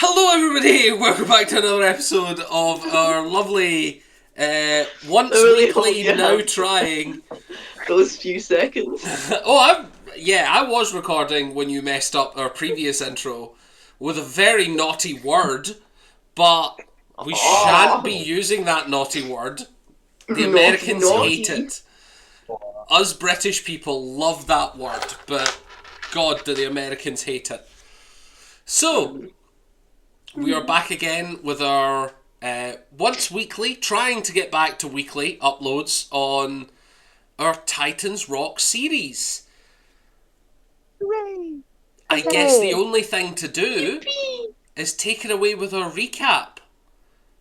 Hello, everybody! Welcome back to another episode of our lovely, once I really weekly, hope you now have trying. those few seconds. I was recording when you messed up our previous intro with a very naughty word, but we shan't be using that naughty word. The Americans hate Naughty. it. Us British people love that word, but God, do the Americans hate it. So, we are back again with our once weekly, trying to get back to weekly uploads on our Titans Rock series. Hooray! I guess the only thing to do is take it away with our recap.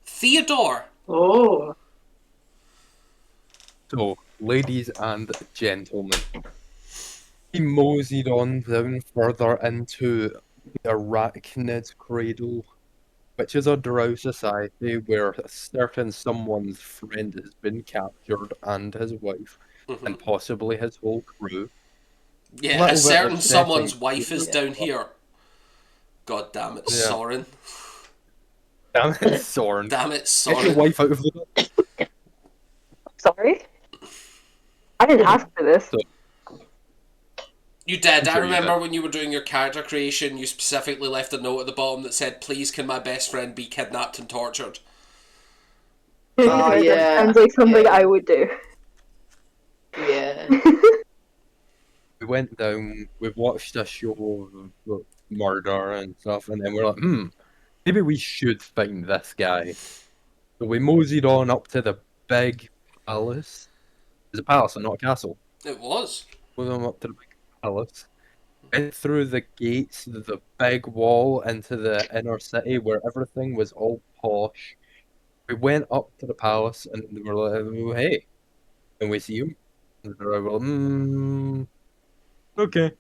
Theodore. Oh. So, ladies and gentlemen, we moseyed on down further into the Arachnid Cradle, which is a drow society where a certain someone's friend has been captured and his wife, and possibly his whole crew. Yeah, a certain upsetting. someone's wife is Yeah. down here. God damn it, Yeah. Soren. Damn it, Soren. Damn it, Get your Soren. wife out of the door. Sorry? I didn't ask for this. So- You did. I I'm sure you remember did. when you were doing your character creation, you specifically left a note at the bottom that said, "Please can my best friend be kidnapped and tortured?" Oh, That yeah. sounds like something Yeah. I would do. Yeah. We went down, we've watched a show of murder and stuff, and then we're like, maybe we should find this guy. So we moseyed on up to the big palace. It's a palace and not a castle. It was. We went up to the big palace. Went through the gates, the big wall into the inner city where everything was all posh. We went up to the palace and they were like, "Oh, hey, can we see him?" And they were like, okay.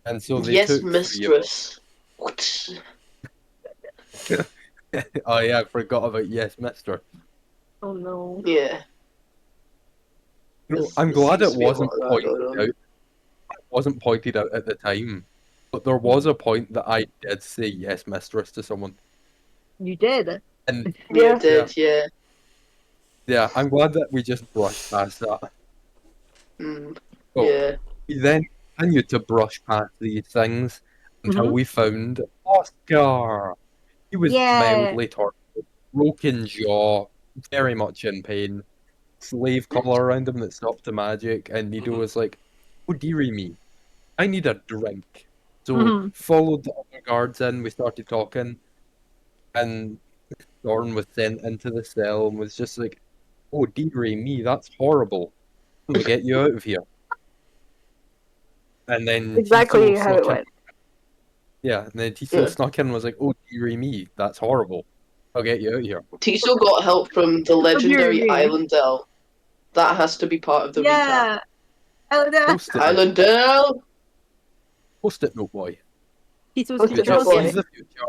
And so they Yes, took 3 of us. mistress. Oh yeah, I forgot about yes, mister. Oh no. Yeah. You know, This- I'm this glad seems it to be a wasn't lot of that pointed going on. out. It wasn't pointed out at the time, but there was a point that I did say yes, mistress to someone, You did? and Yeah, Yeah. did, yeah. yeah, I'm glad that we just brushed past that. Mm. Oh, Yeah. we then continued to brush past these things until Mhm. we found Oscar. He was Yeah. mildly tortured, broken jaw, very much in pain, slave collar around him that stopped the magic, and Nido was like, "Oh dearie me, I need a drink." So Mhm. followed the other guards in, we started talking, and Thorn was sent into the cell and was just like, "Oh dearie me, that's horrible. I'm gonna get you out of here." And then Exactly Tito how it snuck in. went. Yeah, and then Tito Yeah. snuck in and was like, "Oh dearie me, that's horrible. I'll get you out of here." Tiso got help from the legendary me. Island Elf. That has to be part of the Yeah. Oh no. Post recap. it, Island Elf! post-it note boy. He's Post-it supposed He to note just boy. sees the future,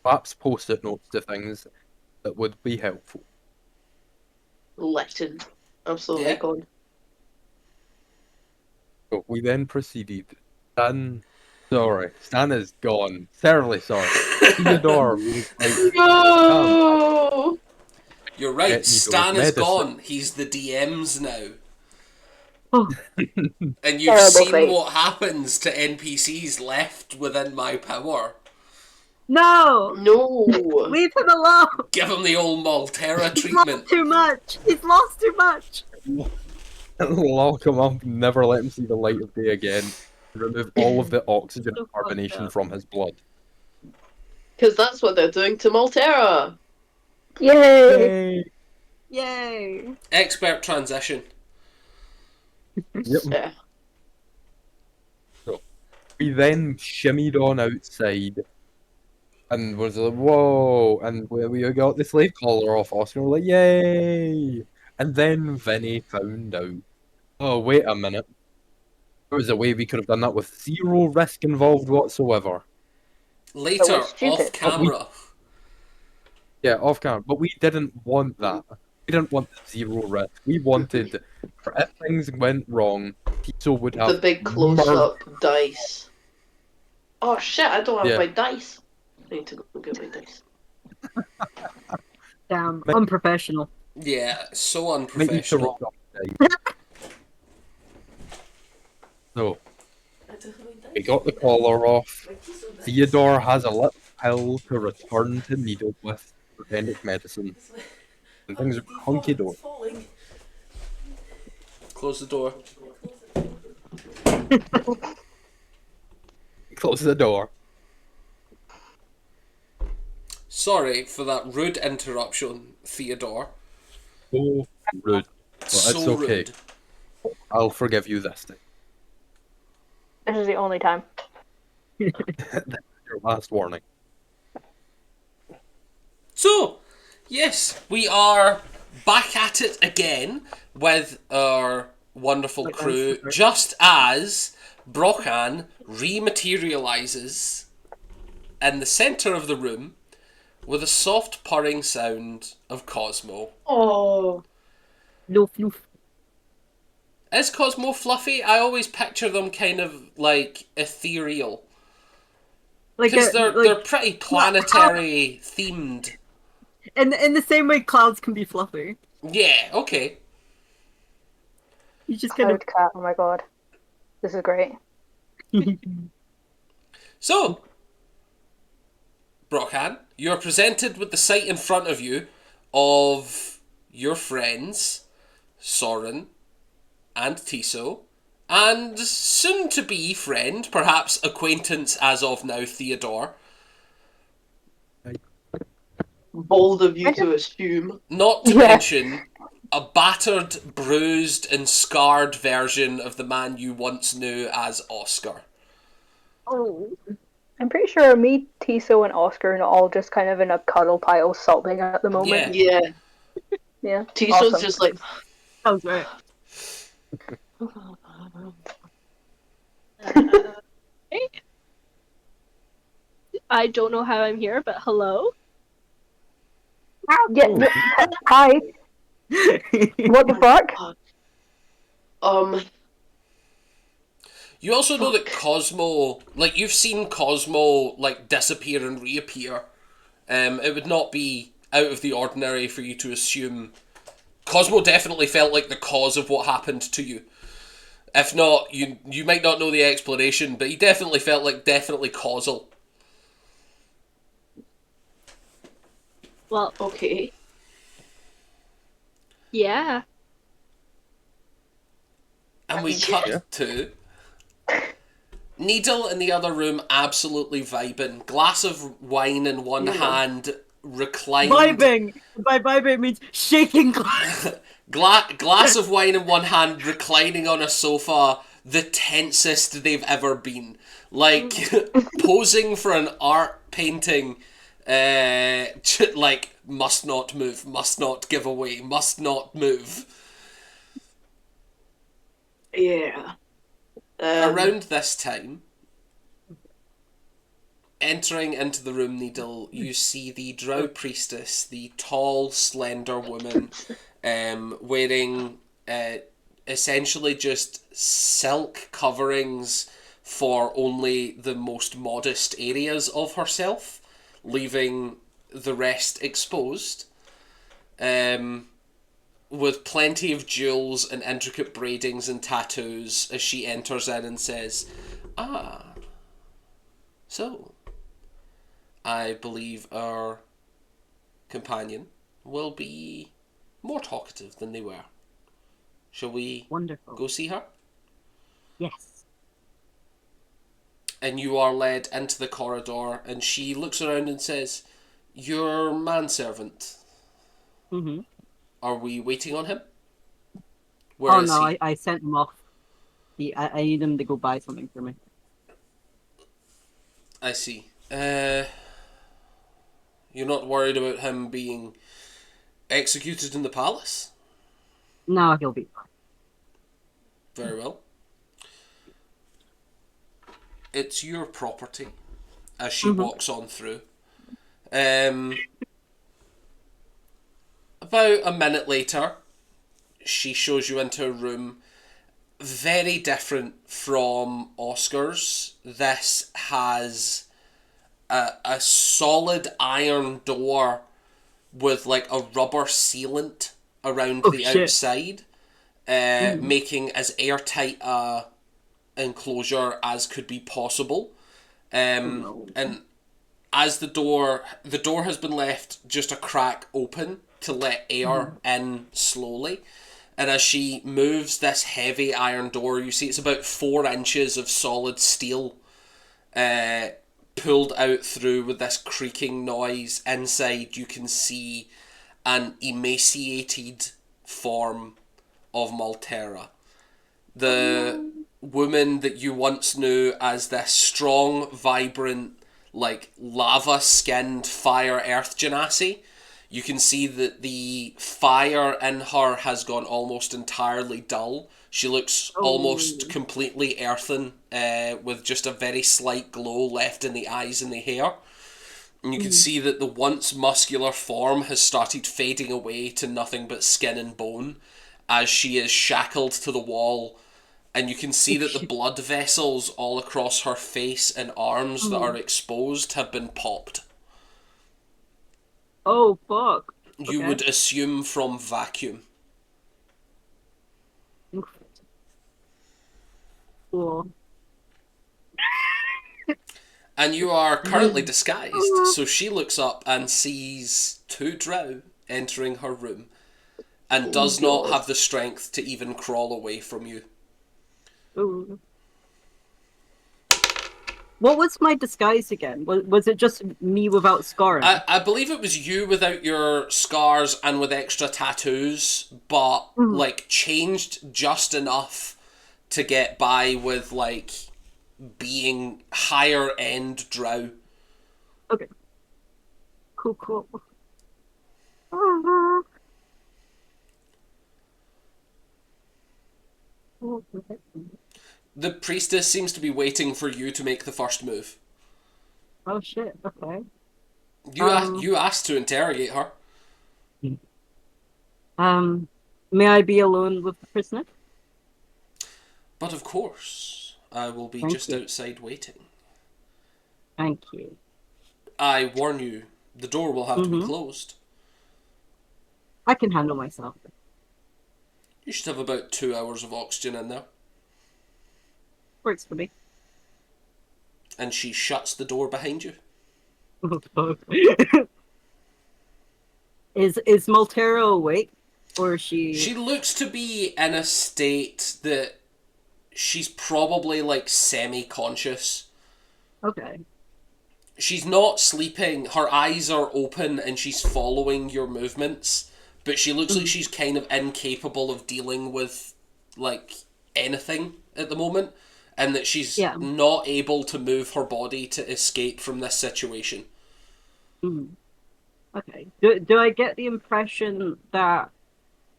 perhaps post-it notes to things that would be helpful. Legend. Absolute Yeah. icon. So we then proceeded. Stan is gone. Terribly sorry. Theodore was like, No! You're Get right, me those Stan is medicine. gone. He's the DMs now. Oh. And you've Terrible seen fate. what happens to NPCs left within my power. No! No! Leave him alone! Give him the old Maltera He's treatment. lost too much! He's lost too much! lock him up, never let him see the light of day again. Remove all of the oxygen So and fucked carbonation up. from his blood. Because that's what they're doing to Maltera! Yay! Yay! Yay! Expert transition. Yep. Yeah. We then shimmied on outside and was like, whoa! And we got the slave collar off Oscar. We're like, yay! And then Vinny found out. Oh, wait a minute. There was a way we could have done that with zero risk involved whatsoever. Later, That was stupid. off camera. Yeah, off camera. But we didn't want that. We didn't want zero risk. We wanted, if things went wrong, Tito would have The big close-up dice. Oh shit, I don't have Yeah. my dice. I need to go get my dice. Damn, unprofessional. Yeah, so Might need to unprofessional. roll up dice. So, we got the collar off. Theodore has a little pill to return to Needle with pretend it's medicine. And things are hunky dory. Close the door. Close the door. Sorry for that rude interruption, Theodore. So rude. But it's So okay. rude. I'll forgive you this time. This is the only time. Your last warning. So, yes, we are back at it again with our wonderful crew, just as Brochan rematerializes in the centre of the room with a soft purring sound of Cosmo. Oh, Loof, loof. Is Cosmo fluffy? I always picture them kind of like ethereal. Like, Because they're pretty planetary themed. in the same way clouds can be fluffy. Yeah, okay. You just kind of. Cloud cat, oh my god. This is great. So, Brochan, you're presented with the sight in front of you of your friends, Soren and Tiso, and soon-to-be friend, perhaps acquaintance as of now, Theodore. bold of you to assume. Not to Yeah. mention a battered, bruised, and scarred version of the man you once knew as Oscar. Oh. I'm pretty sure me, Tiso, and Oscar are all just kind of in a cuddle pile sobbing at the moment. Yeah, Yeah. Tiso's Awesome. just like. Sounds right. I don't know how I'm here, but hello. Yeah. Hi. What the fuck? You also know that Cosmo, like, you've seen Cosmo, like, disappear and reappear. It would not be out of the ordinary for you to assume. Cosmo definitely felt like the cause of what happened to you. If not, you might not know the explanation, but he definitely felt like definitely causal. Well, Okay. yeah. And we Yeah. cut to Needle in the other room, absolutely vibing. Glass of wine in one hand, reclined. Vibing! By vibing it means shaking glass. Glass of wine in one hand, reclining on a sofa, the tensest they've ever been. Like, posing for an art painting, like, must not move, must not give away, must not move. Yeah. Around this time, entering into the room, Needle, you see the Drow priestess, the tall, slender woman, wearing essentially just silk coverings for only the most modest areas of herself, leaving the rest exposed. With plenty of jewels and intricate braidings and tattoos as she enters in and says, "Ah, so I believe our companion will be more talkative than they were. Shall we Wonderful. go see her?" Yes. And you are led into the corridor, and she looks around and says, "Your manservant, Mm-hmm. are we waiting on him? Where Oh is no, he?" I sent him off. I need him to go buy something for me. I see. You're not worried about him being executed in the palace? No, he'll be fine. Very well. It's your property, as she walks on through. About a minute later, she shows you into a room very different from Oscar's. This has a solid iron door with like a rubber sealant around Oh, the shit. outside, making as airtight a enclosure as could be possible. No. And as the door has been left just a crack open to let air in slowly. And as she moves this heavy iron door, you see it's about 4 inches of solid steel pulled out through with this creaking noise. Inside, you can see an emaciated form of Maltera. The woman that you once knew as this strong, vibrant, like lava-skinned fire earth genasi. You can see that the fire in her has gone almost entirely dull. She looks almost completely earthen, with just a very slight glow left in the eyes and the hair. And you can see that the once muscular form has started fading away to nothing but skin and bone as she is shackled to the wall. And you can see that the blood vessels all across her face and arms that are exposed have been popped. Oh, fuck. You would assume from vacuum. Cool. And you are currently disguised, so she looks up and sees 2 drow entering her room and does not have the strength to even crawl away from you. Ooh. What was my disguise again? Was it just me without scarring? I believe it was you without your scars and with extra tattoos, but like changed just enough to get by with like being higher end drow. Okay. Cool. The priestess seems to be waiting for you to make the first move. Oh shit, okay. You asked to interrogate her. May I be alone with the prisoner? But of course, I will be Thank just you. outside waiting. Thank you. I warn you, the door will have to be closed. I can handle myself. You should have about 2 hours of oxygen in there. Works for me. And she shuts the door behind you. Is Maltero awake? Or is she... She looks to be in a state that she's probably like semi-conscious. Okay. She's not sleeping, her eyes are open and she's following your movements, but she looks like she's kind of incapable of dealing with like anything at the moment, and that she's not able to move her body to escape from this situation. Okay. Do I get the impression that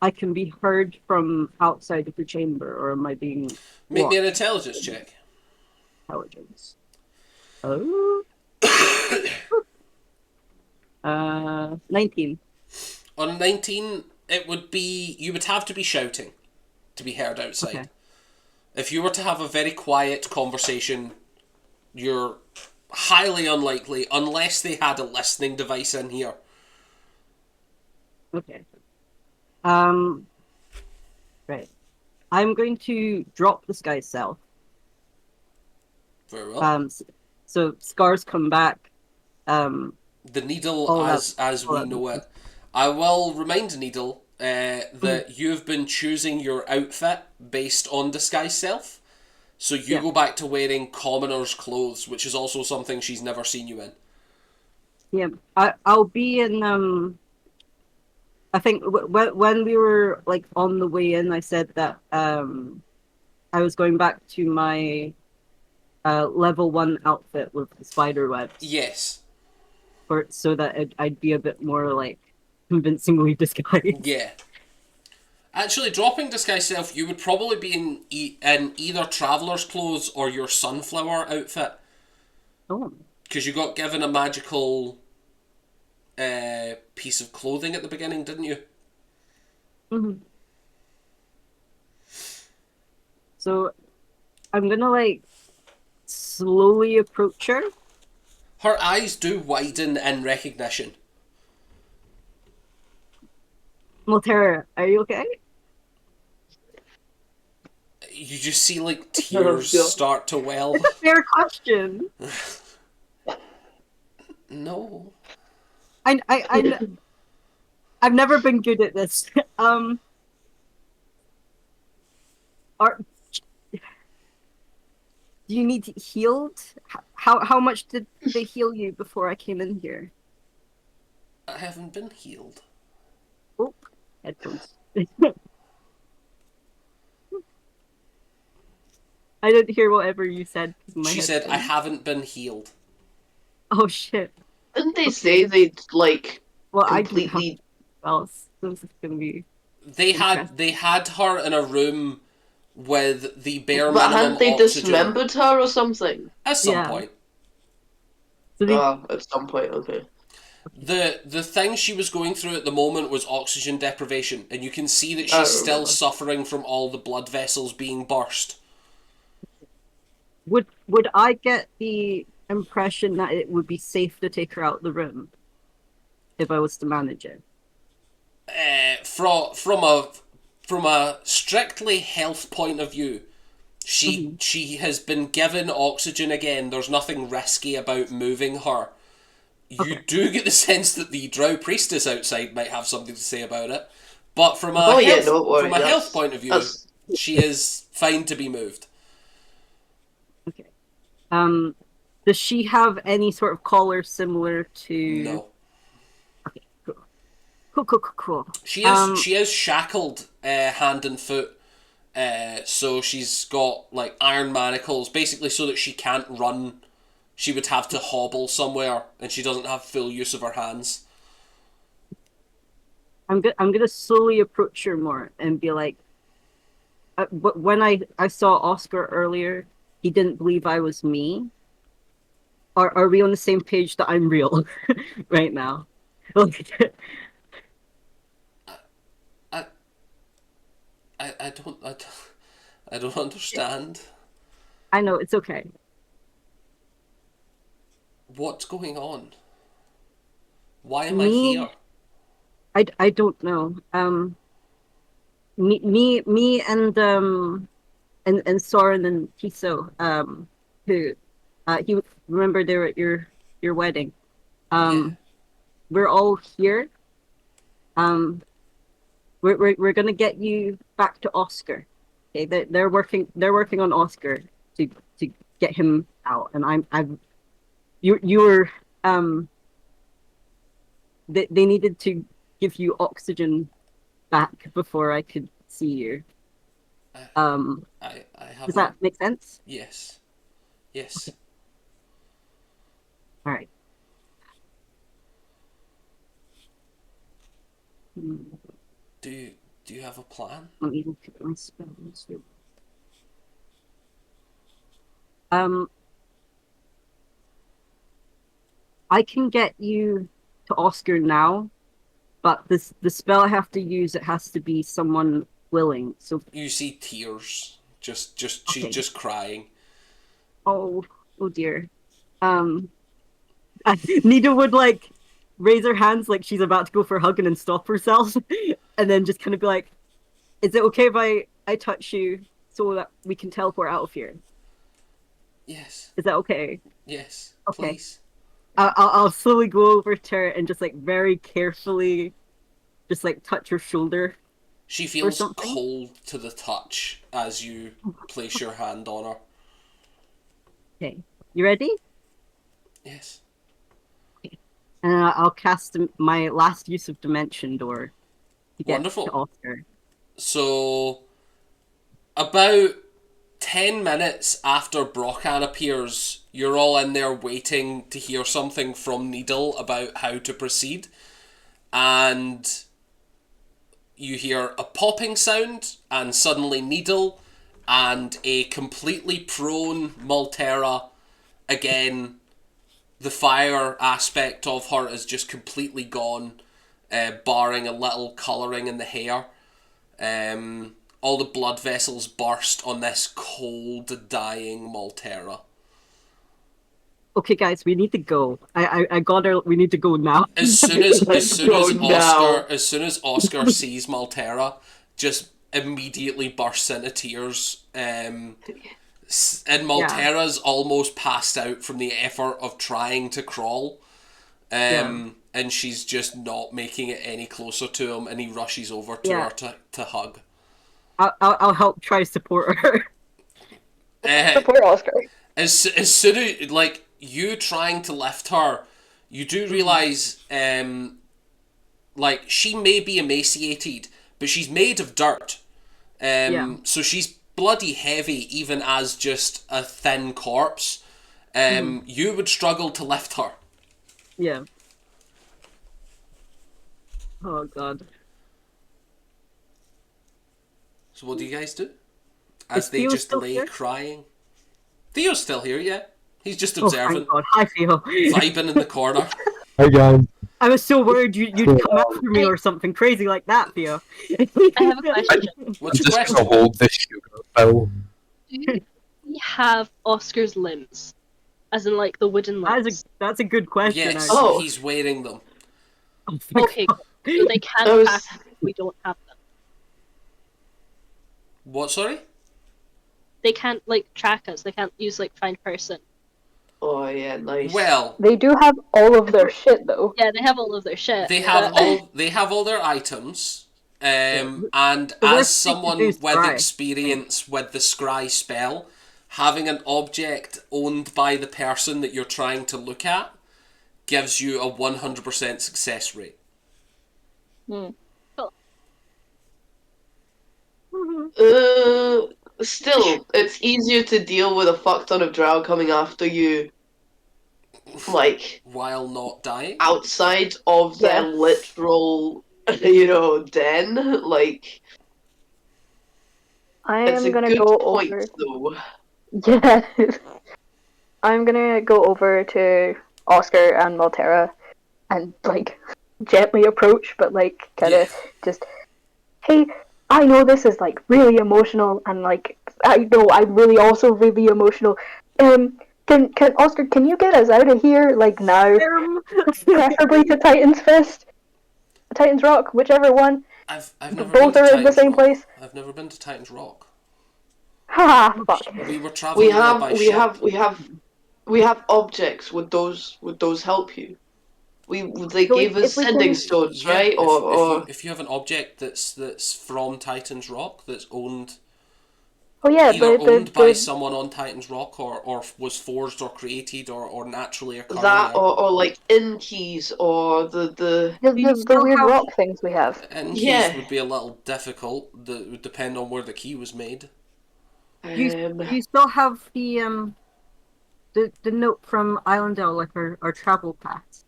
I can be heard from outside of the chamber, or am I being Make me an intelligence check. Intelligence. Oh. 19. On 19, it would be, you would have to be shouting to be heard outside. Okay. If you were to have a very quiet conversation, you're highly unlikely, unless they had a listening device in here. Okay. Right. I'm going to drop this guy's self. Very well. So scars come back. The Needle, as we know it. I will remind Needle that you've been choosing your outfit based on disguise self. So you go back to wearing commoner's clothes, which is also something she's never seen you in. Yeah, I'll be in. I think when we were like on the way in, I said that I was going back to my level 1 outfit with the spider webs. Yes. So that I'd be a bit more like convincingly disguised. Yeah. Actually, dropping disguise self, you would probably be in either traveller's clothes or your sunflower outfit. Oh. Because you got given a magical piece of clothing at the beginning, didn't you? So I'm gonna like slowly approach her. Her eyes do widen in recognition. Maltera, are you okay? You just see like Oh, tears God. start to well. It's a fair question. No. I I've never been good at this. Are do you need healed? How much did they heal you before I came in here? I haven't been healed. Oh, headphones. I didn't hear whatever you said. 'Cause of my She said, I headphones. haven't been healed. Oh shit. Didn't they say they'd like Well, I didn't have completely? spells. This is gonna be They interesting. had her in a room with the bare But minimum hadn't they oxygen dismembered her or something? at some Yeah. point. So they, At some point, okay. The thing she was going through at the moment was oxygen deprivation, and you can see that I she's still remember. suffering from all the blood vessels being burst. would I get the impression that it would be safe to take her out the room if I was to manage it? From a strictly health point of view, she has been given oxygen again. There's nothing risky about moving her. You Okay. do get the sense that the drow priestess outside might have something to say about it, but from a Oh yeah, health don't worry. from a health point of view, That's she is fine to be moved. Okay. Does she have any sort of collar similar to? No. Okay. Cool. Cool. She is shackled hand and foot, so she's got like iron manacles, basically so that she can't run. She would have to hobble somewhere, and she doesn't have full use of her hands. I'm gonna slowly approach her more and be like, but when I saw Oscar earlier, he didn't believe I was me. Are we on the same page that I'm real right now? I, I don't understand. I know it's okay. What's going on? Why am I Me, here? I don't know. Me and Soren and Tiso, who, he remember they were at your wedding. Yeah. We're all here. Um, we're gonna get you back to Oscar. Okay, they're working on Oscar to get him out, and you were they needed to give you oxygen back before I could see you. I have. Does that make sense? Yes. Yes. Okay. All right. Do you have a plan? Let me look at my spells. Um, I can get you to Oscar now, but the spell I have to use, it has to be someone willing. So You see tears. She's Okay. just crying. oh dear. Um, Nita would like raise her hands like she's about to go for a hug and then stop herself, and then just kind of be like, "Is it okay if I touch you so that we can teleport out of here? Yes. Is that okay?" Yes. Okay. Please. I'll slowly go over to her and just like very carefully, just like touch her shoulder. She feels something? cold to the touch as you place your hand on her. Okay, you ready? Yes. And I'll cast my last use of Dimension Door to get Wonderful. to Oscar. So, about 10 minutes after Brocan appears, you're all in there waiting to hear something from Needle about how to proceed. And you hear a popping sound, and suddenly Needle and a completely prone Maltera. Again, the fire aspect of her is just completely gone, barring a little colouring in the hair. All the blood vessels burst on this cold, dying Maltera. Okay, guys, we need to go. I got her. We need to go now. As soon as Let's go now. As soon as Oscar sees Maltera, just immediately bursts into tears. And Maltera's almost passed out from the effort of trying to crawl. And she's just not making it any closer to him, and he rushes over to her to hug. I'll help try support her. Support Oscar. As soon as, like, you trying to lift her, you do realise, like, she may be emaciated, but she's made of dirt. So she's bloody heavy, even as just a thin corpse. You would struggle to lift her. Yeah. Oh god. So what do you guys do? As Is they Theo just still lay here? crying. Theo's still here, yeah. He's just Oh, observing, thank god. Hi, Theo. vibing in the corner. Hi guys. I was so worried you'd come after me or something crazy like that, Theo. I have a question. What's I'm your just gonna question? hold this sugar pill. Do we have Oscar's limbs? As in, like, the wooden limbs? That's a good question. Yes, actually. Oh. he's wearing them. Oh, thank Okay, God. so they can't Those- track us if we don't have them. What, sorry? They can't, like, track us. They can't use, like, find person. Oh yeah, nice. Well, They do have all of their shit though. Yeah, they have all of their shit. they have but- all their items. And The as worst thing to someone do is with scry. experience with the scry spell, having an object owned by the person that you're trying to look at gives you a 100% success rate. Still, it's easier to deal with a fuck ton of drow coming after you, like, While not dying. outside of their Yeah. literal, den. Like, I it's a am gonna good go point, over. though. Yeah. I'm gonna go over to Oscar and Maltera and like gently approach, but like kind of just, hey, I know this is like really emotional, and like I know I'm really also really emotional. Can Oscar, can you get us out of here like now? Preferably to Titan's Fist, Titan's Rock, whichever one. I've never Both been to are in the Titan's same Rock. place. I've never been to Titan's Rock. Haha, fuck. We were traveling there by ship. We have objects. Would those help you? They So gave us if we can- sending stones, Yeah, right? if you have an object that's from Titan's Rock, that's owned Oh yeah, either owned by the someone on Titan's Rock, or was forged or created or naturally occurring that, there. or like in keys, or the You still weird have- rock things we have. And Yeah. keys would be a little difficult. That would depend on where the key was made. You still have the note from Islandale, like our travel pass.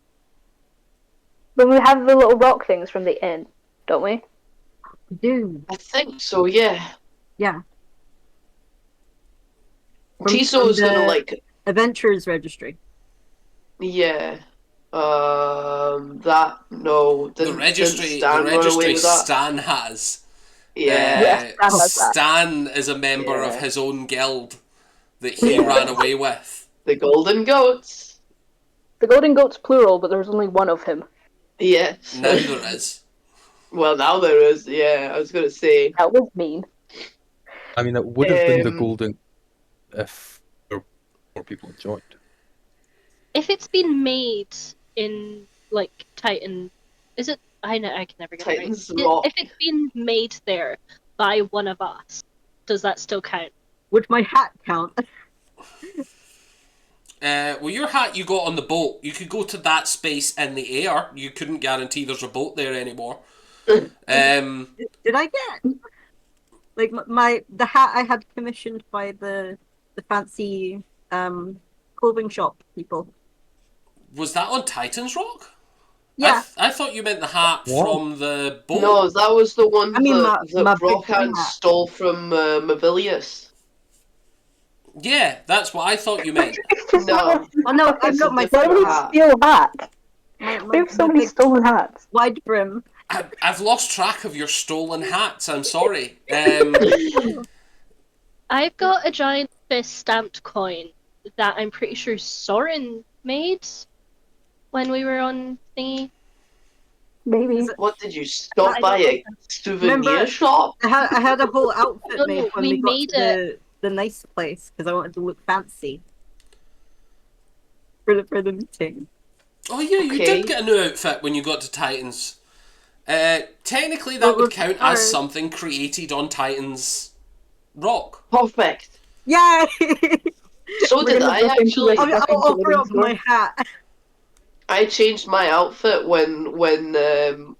But we have the little rock things from the inn, don't we? We do. I think so. Yeah. Yeah. Tiso is gonna the like. Adventurers Registry. Yeah. That no. The registry Stan run away with that? Stan has. Yeah. Yes, Stan has that. Stan is a member of Yeah. his own guild that he ran away with. The golden goats. The golden goat's plural, but there's only one of him. Yes. Now there is. Well, now there is. Yeah, I was gonna say. That was mean. I mean, it would have been the Um, golden if there more people had joined. If it's been made in, like, Titan... Is it... I can never get Titan's it right. Rock. If it's been made there by one of us, does that still count? Would my hat count? Well, your hat you got on the boat. You could go to that space in the air. You couldn't guarantee there's a boat there anymore. Did I get like the hat I had commissioned by the fancy clothing shop people? Was that on Titan's Rock? Yeah. I thought you meant the hat What? from the boat. No, that was the one I mean, that my big Rockhand hat. stole from Mavilius. Yeah, that's what I thought you meant. No. Oh no, I've got my Why Why do we hat. steal hats? my, We have so my many big stolen hats. wide brim. I've lost track of your stolen hats. I'm sorry. I've got a giant fist stamped coin that I'm pretty sure Soren made when we were on thingy. Maybe. Is it- What did you stop I by don't a souvenir shop? I had a whole outfit No, made no, when we we got made to the nice place because I wanted to look fancy for the meeting. Oh yeah, you Okay. did get a new outfit when you got to Titans. Technically, that would count as something created on Titans Rock. Perfect. Yay! So We're did gonna I look into actually. it. I'll offer up my hat. I changed my outfit when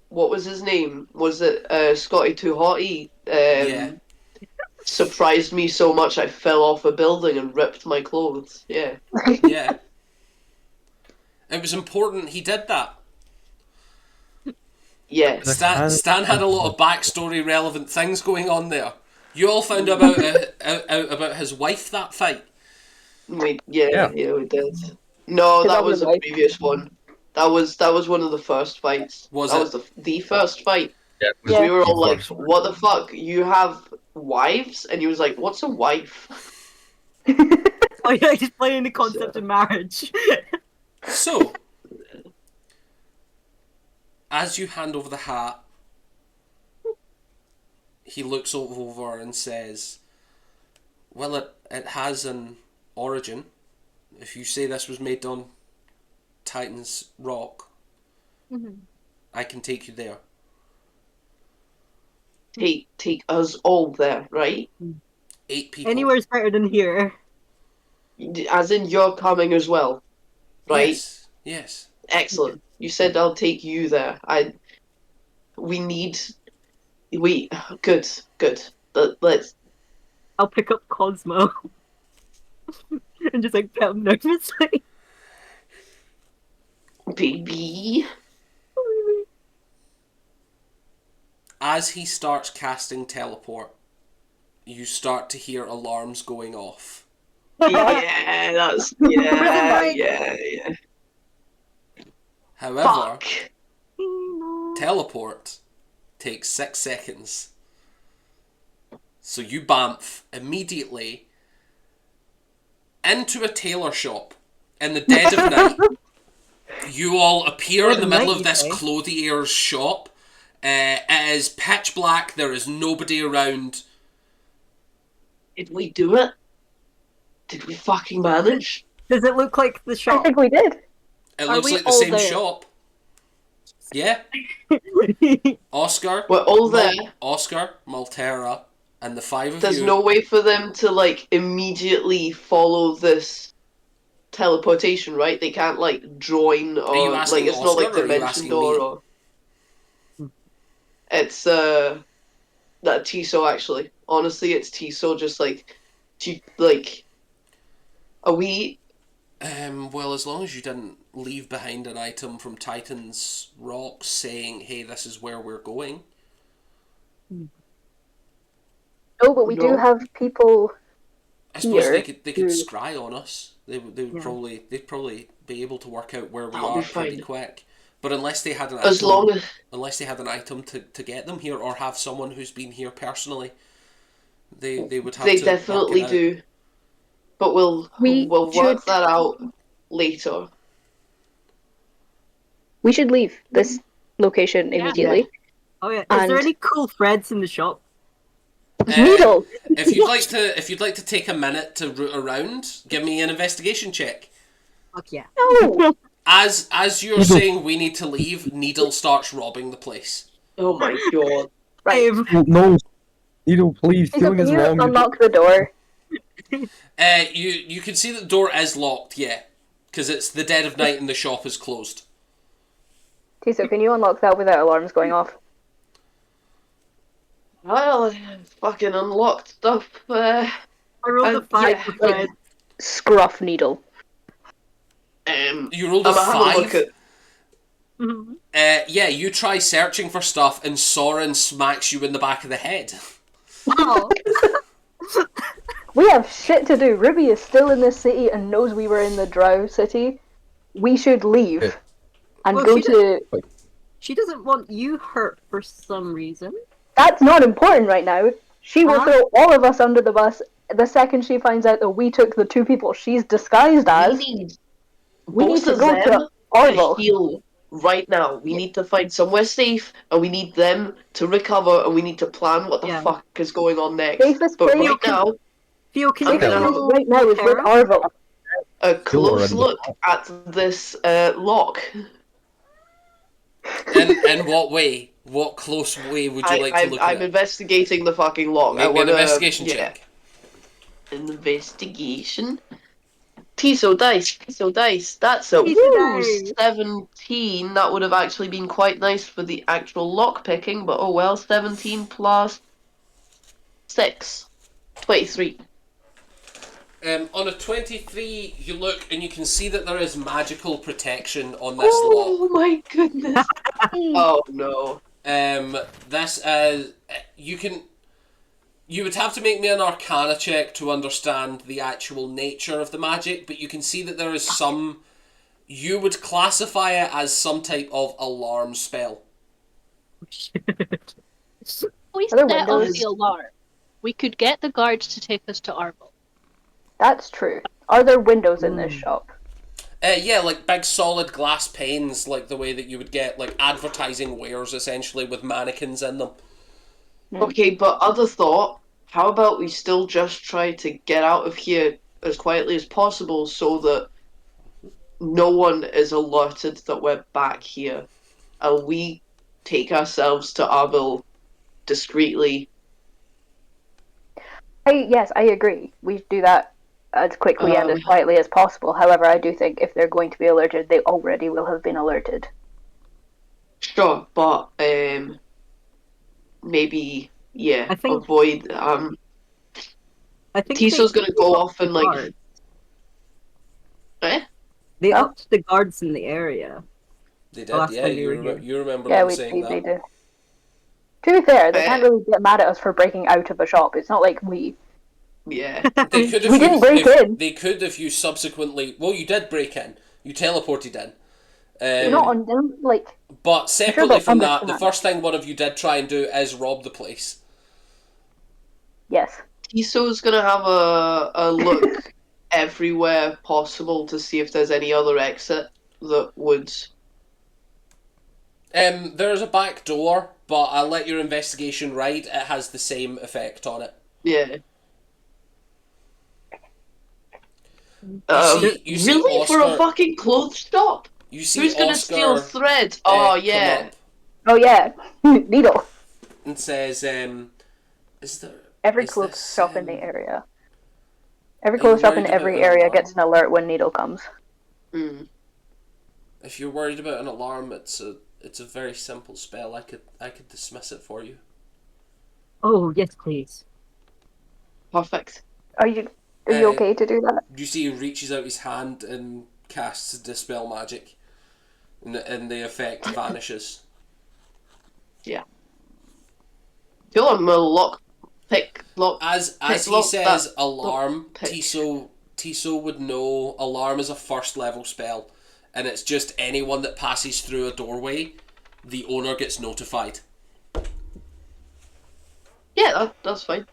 what was his name? Was it Scotty Too Hottie? Yeah. Surprised me so much I fell off a building and ripped my clothes. Yeah. Yeah. It was important he did that. Yeah. Stan had a lot of backstory relevant things going on there. You all found out about his wife that fight. Yeah. We did. No, His that other was the wife. previous one. That was one of the first fights. Was that it? was the first fight. Yeah, it was Yeah. We were all the like, first one. "What the fuck? You have wives?" And he was like, "What's a wife?" Oh yeah, explaining the concept of marriage. So, as you hand over the hat, he looks over and says, "Well, it has an origin. If you say this was made on Titan's Rock, I can take you there." Take us all there, right? 8 people. Anywhere's better than here. As in you're coming as well, right? Yes. Yes. Excellent. You said I'll take you there. We good. Let's I'll pick up Cosmo and just like pet him nervously. baby. As he starts casting teleport, you start to hear alarms going off. Yeah, yeah. However, Fuck. teleport takes 6 seconds. So you bamf immediately into a tailor shop in the dead of night. You all appear in the middle of this clothier's shop. It is pitch black. There is nobody around. Did we do it? Did we fucking manage? Does it look like the I shop? think we did. It Are looks we like the all same there? shop. Yeah. Oscar. We're all there. Oscar, Maltera, and the 5 of There's you. no way for them to like immediately follow this teleportation, right? They can't like join or you like asking it's not like Oscar or are you Dimension asking Door me? or it's that Tiso actually. Honestly, it's Tiso just like are we Well, as long as you didn't leave behind an item from Titan's Rock saying, "Hey, this is where we're going." No, but we do No. have people. I suppose Here, they could who- scry on us. They would Yeah. probably be able to work out where we That'll be are pretty fine. quick. But unless they had an as item, long as unless they had an item to get them here or have someone who's been here personally, they would have they to definitely work it out. do. But we'll We work should- that out later. We should leave this location Yeah. immediately. Oh yeah. Is there And- any cool threads in the shop? Needle. If you'd like to take a minute to root around, give me an investigation check. Fuck yeah. No. As you're saying we need to leave, Needle starts robbing the place. Oh my god. Right. No, Needle, please. So Healing can is you wrong. unlock the door? You can see that the door is locked, yeah, because it's the dead of night and the shop is closed. Tiso, can you unlock that without alarms going off? Well, fucking unlocked stuff. I rolled a 5 yeah, for like, threads. Scruff needle. You rolled a I'm gonna have a look 5. at. Mhm. Yeah, you try searching for stuff and Soren smacks you in the back of the head. Oh. We have shit to do. Ruby is still in this city and knows we were in the Drow city. We should leave Okay. and Well, go she to. She doesn't want you hurt for some reason. That's not important right now. She will Huh? throw all of us under the bus the second she finds out that we took the two people she's disguised as, We need to both go of them to to Orville. heal right now. We need to find somewhere safe, and we need them to recover, and we need to plan what the Yeah. fuck is going on next. Safest But place- right now, Theo, can I'm you gonna Safest have heal place right now is with Tara? Orville. a close in the look at this lock. In what way? What close way would you like to look I'm at it? investigating the fucking lock. Make I me an wanna, investigation yeah. check. Investigation. Tiso dice. That's a Tiso woo, dice. 17. That would have actually been quite nice for the actual lock picking, but oh well. 17 plus 6. 23. On a 23, you look and you can see that there is magical protection on this lock. Oh my goodness. Oh no. This you would have to make me an Arcana check to understand the actual nature of the magic, but you can see that there is some. You would classify it as some type of alarm spell. We Are there set off windows? the alarm. We could get the guards to take us to Arvel. That's true. Are there windows in this shop? Yeah, like big solid glass panes, like the way that you would get like advertising wares, essentially with mannequins in them. Okay, but other thought, how about we still just try to get out of here as quietly as possible so that no one is alerted that we're back here, and we take ourselves to Arbil discreetly. Yes, I agree. We do that as quickly and as quietly as possible. However, I do think if they're going to be alerted, they already will have been alerted. Sure, but maybe I think- avoid. I think Tiso's they- gonna go off and like. guards. Eh? They Huh? upped the guards in the area. They The last did, yeah. time we were here. You remember Yeah, them we saying they that. do. To be fair, they Eh. can't really get mad at us for breaking out of a shop. It's not like we. Yeah. They could if We you, didn't break if, in. They could if you subsequently. Well, you did break in. You teleported in. Not on them, like. But separately they'll from that, the understand. first thing one of you did try and do is rob the place. Yes. Tiso's gonna have a look everywhere possible to see if there's any other exit that would. There's a back door, but I'll let your investigation ride. It has the same effect on it. Yeah. You see Really? For a Oscar- fucking clothes shop? You see Who's gonna Oscar, steal thread? come Oh yeah. up Oh yeah, Needle. and says, "Is there Every is clothes this, shop in the area. Every are clothes you shop in worried about every an area alarm? gets an alert when Needle comes. Mm. If you're worried about an alarm, it's a very simple spell. I could dismiss it for you." Oh, yes, please. Perfect. Are you okay to do that? You see, he reaches out his hand and casts dispel magic, and the effect vanishes. Feel I'm a lock pick. As he lock says that alarm, pick. Tiso would know alarm is a first level spell, and it's just anyone that passes through a doorway, the owner gets notified. Yeah, that's fine.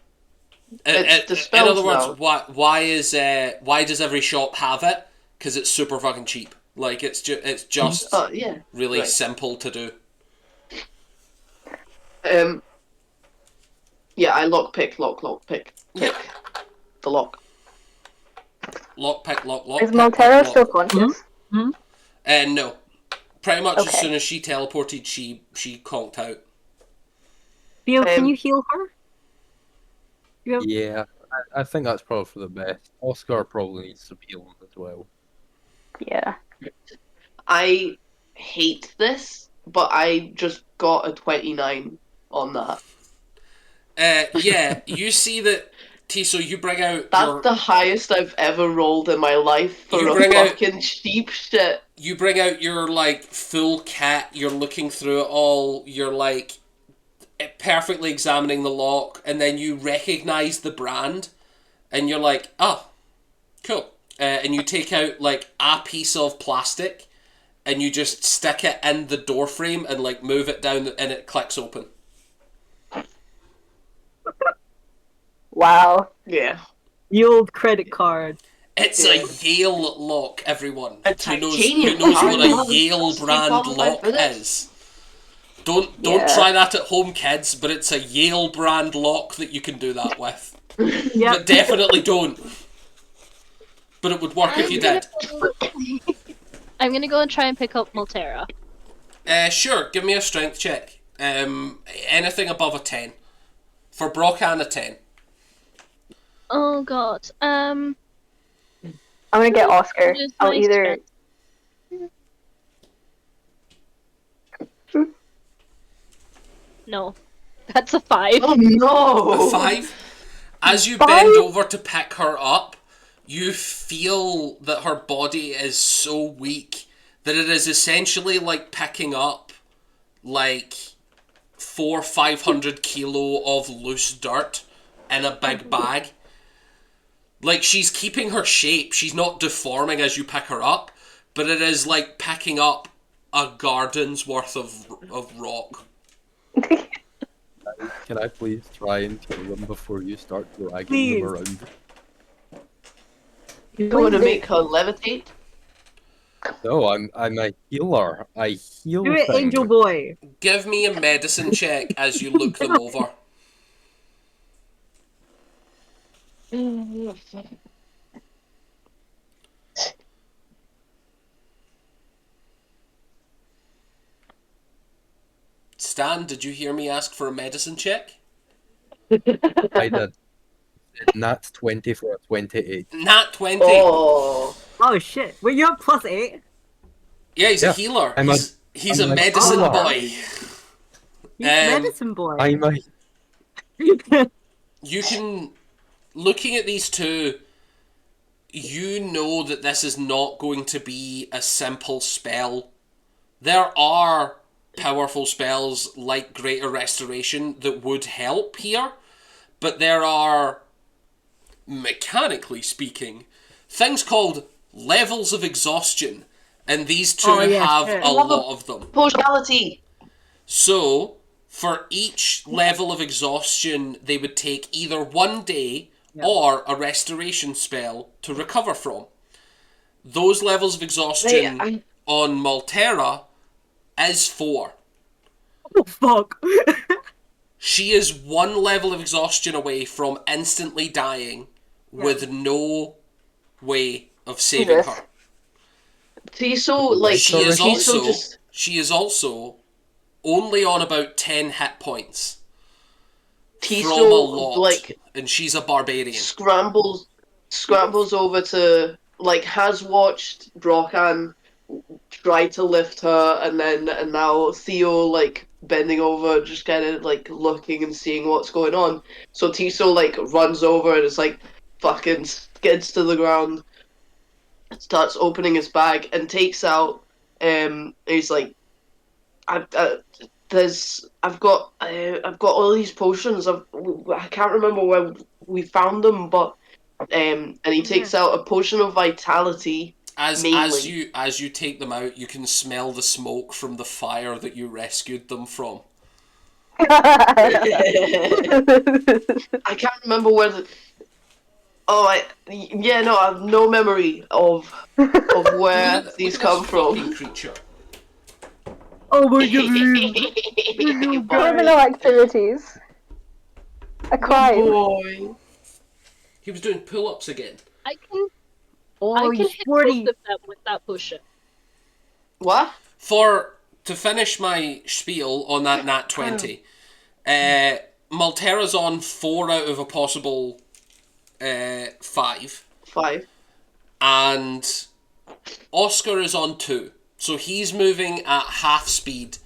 It's In dispelled other words, now. why does every shop have it? Because it's super fucking cheap. Like it's just Yeah. really right. simple to do. Yeah, I lock pick. Yep. The lock. Lock. Is pick, Maltera lock. still conscious? No. Pretty much as Okay. soon as she teleported, she conked out. Theo, can Um, you heal her? You have- Yeah, I think that's probably for the best. Oscar probably needs some healing as well. Yeah. I hate this, but I just got a 29 on that. Yeah, you see that, Tiso, you bring out That's your the highest I've ever rolled in my life for You a bring out- fucking cheap shit. you bring out your like full kit. You're looking through it all. You're like perfectly examining the lock, and then you recognize the brand, and you're like, oh, cool. And you take out like a piece of plastic, and you just stick it in the door frame and like move it down, and it clicks open. Wow. Yeah. The old credit card. It's a Yale lock, everyone. A Who knows titanium what a card? Yale Must be brand qualified lock for this. is? Don't Yeah. try that at home, kids, but it's a Yale brand lock that you can do that with. Yeah. But definitely don't. But it would work if you did. I'm gonna go and try and pick up Maltera. Sure, give me a strength check. Anything above a 10. For Brocan, a 10. Oh god. I'm gonna get Oscar. What is I'll my either. strength? No. That's a 5. Oh no! A 5. As you Five? bend over to pick her up, you feel that her body is so weak that it is essentially like picking up like 500 kilo of loose dirt in a big bag. Like, she's keeping her shape, she's not deforming as you pick her up, but it is like picking up a garden's worth of rock. Can I please try and kill them before you start dragging Please. them around? You want to make her levitate? No, I'm a healer. I heal Do it, things. Angel Boy. Give me a medicine check as you look them over. Stan, did you hear me ask for a medicine check? I did. Nat's 20 for a 28. Nat 20. Oh, Oh shit. Wait, you're plus 8? Yeah, he's Yeah, a healer. I'm He's I'm a a medicine healer. boy. He's medicine boy. I'm a You can, looking at these two, you know that this is not going to be a simple spell. There are powerful spells like Greater Restoration that would help here, but there are, mechanically speaking, things called levels of exhaustion, and these two Oh, yeah, have shit. a lot of them. partiality. So, for each level of exhaustion, they would take either 1 day or a restoration spell to recover from. Those levels of exhaustion Right, on Maltera is 4. Oh fuck. She is 1 level of exhaustion away from instantly dying with no way of saving Jesus. her. Tiso, like, She is Tiso also just she is also only on about 10 hit points from a Tiso, lot, like, and she's a barbarian. scrambles over to, like, has watched Brocan try to lift her, and now Theo, like, bending over, just kind of, like, looking and seeing what's going on. So Tiso, like, runs over and is like, fucking skids to the ground, starts opening his bag and takes out, he's like, I've got all these potions. I can't remember where we found them, but and he takes out a potion of vitality. As mainly. you take them out, you can smell the smoke from the fire that you rescued them from. I can't remember where the. Oh, I have no memory of where these come Fucking from. creature. Oh my god. Criminal activities. A crime. Boy. He was doing pull-ups again. I can Oh, hit he's 40. both of them with that potion. What? To finish my spiel on that nat 20, Maltera's on 4 out of a possible 5, 5. and Oscar is on 2. So he's moving at half speed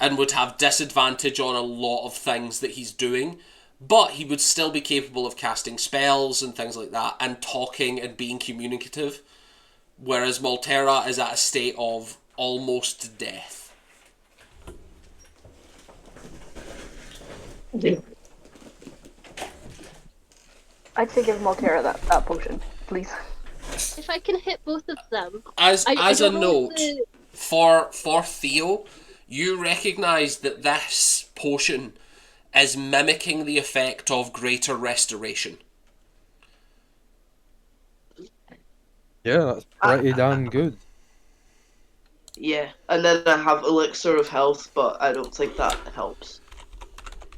and would have disadvantage on a lot of things that he's doing, but he would still be capable of casting spells and things like that, and talking and being communicative, whereas Maltera is at a state of almost death. I'd say give Maltera that potion, please. If I can hit both of them, As I a don't know note, the- for Theo, you recognise that this potion is mimicking the effect of Greater Restoration. Yeah, that's pretty damn good. Yeah, and then I have Elixir of Health, but I don't think that helps.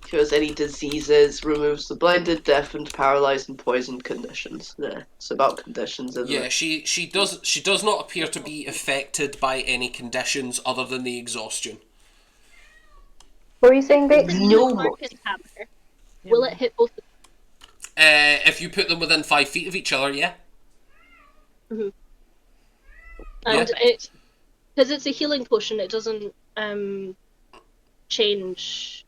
Cures any diseases, removes the blinded, deafened, paralyzed, and poisoned conditions. Yeah, it's about conditions, isn't Yeah, it? she does not appear to be affected by any conditions other than the exhaustion. What were you saying, Bex? No. Marcus hammer. Will it hit both? If you put them within 5 feet of each other, yeah. And Yeah. it, because it's a healing potion, it doesn't change.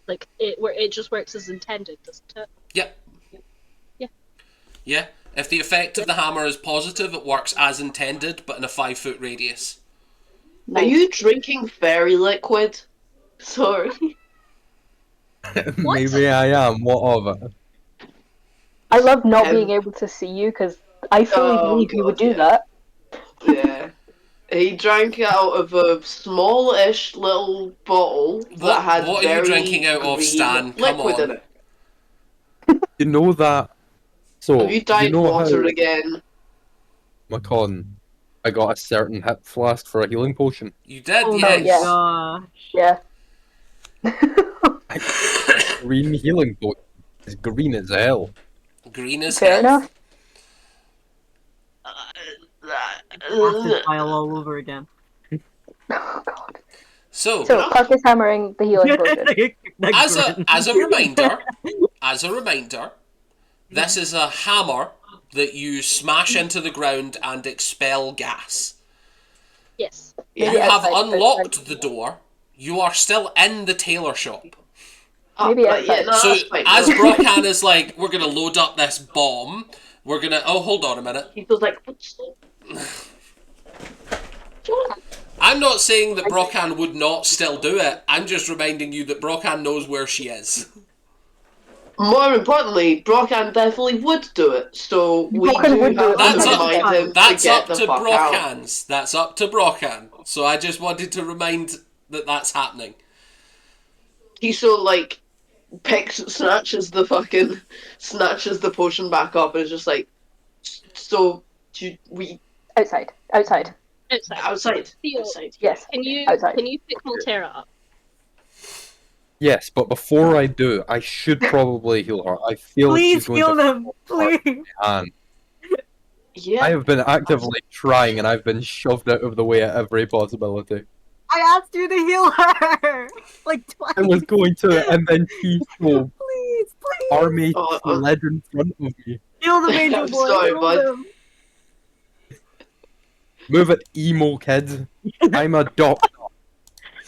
Like it just works as intended, doesn't it? Yep. Yeah. Yeah. If the effect of the hammer is positive, it works as intended, but in a 5-foot radius. Are you drinking fairy liquid? Sorry. Maybe I am. What of it? I love not Um, being able to see you because I fully Oh, believe you would God, do yeah. that. Yeah. He drank out of a small-ish little bottle that had What are you very drinking out of, green Stan? Come liquid on. in it. You know that. So Have you you dyed know water how again? Macon, I got a certain hip flask for a healing potion. You did, Oh yes. my yeah. gosh. Yeah. Green healing potion. It's green as hell. Green as Fair hell. enough. Acid pile all over again. Oh god. So, So, Puck is hammering the healing potion. as a reminder, this is a hammer that you smash into the ground and expel gas. Yes. You Maybe have outside, unlocked the door. You are still in the tailor shop. Maybe yeah, outside. no, So that's fine. as Brocan is like, we're gonna load up this bomb. We're gonna. Oh, hold on a minute. He feels like, I'm not saying that Brocan would not still do it. I'm just reminding you that Brocan knows where she is. more importantly, Brocan definitely would do it, so we Brocan do would do have it. to That's up- remind him That's to get up the to fuck out. Brocan's. That's up to Brocan. So I just wanted to remind that that's happening. He so like snatches the potion back up and is just like, so we Outside. Outside. outside. Theo, Outside. Yes. Can you Outside. pick Volterra up? Yes, but before I do, I should probably heal her. I feel Please she's going heal to them, please. hand. Yeah. I have been actively trying, and I've been shoved out of the way at every possibility. I asked you to heal her like twice. I was going to, and then she so Please, please. army Oh, led in front of me. Heal them, Angel I'm Boy. sorry, heal bud. them. Move it, emo kid. I'm a doctor.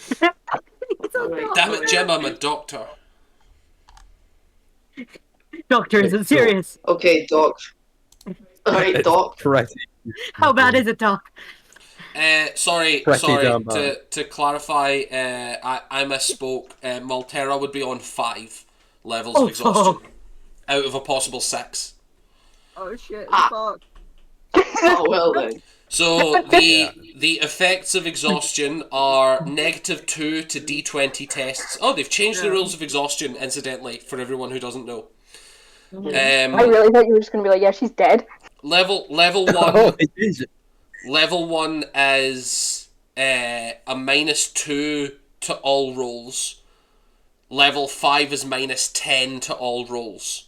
It's okay. Damn it, Jim, I'm a doctor. Doctor, is it So- serious? Okay, Doc. Alright, It's Doc. pretty. How bad is it, Doc? Sorry, Pretty damn to, bad. to clarify, I misspoke. Maltera would be on 5 levels of exhaustion. fuck. Out of a possible 6. Oh shit, Ah. fuck. Oh well then. So the effects of exhaustion are -2 to D20 tests. Oh, they've changed the rules of exhaustion, incidentally, for everyone who doesn't know. I really thought you were just gonna be like, yeah, she's dead. Level Oh, 1 it is. level 1 is a -2 to all rolls. Level 5 is -10 to all rolls.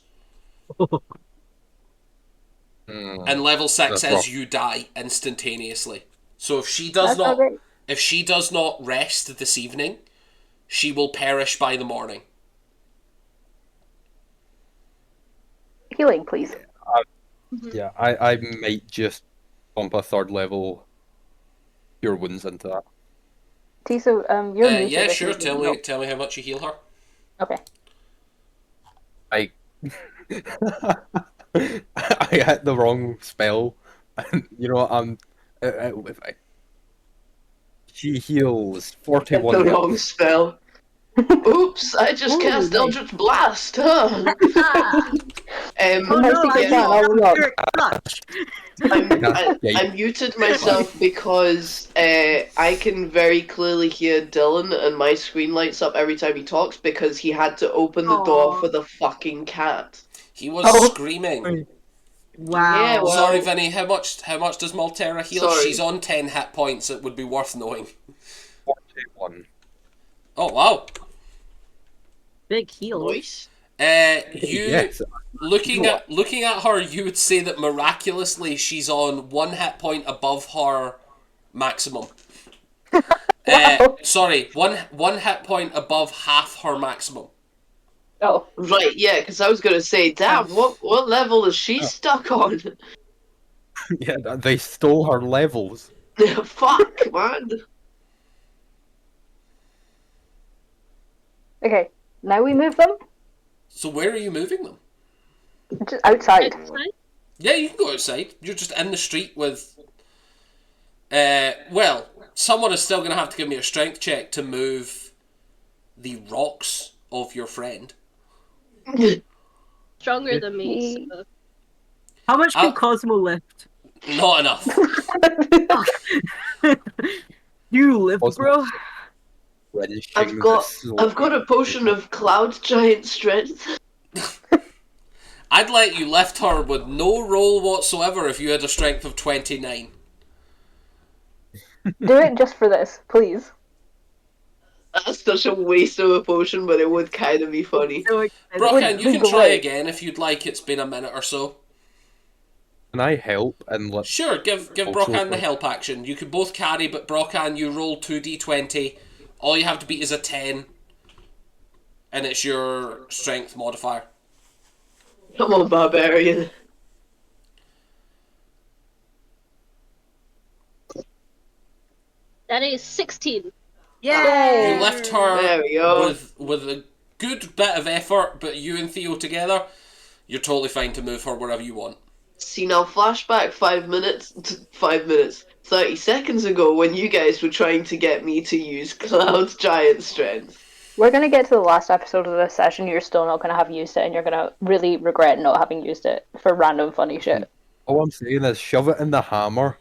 And level 6 That's is rough. you die instantaneously. So if she That's not great. if she does not rest this evening, she will perish by the morning. Healing, please. Yeah, I might just bump a 3rd level Cure Wounds into that. Tiso, you're muted. Yeah, if sure. you Tell know. me how much you heal her. Okay. I I hit the wrong spell. You know, if she heals 41 The health. wrong spell. Oops, I just cast Eldritch Blast, huh? Oh My no, secret I plan all along. I muted myself because I can very clearly hear Dylan and my screen lights up every time he talks because he had to open the door Aw. for the fucking cat. He was Oh. screaming. Wow. Yeah, well- Sorry, Vinny. How much does Maltera heal? Sorry. She's on 10 hit points. It would be worth knowing. 41. Oh wow. Big heal. Nice. You Yes. looking at her, you would say that miraculously she's on 1 hit point above her maximum. Sorry, one hit point above half her maximum. Oh, Right, yeah, because I was going to say, damn, what level is she stuck on? Yeah, they stole her levels. Fuck, man. okay. Now we move them So where are you moving them? just outside. Outside? Yeah, you can go outside. You're just in the street with. Well, someone is still going to have to give me a strength check to move the rocks of your friend. Stronger than me. So. How much can I'll- Cosmo lift? Not enough. You lift, Cosmo. bro. I've got a potion of cloud giant strength. I'd let you lift her with no roll whatsoever if you had a strength of 29. Do it just for this, please. That's such a waste of a potion, but it would kind of be funny. So excited. Brockan, you would can try great. again if you'd like. It's been a minute or so. Can I help and let? Sure, give Also Brockan the for- help action. You could both carry, but Brockan, you roll 2d20. All you have to beat is a 10. And it's your strength modifier. Come on, barbarian. That is 16. Yay! You lift her There we go. with a good bit of effort, but you and Theo together, you're totally fine to move her wherever you want. See, now flashback 30 seconds ago when you guys were trying to get me to use cloud giant strength. We're gonna get to the last episode of this session. You're still not gonna have used it, and you're gonna really regret not having used it for random funny shit. All I'm saying is shove it in the hammer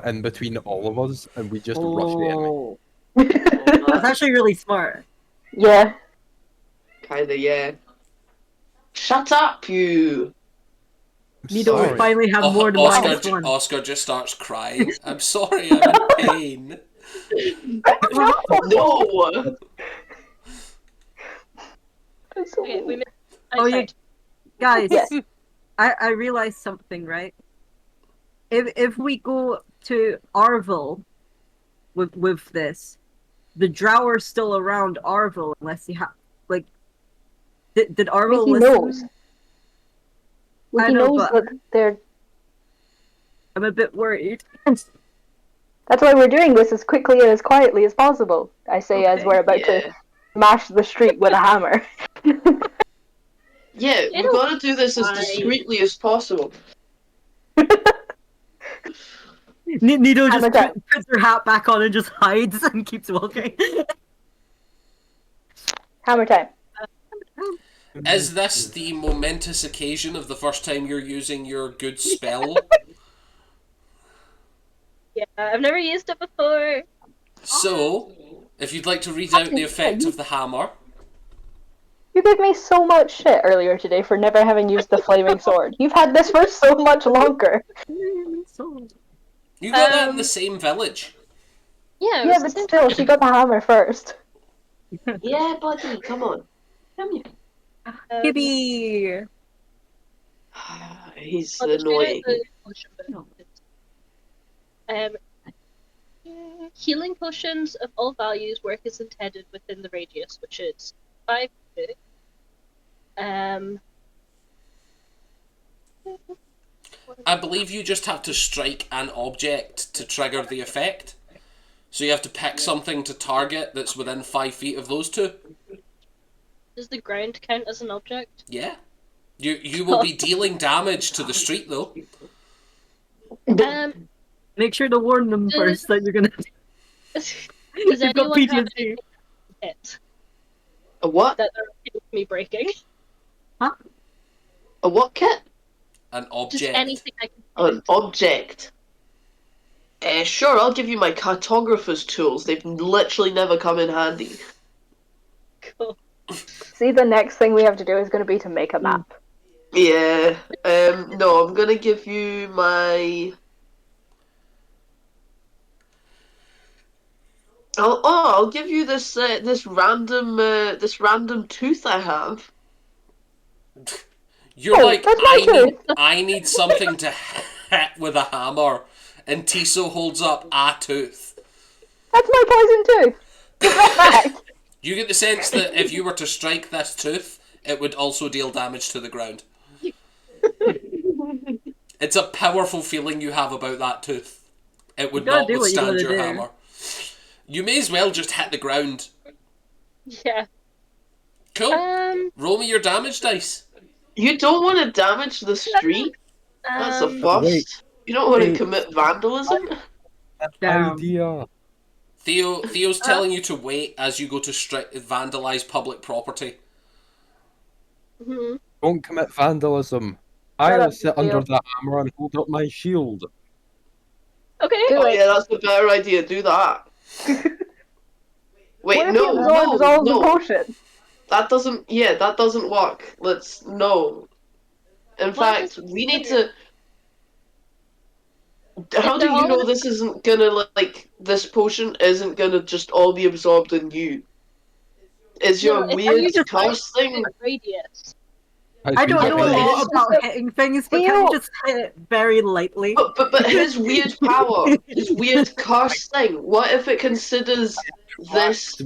in between all of us, and we just rush the enemy. Oh. That's actually really smart. Yeah. Kinda, yeah. Shut up, you! Nido Sorry. would finally have Oh, more than minus one. Oscar just starts crying. I'm sorry, I'm in pain. No! Okay, we missed Oh, yeah. outside. Guys, Yes. I realized something, right? If we go to Arville with this, the Drower's still around Arville unless he like did Arville He listen? knows. I He know, knows but- that they're. I'm a bit worried. That's why we're doing this as quickly and as quietly as possible. I say as Okay, we're about yeah. to smash the street with a hammer. Yeah, we It'll gotta do this as fine. discreetly as possible. Nido just Hammer time. puts her hat back on and just hides and keeps walking. Hammer time. Is this the momentous occasion of the first time you're using your good spell? Yeah, I've never used it before. So, if you'd like to read out the effect of the hammer, You gave me so much shit earlier today for never having used the flaming sword. You've had this for so much longer. you got that in the same village. Yeah, it Yeah, was but the same still, time. she got the hammer first. Yeah, buddy, come on. Come here. Gibby. He's I'll just read out annoying. the potion bit. Healing potions of all values work as intended within the radius, which is 5 feet. I believe you just have to strike an object to trigger the effect. So you have to pick something to target that's within 5 feet of those two. Does the ground count as an object? Yeah. You will be dealing damage to the street though. Make sure to warn them first that you're gonna. Does You've got anyone have PTSD. a hit A what? that they're okay with me breaking? A what kit? An Just object. anything I can. An object. Sure, I'll give you my cartographer's tools. They've literally never come in handy. Cool. See, the next thing we have to do is going to be to make a map. Yeah. No, I'm gonna give you my. I'll give you this random tooth I have. You're Oh, like, that's my tooth. I need something to hit with a hammer, and Tiso holds up a tooth. That's my poison tooth. Give that back. You get the sense that if you were to strike this tooth, it would also deal damage to the ground. It's a powerful feeling you have about that tooth. It would You gotta not do what you withstand gotta your do. hammer. You may as well just hit the ground. Yeah. Cool. Roll me your damage dice. You don't want to damage the street. That's a Wait, first. You don't want to wait. commit vandalism. Damn. Idea. Theo's telling you to wait as you go to vandalize public property. Mhm. Don't commit vandalism. Shut I'll up, sit under Theo. the hammer and hold up my shield. Okay. Do Oh it. yeah, that's a better idea. Do that. Wait, What if he no, absorbs all of the no. potion? That doesn't. Yeah, that doesn't work. Let's no. In Why fact, does we need matter? to. How If do they're you all know this isn't gonna like this potion isn't gonna just all be absorbed in you? Is no, your no, it's weird only curse thing? radius. I don't know a but lot his about hitting things, but can Theo. you just hit it very lightly? but his weird power, his weird curse thing. What if it considers this?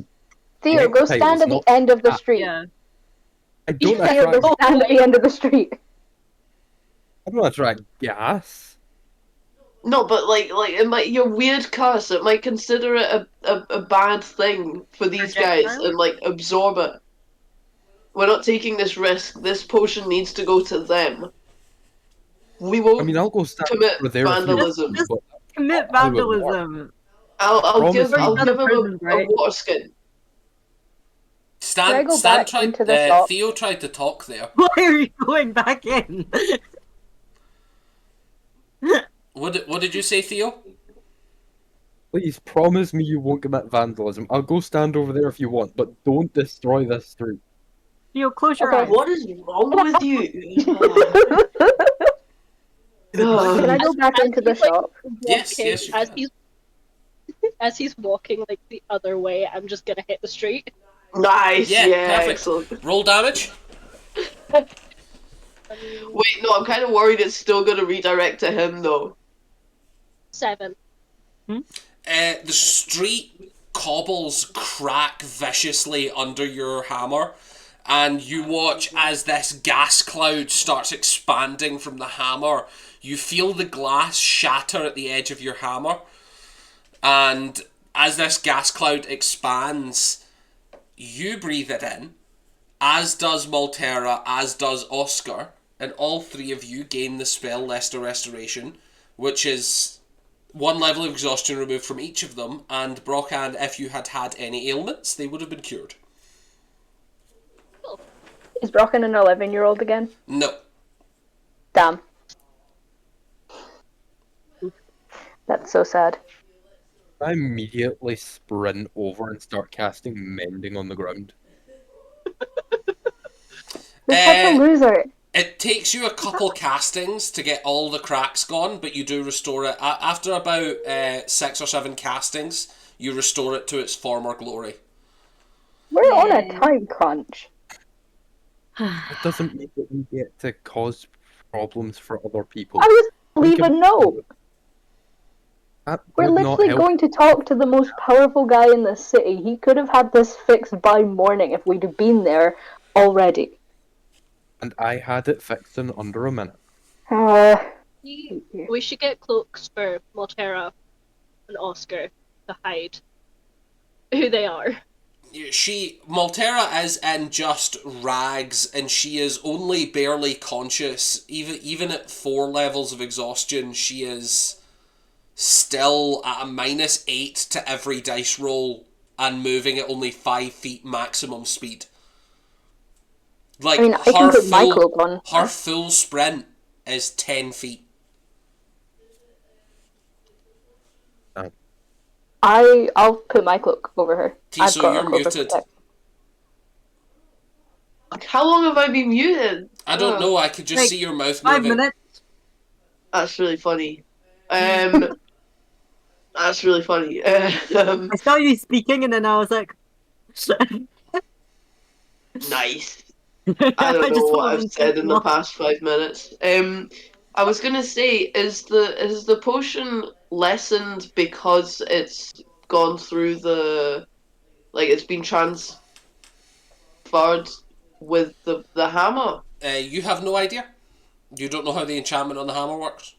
Theo, go stand at the end of the street. Yeah. I don't Yeah. Theo, attract. go stand at the end of the street. I don't attract gas. No, but like it might your weird curse. It might consider it a bad thing for these guys Projectile? and like absorb it. We're not taking this risk. This potion needs to go to them. We I won't mean, I'll go stand commit over there if you want vandalism. to, Just but commit how it works. vandalism. I'll Promise give me. I'll give him Prisons, a right? water skin. Can I go Stan back tried. into the shop? Theo tried to talk there. Why are you going back in? What did you say, Theo? Please promise me you won't commit vandalism. I'll go stand over there if you want, but don't destroy this street. Theo, close your Okay. eyes. What is wrong with you? Can I go back into the he's, like, shop? Yes, walking, yes, you can. as he's walking like the other way, I'm just gonna hit the street. Nice, Yeah, yeah, perfect. excellent. Roll damage. Wait, no, I'm kind of worried it's still going to redirect to him though. 7. The street cobbles crack viciously under your hammer, and you watch as this gas cloud starts expanding from the hammer. You feel the glass shatter at the edge of your hammer, and as this gas cloud expands, you breathe it in, as does Maltera, as does Oscar, and all three of you gain the spell Lesser Restoration, which is one level of exhaustion removed from each of them, and Brockhand, if you had had any ailments, they would have been cured. Is Brocken an 11-year-old again? No. Damn. That's so sad. I immediately sprint over and start casting mending on the ground. You're such a loser. It takes you a couple castings to get all the cracks gone, but you do restore it. After about 6 or 7 castings, you restore it to its former glory. We're on a time crunch. It doesn't mean that we get to cause problems for other people. I was We leave a can- note. That We're would not literally help. going to talk to the most powerful guy in the city. He could have had this fixed by morning if we'd have been there already. And I had it fixed in under a minute. We should get cloaks for Maltera and Oscar to hide who they are. Maltera is in just rags, and she is only barely conscious. Even at 4 levels of exhaustion, she is still at a -8 to every dice roll and moving at only 5 feet maximum speed. Like, I mean, I can put my cloak on. her full sprint is 10 feet. I'll put my cloak over her. Tiso, you're a cloak of muted. protect. How long have I been muted? I don't know. I could just Like, see your mouth 5 moving. minutes. That's really funny. That's really funny. I saw you speaking, and then I was like, Nice. I don't I know just what want I've to said in the lost. past 5 minutes. I was gonna say, is the potion lessened because it's gone through the it's been transferred with the hammer? You have no idea. You don't know how the enchantment on the hammer works.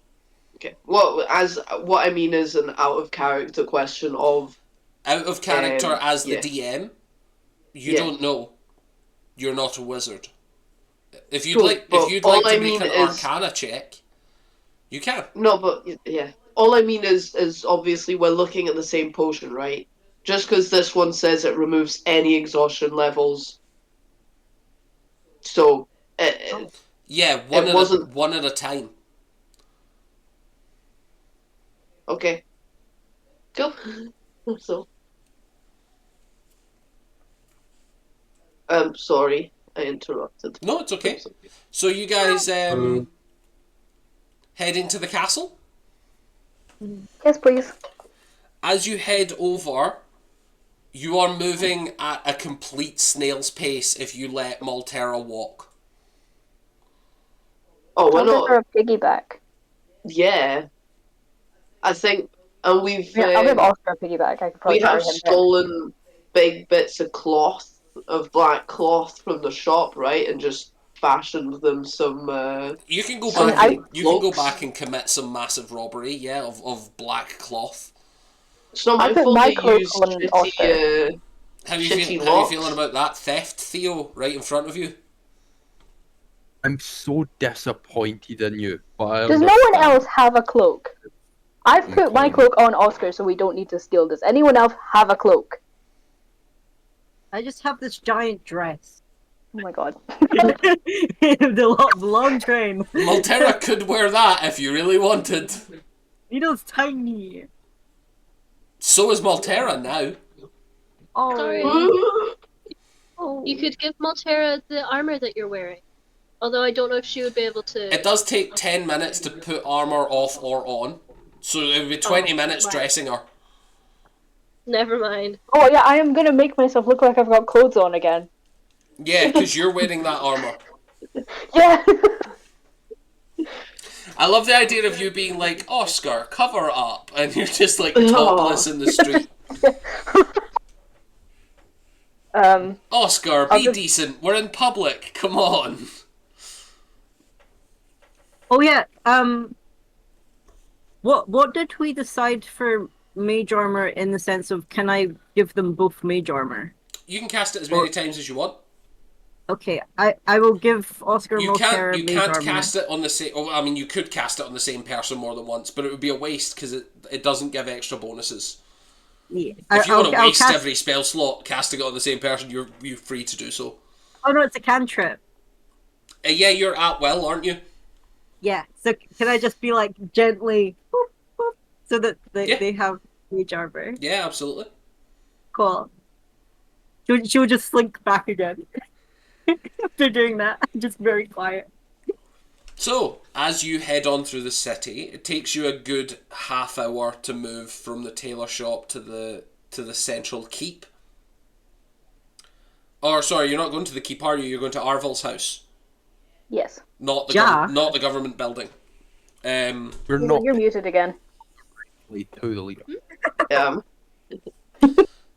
Okay. What I mean is an out of character question of Out of character as the yeah. DM, you Yeah. don't know. You're not a wizard. If you'd Cool, like, if but you'd all like to I make mean an is Arcana check, you can. no, but yeah. All I mean is obviously we're looking at the same potion, right? Just because this one says it removes any exhaustion levels, so Yeah, it wasn't one at a time. okay. Cool. So, sorry, I interrupted. No, it's okay. So you guys heading to the castle. Yes, please. As you head over, you are moving at a complete snail's pace if you let Maltera walk. Oh, we're I'll give her not. a piggyback. Yeah, I think, and we've Yeah, I'll give Oscar a piggyback. I could we probably carry have him. stolen big bits of cloth, of black cloth from the shop, right, and just fashioned them some You can go some back I and cloaks. you can go back and commit some massive robbery, yeah, of black cloth. It's not I my put fault my they cloak use on Oscar. shitty How you feeling locks. about that theft, Theo? Right in front of you. I'm so disappointed in you, but I Does no one understand. else have a cloak? I've put my Okay. cloak on Oscar, so we don't need to steal. Does anyone else have a cloak? I just have this giant dress. Oh my god. the long train. Maltera could wear that if you really wanted. You know, it's tiny. So is Maltera now. Oh. Sorry. Oh. You could give Maltera the armor that you're wearing. Although I don't know if she would be able to. It does take 10 minutes to put armour off or on. So it would be 20 minutes right. dressing her. Never mind. Oh yeah, I am gonna make myself look like I've got clothes on again. Yeah, because you're wearing that armour. Yeah. I love the idea of you being like, Oscar, cover up, and you're just like topless in the street. Oscar, I'll be just- decent, we're in public, come on. Oh yeah. What did we decide for mage armor in the sense of can I give them both mage armor? You can cast it as many times as you want. Okay, I will give Oscar You Maltera can't mage armor. cast it on the same. Oh, I mean, you could cast it on the same person more than once, but it would be a waste because it doesn't give extra bonuses. Yeah. If you want to waste cast... every spell slot casting it on the same person, you're free to do so. Oh no, it's a cantrip. Yeah, you're at will, aren't you? Yeah. So can I just be like gently, boop, boop, so that they have mage armor? Yeah, absolutely. Cool. She would just slink back again after doing that. Just very quiet. So, as you head on through the city, it takes you a good half hour to move from the tailor shop to the central keep. Or sorry, you're not going to the keep, are you? You're going to Arvel's house, Yes. not the Yeah. not the government building. We're not You're muted again. to the leader.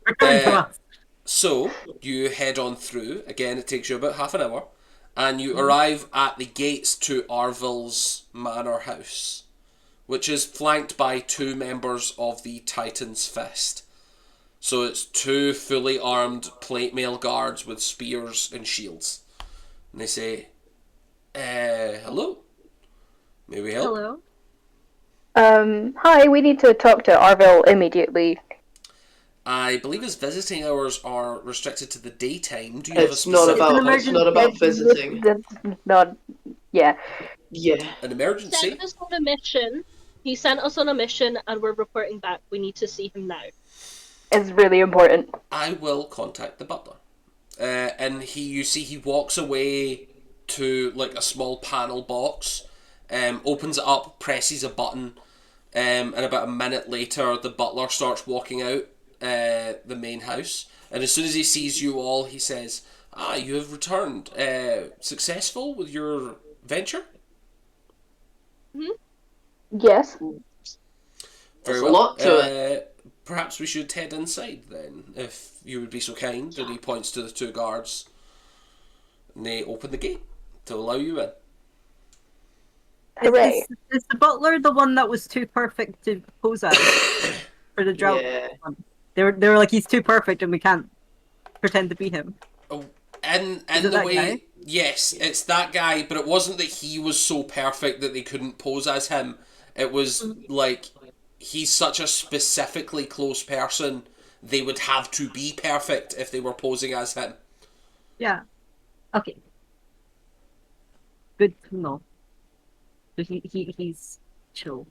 Return to us. So you head on through. Again, it takes you about half an hour, and you arrive at the gates to Arvel's manor house, which is flanked by 2 members of the Titan's Fist. So it's 2 fully armed plate mail guards with spears and shields. And they say, hello? May we help? Hello. Hi, we need to talk to Arvel immediately. I believe his visiting hours are restricted to the daytime. Do you have a It's not specific... about visiting. Not, yeah. Yeah. An He emergency? sent us on a mission. He sent us on a mission, and we're reporting back. We need to see him now. It's really important. I will contact the butler. and you see he walks away to like a small panel box, opens it up, presses a button, and about a minute later the butler starts walking out the main house, and as soon as he sees you all, he says, "Ah, you have returned. Successful with your venture?" Yes. Very There's a well. lot to it. Perhaps we should head inside then, if you would be so kind. And he points to the two guards, and they open the gate to allow you in. Hooray. Is the butler the one that was too perfect to pose as for the drought? Yeah. They were like, he's too perfect and we can't pretend to be him. Oh, in Is it the that way, guy? yes, it's that guy. But it wasn't that he was so perfect that they couldn't pose as him. It was like he's such a specifically close person. They would have to be perfect if they were posing as him. Yeah. Okay. Good to know. So he's chill.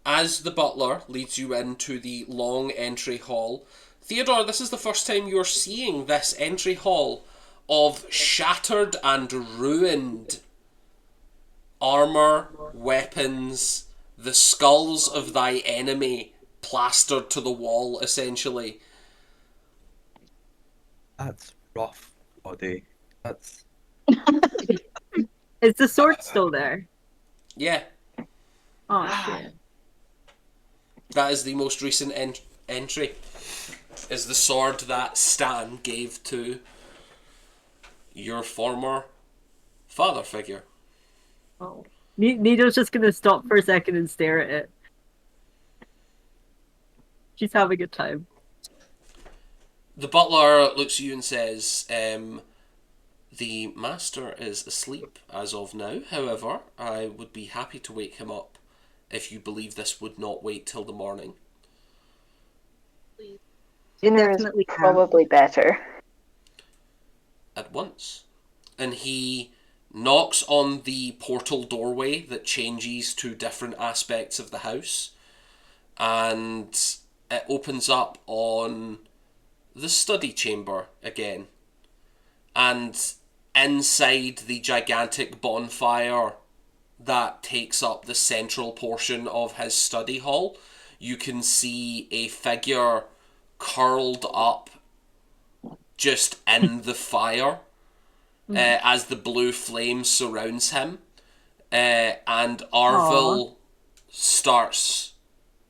As the butler leads you into the long entry hall, Theodore, this is the first time you're seeing this entry hall of shattered and ruined armour, weapons, the skulls of thy enemy plastered to the wall, essentially. That's rough, buddy. That's Is the sword still there? Yeah, Oh shit. that is the most recent entry. Is the sword that Stan gave to your former father figure. Oh. Nido's just gonna stop for a second and stare at it. She's having a time. The butler looks at you and says, the master is asleep as of now. However, I would be happy to wake him up if you believe this would not wait till the morning. Dinner is Definitely can. probably better. At once. And he knocks on the portal doorway that changes to different aspects of the house, and it opens up on the study chamber again. And inside the gigantic bonfire that takes up the central portion of his study hall, you can see a figure curled up just in the fire as the blue flame surrounds him. And Arvil starts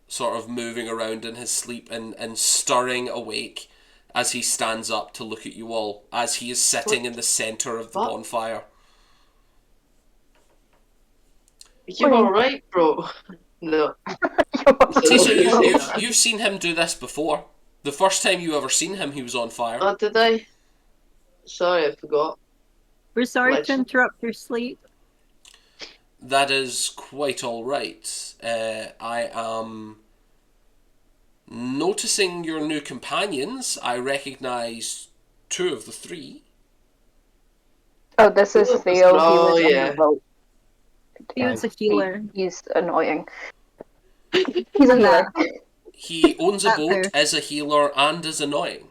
sort of moving around in his sleep and stirring awake as he stands up to look at you all, as he is sitting in the centre of the What? bonfire. You alright, bro? No. See, so you've seen him do this before. The first time you ever seen him, he was on fire. Oh, did I? Sorry, I forgot. We're sorry Let's- to interrupt your sleep. That is quite alright. I am noticing your new companions. I recognise two of the three. Oh, this is Oh, Theo. He was on yeah. the boat. He was a healer. He's annoying. He's a healer. He owns a That boat, fair. is a healer, and is annoying.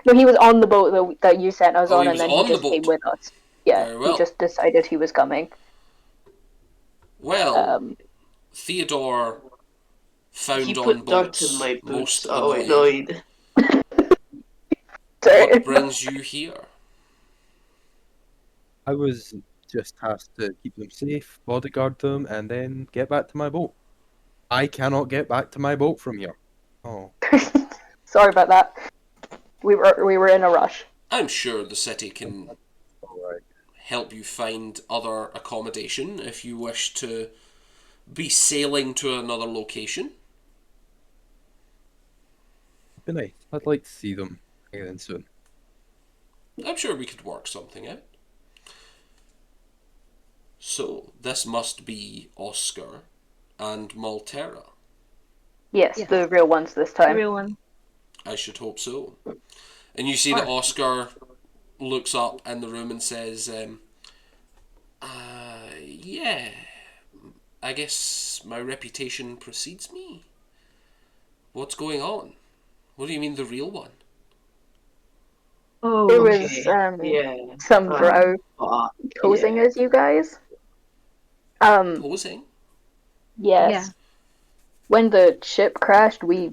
No, he was on the boat that you sent us Oh, on, he and was then on he the just came boat. with us. Yeah, Very well. he just decided he was coming. Well, Theodore found He on put dirt boats in my most boots. Oh, annoying. annoyed. Sorry. What brings you here? I was just tasked to keep them safe, bodyguard them, and then get back to my boat. I cannot get back to my boat from here. Oh, Sorry about that. We were in a rush. I'm sure the city can alright. help you find other accommodation if you wish to be sailing to another location. Be nice. I'd like to see them again soon. I'm sure we could work something out. So, this must be Oscar and Maltera. Yes, Yes. the real ones this time. Everyone. I should hope so. And you see that Oscar looks up in the room and says, yeah, I guess my reputation precedes me. What's going on? What do you mean the real one? Oh, There Okay. was Yeah. some drow But, posing yeah. as you guys. Posing? Yes. yeah. When the ship crashed, we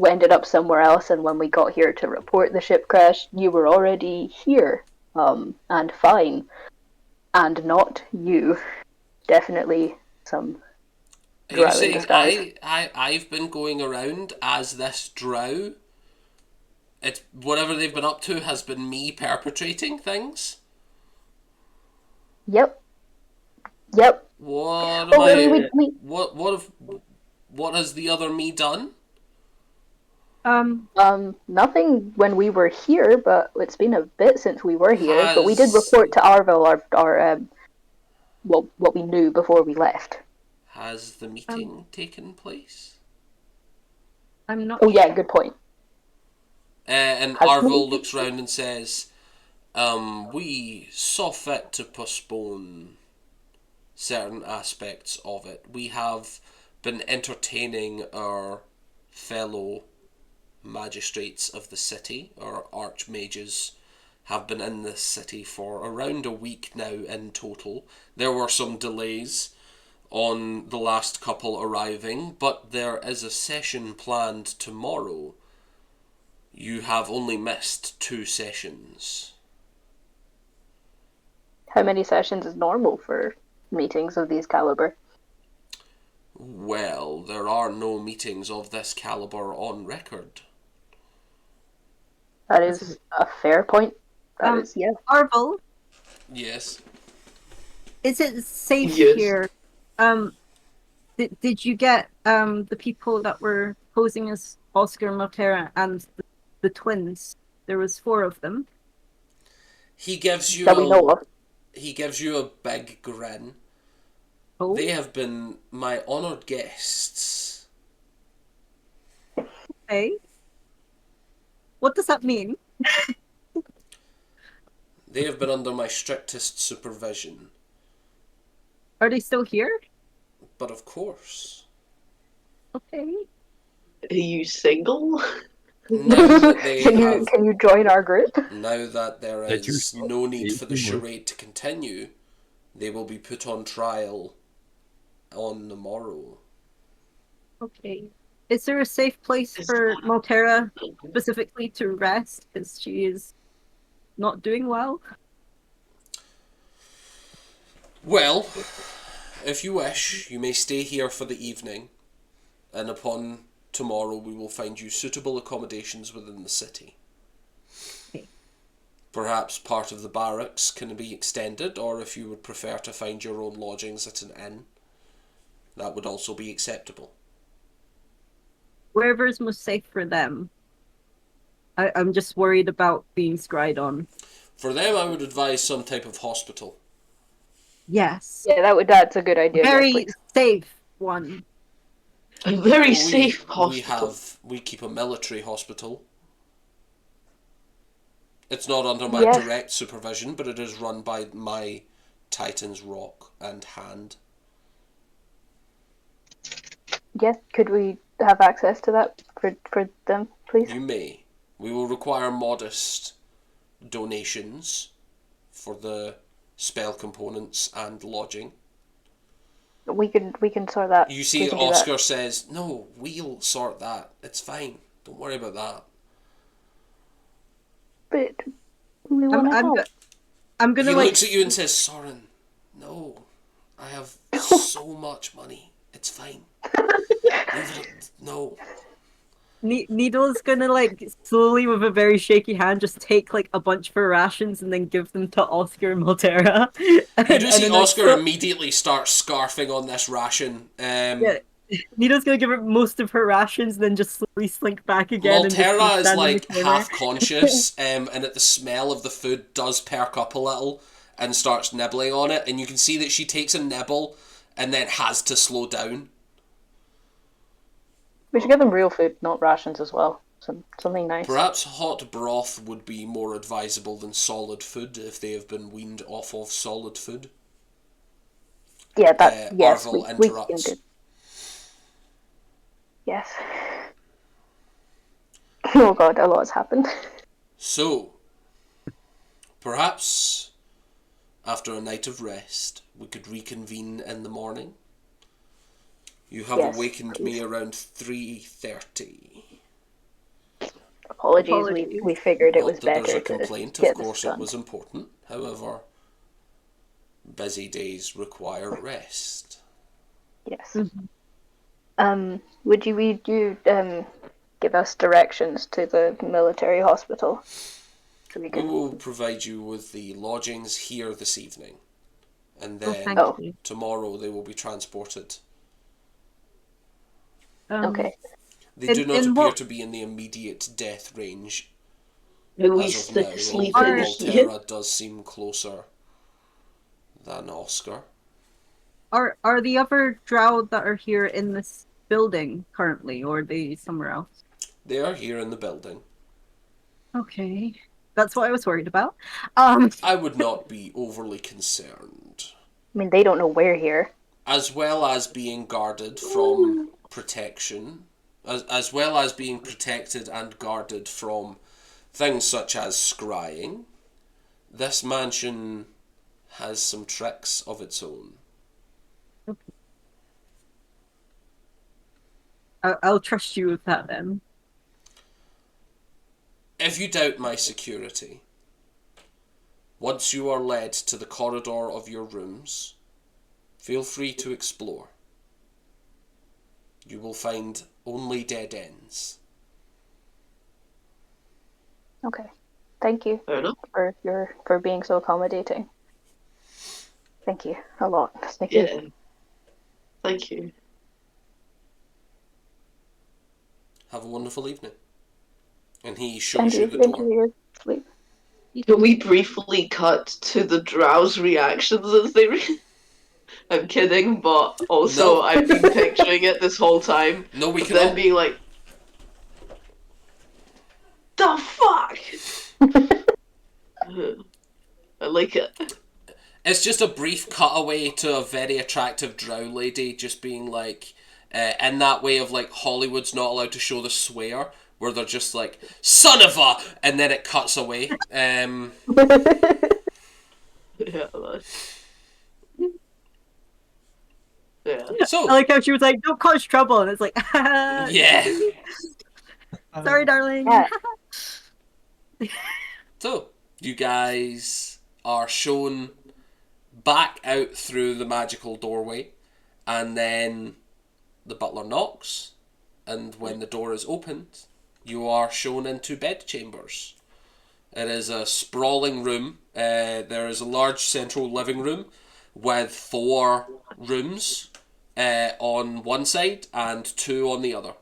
ended up somewhere else, and when we got here to report the ship crash, you were already here, and fine, and not you. Definitely some Are you drow in saying disguise. I've been going around as this drow? It's whatever they've been up to has been me perpetrating things? Yep. Yep. What am Oh, I... we What has the other me done? Um, nothing when we were here, but it's been a bit since we were here. But we did Has... report to Arvel our well, what we knew before we left. Has the meeting taken place? I'm not Oh yeah, sure. good point. And Has the Arvel meeting looks round and says, we saw fit to postpone certain aspects of it. We have been entertaining our fellow magistrates of the city, our archmages, have been in this city for around a week now in total. There were some delays on the last couple arriving, but there is a session planned tomorrow. You have only missed 2 sessions. How many sessions is normal for meetings of these caliber? Well, there are no meetings of this caliber on record. That is a fair point. That is, yeah. Arvel, Yes. is it safe Yes. here? Did you get the people that were posing as Oscar Matera and the twins? There was 4 of them. He gives you That we know of. He gives you a big grin. Oh, They have been my honoured guests. okay. What does that mean? They have been under my strictest supervision. Are they still here? But of course, Okay. Are you single? now that they have, Can you join our group? now that there Did you is no need for the stop dating? charade to continue, they will be put on trial on the morrow. Okay. Is there a safe place for Maltera specifically to rest? Because she is not doing well. Well, if you wish, you may stay here for the evening, and upon tomorrow we will find you suitable accommodations within the city. Okay. Perhaps part of the barracks can be extended, or if you would prefer to find your own lodgings at an inn, that would also be acceptable. Wherever is most safe for them. I'm just worried about being scryed on. For them, I would advise some type of hospital. Yes. Yeah, that's a good idea. Yes, Very please. safe one. A very safe We hospital. we keep a military hospital. It's not under my Yes. direct supervision, but it is run by my Titan's Rock and Hand. Yes, could we have access to that for them, please? You may. We will require modest donations for the spell components and lodging. We can sort that. You We see, can do Oscar that. says, "No, we'll sort that. It's fine. Don't worry about that." But we want to help. I'm gonna He like looks at you and says, "Soren, no, I have so much money. It's fine. No." Needle's gonna like slowly with a very shaky hand just take like a bunch of her rations and then give them to Oscar and Maltera. You do see then, like, Oscar immediately start scarfing on this ration. yeah, Needle's gonna give her most of her rations, then just slowly slink back again and just Maltera is stand in the like corner. half conscious, and at the smell of the food does perk up a little and starts nibbling on it, and you can see that she takes a nibble and then has to slow down. We should give them real food, not rations as well. Something nice. Perhaps hot broth would be more advisable than solid food if they have been weaned off of solid food. Yeah, that yes, Arvel we can interrupts. do. Yes. Oh god, a lot has happened. So, Perhaps after a night of rest, we could reconvene in the morning. You have Yes, awakened please. me around 3:30. Apologies, we figured it Not was that there's better a to complaint, of get this course it done. was important. However, busy days require rest. Yes. Mhm. Would you give us directions to the military hospital? So we We can. will provide you with the lodgings here this evening, and Oh, then thank you. tomorrow they will be transported. Okay. They do not in appear what- to be in the immediate death range Do we as of now, sleep although in here? Maltera does seem closer than Oscar. Are the other drow that are here in this building currently, or are they somewhere else? They are here in the building. Okay, that's what I was worried about. I would not be overly concerned. I mean, they don't know we're here. As well as being guarded from protection, as well as being protected and guarded from things such as scrying, this mansion has some tricks of its own. I'll trust you with that then. If you doubt my security, once you are led to the corridor of your rooms, feel free to explore. You will find only dead ends. Okay. Thank you Fair enough. for being so accommodating. Thank you a lot. Thank you. Yeah. Thank you. Have a wonderful evening. And he shows And you you the enjoy door. your sleep. Can we briefly cut to the drow's reactions as they I'm kidding, but also No. I've been picturing it this whole time. No, we Of cannot. them being like, the fuck? I like it. It's just a brief cutaway to a very attractive drow lady just being like, in that way of like Hollywood's not allowed to show the swear, where they're just like, son of a, and then it cuts away. Yeah, man. Yeah. So, I like how she was like, "Don't cause trouble," and it's like, yeah. Sorry, darling. Yeah. So, you guys are shown back out through the magical doorway, and then the butler knocks, and when the door is opened, you are shown into bedchambers. It is a sprawling room. There is a large central living room with 4 rooms on one side and 2 on the other.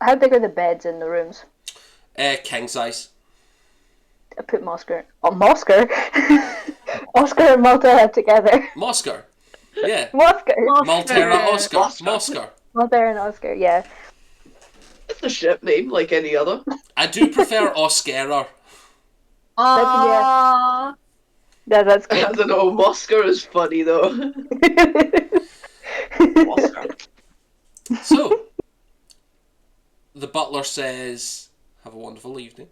How big are the beds in the rooms? King size. I put Oscar. Oh, Oscar. Oscar and Malta together. Moscar. Yeah. Oscar. Maltera Oscar. Oscar. Moscar. Malta and Oscar. Yeah. It's a ship name like any other. I do prefer Oscarer. Aww. Yeah, that's I good. don't know, Moscar is funny though. Oscar. So, the butler says, have a wonderful evening.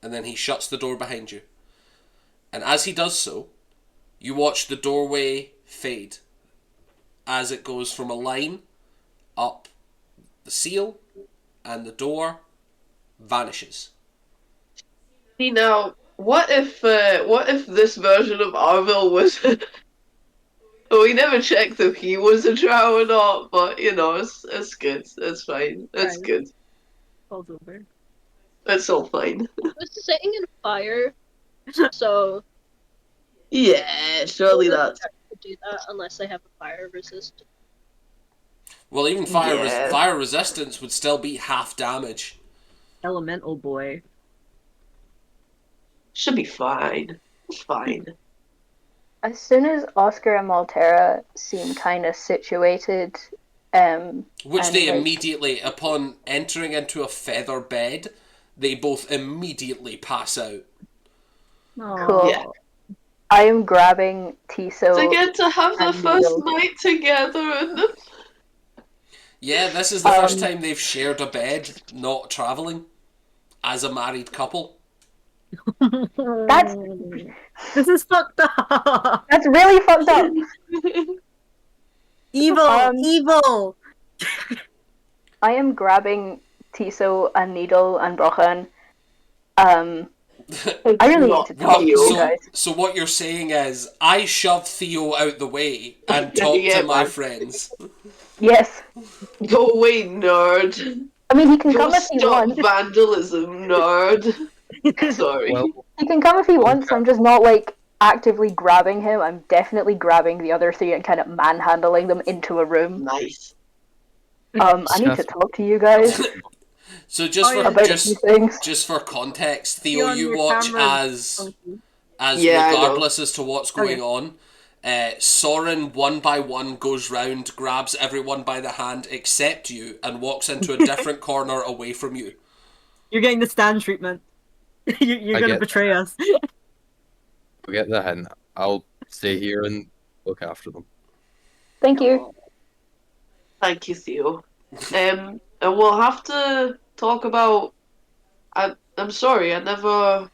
And then he shuts the door behind you. And as he does so, you watch the doorway fade as it goes from a line up the seal, and the door vanishes. See now, what if this version of Arville was? Well, we never checked if he was a drow or not, but you know, it's good. It's fine. It's Right. good. Falls over. It's all fine. It was setting in fire, so Yeah, surely that's. to do that unless they have a fire resist. Well, even fire Yeah. fire resistance would still be half damage. Elemental boy. Should be fine. It's fine. As soon as Oscar and Maltera seem kind of situated, Which and, they like, immediately, upon entering into a feather bed, they both immediately pass out. Cool. Yeah. I am grabbing Tiso. To get to have the and first Needle. night together and the Yeah, this is the first time they've shared a bed, not travelling, as a married couple. That's This is fucked up. that's really fucked up. Evil, evil. I am grabbing Tiso and Needle and Brochen. I really need to talk to you guys. So what you're saying is, I shove Theo out the way and talk Yeah, to my man. friends. Yes. Go away, nerd. I mean, he can Go come if he stop wants. vandalism, nerd. Sorry. Well, He can come if he wants. I'm just not like actively grabbing him. I'm definitely grabbing the other three and kind of manhandling them into a room. Nice. I need to talk to you guys So just Oh, for yeah. about a few things. just for context, See Theo, on you your watch camera. as Yeah, I know. regardless as to what's going Okay. on. Soren one by one goes round, grabs everyone by the hand except you, and walks into a different corner away from you. You're getting the Stan treatment. You're I gonna get betray us. I'll get the hint. I'll stay here and look after them. Thank you. Thank you, Theo. And we'll have to talk about. I'm sorry, I never.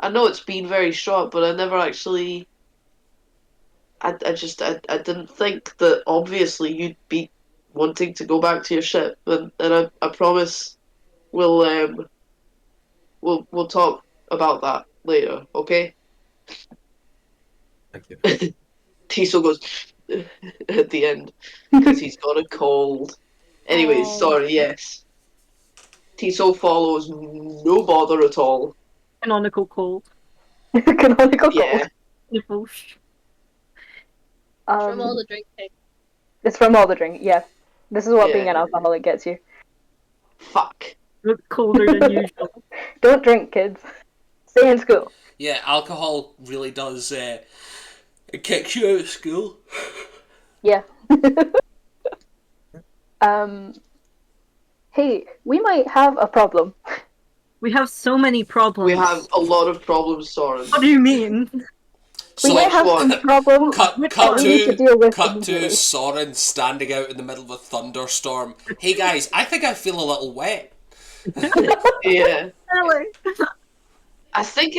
I know it's been very short, but I never actually. I didn't think that obviously you'd be wanting to go back to your ship, and I promise we'll talk about that later, okay? Thank you. Tiso goes at the end because he's got a cold. Anyways, Oh. sorry, yes. Tiso follows, no bother at all. Canonical cold. Canonical Yeah. gold. From all the drinking. It's from all the drink. Yeah, this is what being Yeah. an alcoholic gets you. Fuck. Look colder than usual. Don't drink, kids. Stay in school. Yeah, alcohol really does it kicks you out of school. Yeah. Hey, we might have a problem. We have so many problems. We have a lot of problems, Soren. What do you mean? We might have one? some problem Cut that we need to deal with to immediately. Soren standing out in the middle of a thunderstorm. Hey guys, I think I feel a little wet. Yeah. Really? I think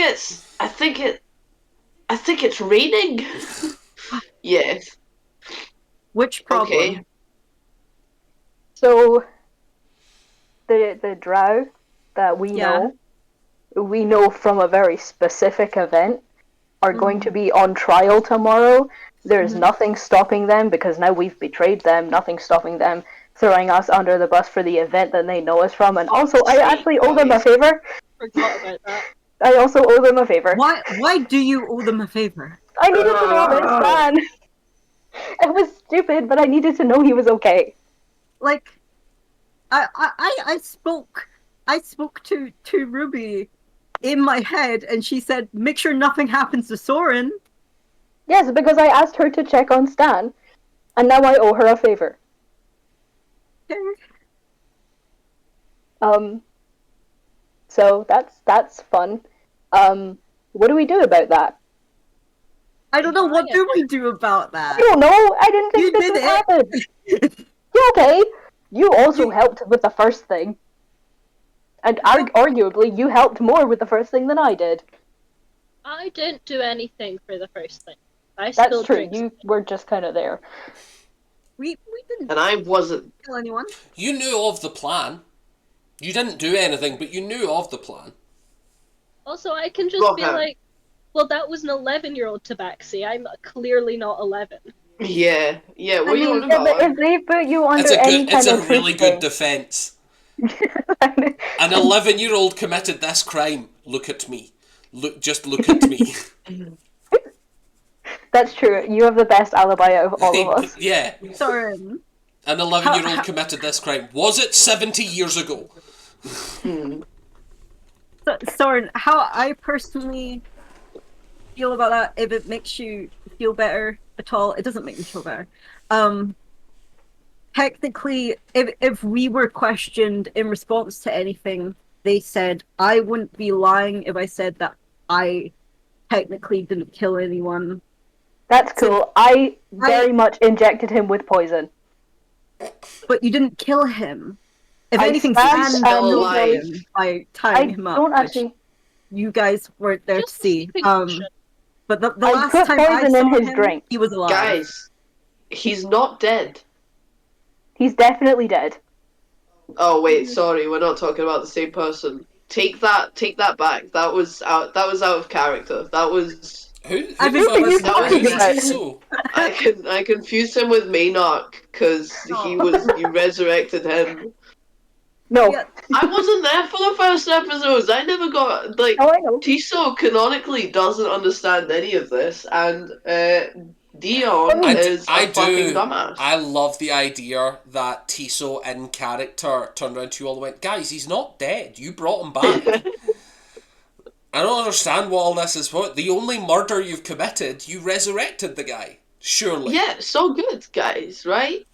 it's raining. Yes. Which problem? Okay. So, the drow that we know from a very specific event, are going to be on trial tomorrow. There's nothing stopping them because now we've betrayed them. Nothing stopping them throwing us under the bus for the event that they know us from. And also, I actually owe them a favor. Forgot about that. I also owe them a favor. Why do you owe them a favor? I needed to know this man. It was stupid, but I needed to know he was okay. Like, I spoke to Ruby in my head, and she said, "Make sure nothing happens to Soren." Yes, because I asked her to check on Stan, and now I owe her a favor. So that's fun. What do we do about that? I don't know. What do we do about that? I don't know. I didn't think You this did would it. happen. You okay? You also helped with the first thing. And arguably, you helped more with the first thing than I did. I didn't do anything for the first thing. I That's spilled true. drinks. You were just kind of there. We didn't And I wasn't. kill anyone. You knew of the plan. You didn't do anything, but you knew of the plan. Also, I can just be Rohan. like, well, that was an 11-year-old tabaxi. I'm clearly not 11. Yeah. Yeah. What I are you mean, on yeah, but about? if they put you under It's a any good. kind It's a of really proof good defense. thing- An 11-year-old committed this crime. Look at me. Just look at me. That's true. You have the best alibi out of all of us. Yeah. Soren. An 11-year-old committed this crime. Was it 70 years ago? Soren, how I personally feel about that, if it makes you feel better at all, it doesn't make me feel better. Technically, if we were questioned in response to anything, they said I wouldn't be lying if I said that I technically didn't kill anyone. That's cool. I very much injected him with poison. but you didn't kill him. If I anything, stabbed Stan still killed alive. him by I tying him up, don't which actually. you guys weren't there to Just a see. sleeping potion. But the I last put time I poison in saw his him, drink. he was alive. Guys, he's not dead. He's definitely dead. Oh wait, sorry, we're not talking about the same person. Take that back. That was out of character. That was Who I've the been fuck is talking who's about? Tiso? I confused him with Maynard because you resurrected him. No. Yeah, I wasn't there for the first episodes. I never got like Oh, I know. Tiso canonically doesn't understand any of this, and Dion is a fucking dumbass. I love the idea that Tiso in character turned around to you all and went, guys, he's not dead. You brought him back. I don't understand what all this is for. The only murder you've committed, you resurrected the guy. Surely. Yeah, so good, guys, right?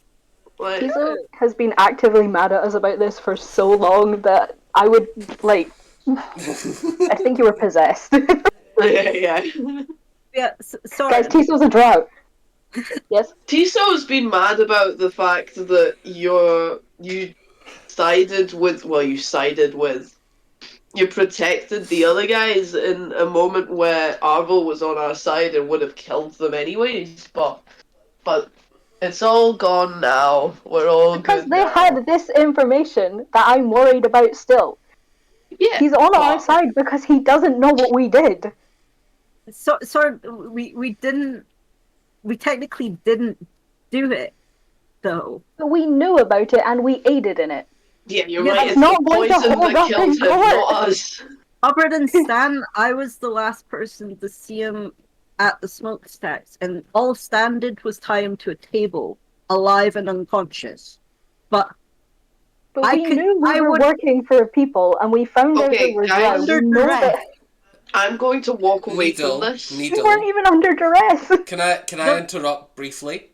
Like, Tiso has been actively mad at us about this for so long that I would, like... I think you were possessed. yeah. yeah. Sorry. Guys, Tiso's a drought. Yes? Tiso's been mad about the fact that you sided with you protected the other guys in a moment where Arvel was on our side and would have killed them anyways, but it's all gone now. We're all Because good they now. had this information that I'm worried about still. Yeah, He's on our but- side because he doesn't know what we did. So we technically didn't do it though. But we knew about it and we aided in it. Yeah, you're Yeah, right. that's It's not the going to poison hold that up killed in him, court. not us. Other than Stan, I was the last person to see him at the smokestacks, and all Stan did was tie him to a table, alive and unconscious. But But I we could- knew we I were would- working for people and we found out Okay, there were guys. drugs. Under We know duress. that I'm going to walk away Needle, from this. we weren't even under duress. Can I No. interrupt briefly?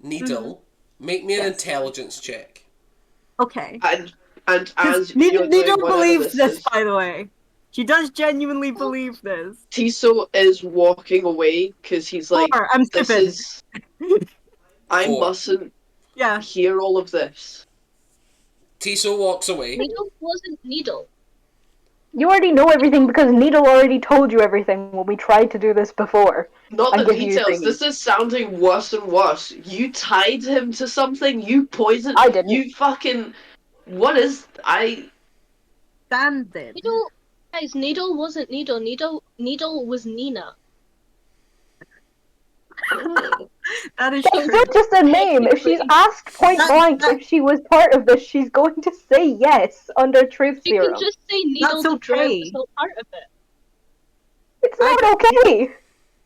Needle, make me an Yes. intelligence check. Okay. And as Neither you're doing whatever believes this, is, by the way. She does genuinely believe this. Tiso is walking away because he's like, Or, I'm this stupid. is... I 4. mustn't Yeah. hear all of this. Tiso walks away. Needle wasn't Needle. You already know everything because Needle already told you everything when we tried to do this before. Not And the give you details. thingy. This is sounding worse and worse. You tied him to something. You poisoned. I didn't. You fucking. What is? Stan did. Needle, guys, Needle wasn't Needle. Needle was Nina. That is That's true. still just a name. If she's asked point blank if she was part of this, she's going to say yes under truth You serum. can just say Needle That's the Drow okay. was not part of it. It's not okay.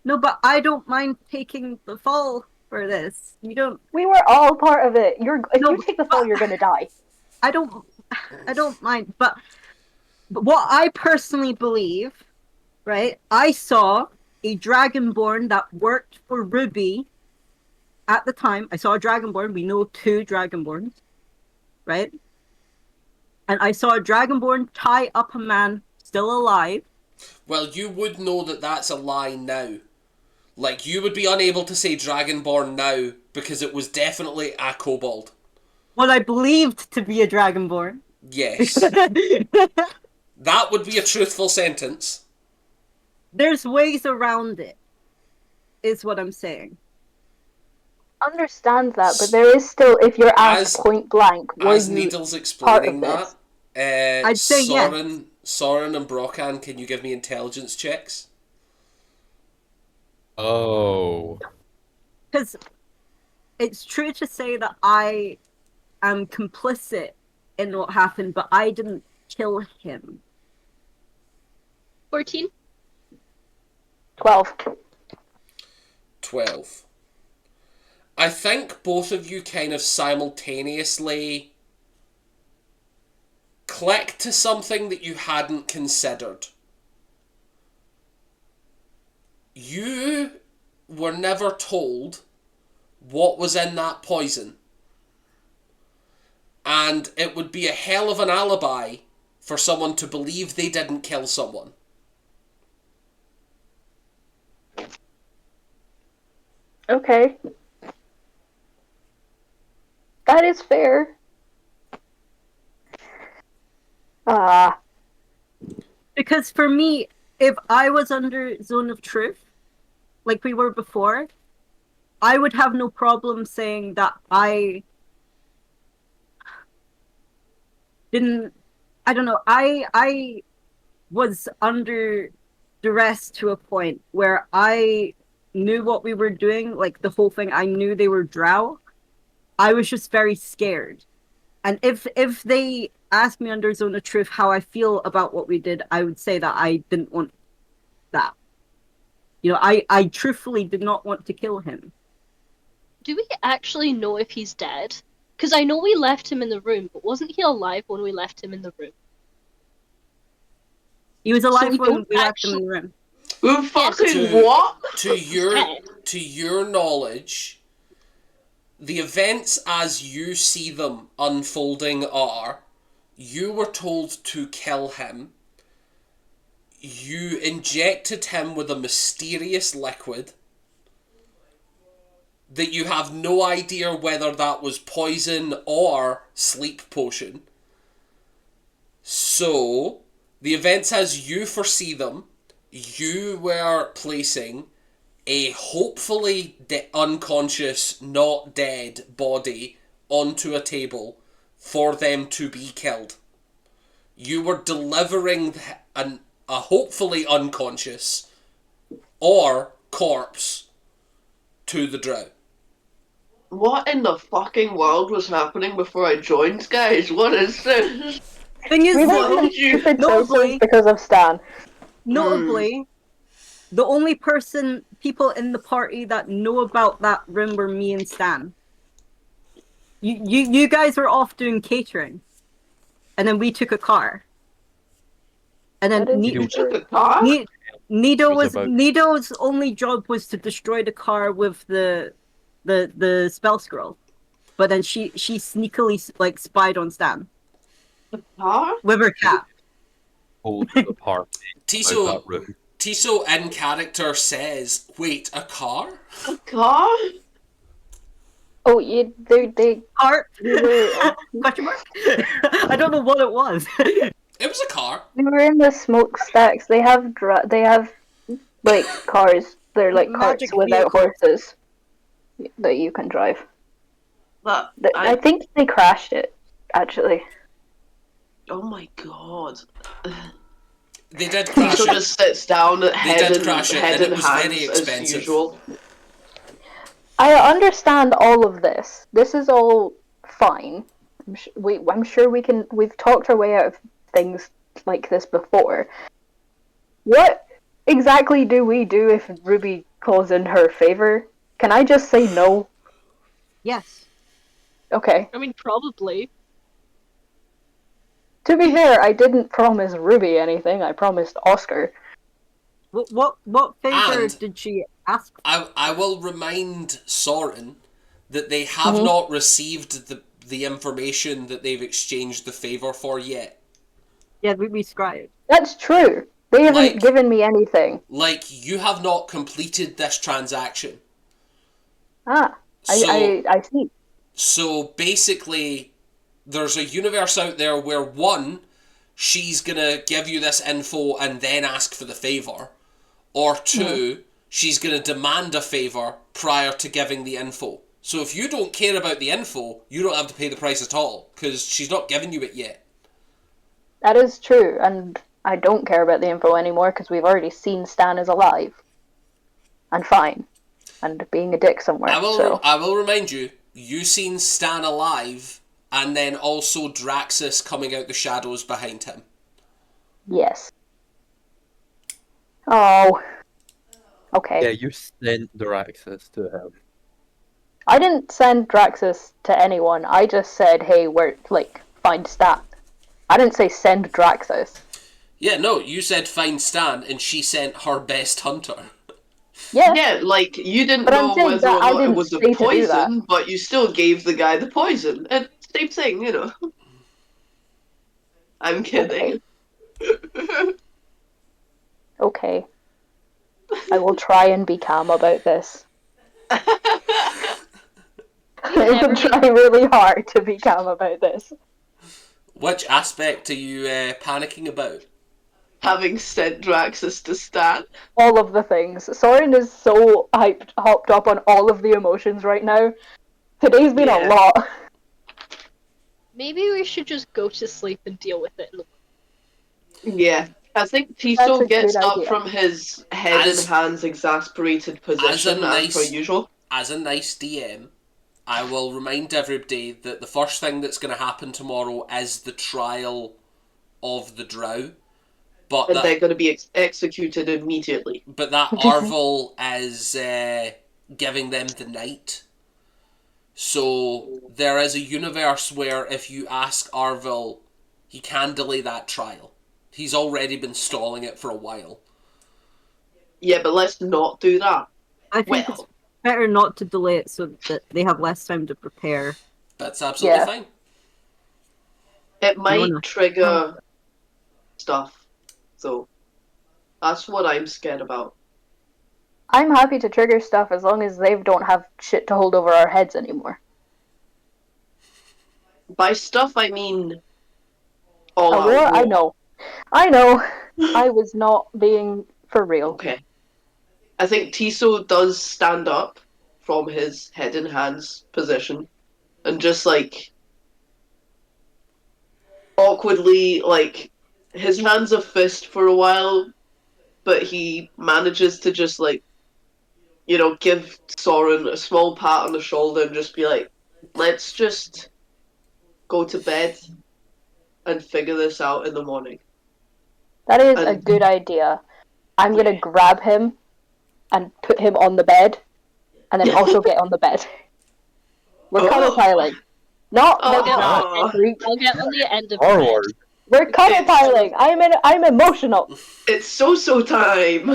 No, but I don't mind taking the fall for this. You don't. We were all part of it. If No, you take the fall, you're gonna die. I don't mind. But what I personally believe, right? I saw a dragonborn that worked for Ruby at the time. I saw a dragonborn. We know 2 dragonborns, right? And I saw a dragonborn tie up a man still alive. Well, you would know that that's a lie now. Like, you would be unable to say Dragonborn now because it was definitely a kobold. What I believed to be a dragonborn. Yes. That would be a truthful sentence. There's ways around it, is what I'm saying. Understand that, but there is still, if you're asked As- point blank, were As you Needle's explaining part of that, I'd say yes. Soren and Brocan, can you give me intelligence checks? Oh. Because it's true to say that I am complicit in what happened, but I didn't kill him. 14? 12? 12. I think both of you kind of simultaneously click to something that you hadn't considered. You were never told what was in that poison. And it would be a hell of an alibi for someone to believe they didn't kill someone. Okay. That is fair. Ah, Because for me, if I was under zone of truth, like we were before, I would have no problem saying that I didn't. I don't know. I was under duress to a point where I knew what we were doing, like the whole thing. I knew they were drow. I was just very scared. And if they asked me under zone of truth how I feel about what we did, I would say that I didn't want that. You know, I truthfully did not want to kill him. Do we actually know if he's dead? Because I know we left him in the room, but wasn't he alive when we left him in the room? He was alive we when don't we left him in the room. Who fucking To- what? Dead. To your knowledge, the events as you see them unfolding are: you were told to kill him. You injected him with a mysterious liquid that you have no idea whether that was poison or sleep potion. So, the events as you foresee them, you were placing a hopefully unconscious, not dead body onto a table for them to be killed. You were delivering a hopefully unconscious or corpse to the drow. What in the fucking world was happening before I joined, guys? What is this? Thing is, we What made some did you- stupid Notably- choices because of Stan. notably, the only people in the party that know about that room were me and Stan. You guys were off doing catering, and then we took a car. And then That is You took a car? Nido's only job was to destroy the car with the spell scroll, but then she sneakily like spied on Stan Car? with her cap. Hold the party out Tiso, that room. Tiso in character says, "Wait, a car?" A car? Oh, they Heart? we were Question mark? I don't know what it was. It was a car. we were in the smokestacks. They have like cars. They're like Magic carts without vehicles. horses that you can drive. That, I think they crashed it actually. oh my god. They did crash Tiso it. just sits down, head did in, crash it, head and it in was hands very as expensive. usual. I understand all of this. This is all fine. I'm sure we've talked our way out of things like this before. What exactly do we do if Ruby calls in her favor? Can I just say no? Yes. Okay. I mean, probably. To be fair, I didn't promise Ruby anything. I promised Oscar. What favor And- did she ask? I will remind Soren that they have not received the information that they've exchanged the favour for yet. Yeah, we scribed. That's true. They haven't Like- given me anything. Like, you have not completed this transaction. Ah, So, I see. so basically, there's a universe out there where, one, she's gonna give you this info and then ask for the favour, or two, she's gonna demand a favour prior to giving the info. So if you don't care about the info, you don't have to pay the price at all, because she's not giving you it yet. That is true, and I don't care about the info anymore because we've already seen Stan is alive and fine and being a dick somewhere. I will remind you, you seen Stan alive, and then also Draxus coming out the shadows behind him. Yes. Oh. Okay. Yeah, you sent Draxus to him. I didn't send Draxus to anyone. I just said, hey, find Stan. I didn't say send Draxus. Yeah, no, you said find Stan, and she sent her best hunter. Yeah. Yeah, like, you didn't But I'm know saying whether that or I not it didn't was a say to do that. poison, but you still gave the guy the poison. And same thing, you know. I'm kidding. Okay. I will try and be calm about this. I'm trying really hard to be calm about this. Which aspect are you panicking about? Having sent Draxus to Stan. All of the things. Soren is so hopped up on all of the emotions right now. Today's been a lot. Maybe we should just go to sleep and deal with it. Yeah. I think That's Tiso a gets good up idea. from his head As- and hands exasperated position as per usual. As a nice DM, I will remind everybody that the first thing that's going to happen tomorrow is the trial of the Drow. But And that, they're going to be executed immediately. but that Arvel is giving them the night. So there is a universe where if you ask Arvel, he can delay that trial. He's already been stalling it for a while. Yeah, but let's not do that. I think it's better not to delay it so that they have less time to prepare. That's absolutely Yeah. fine. It might no. trigger stuff. So that's what I'm scared about. I'm happy to trigger stuff as long as they don't have shit to hold over our heads anymore. By stuff, I mean all A out war? war. I know. I was not being for real. Okay. I think Tiso does stand up from his head and hands position and just like awkwardly, like his hands are fist for a while, but he manages to just like, you know, give Soren a small pat on the shoulder and just be like, let's just go to bed and figure this out in the morning. That is a good idea. I'm gonna grab him and put him on the bed, and then also get on the bed. We're cuddle piling. Not I'll get Oh. I'll get on the end of the bed. Forward. We're cuddle piling. I'm emotional. It's so time.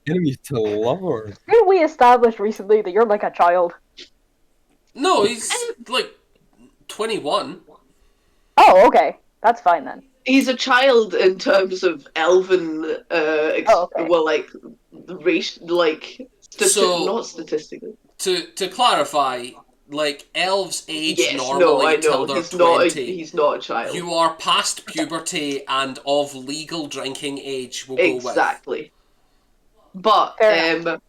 Enemies to lovers. Didn't we establish recently that you're like a child? No, he's like 21. Oh, okay. That's fine then. He's a child in terms of elven, okay. well, like race, like So- not statistically. To clarify, like elves age Yes, normally no, I till know they're he's not. 20. He's not a child. You are past puberty and of legal drinking age. We'll go with. Exactly. But Fair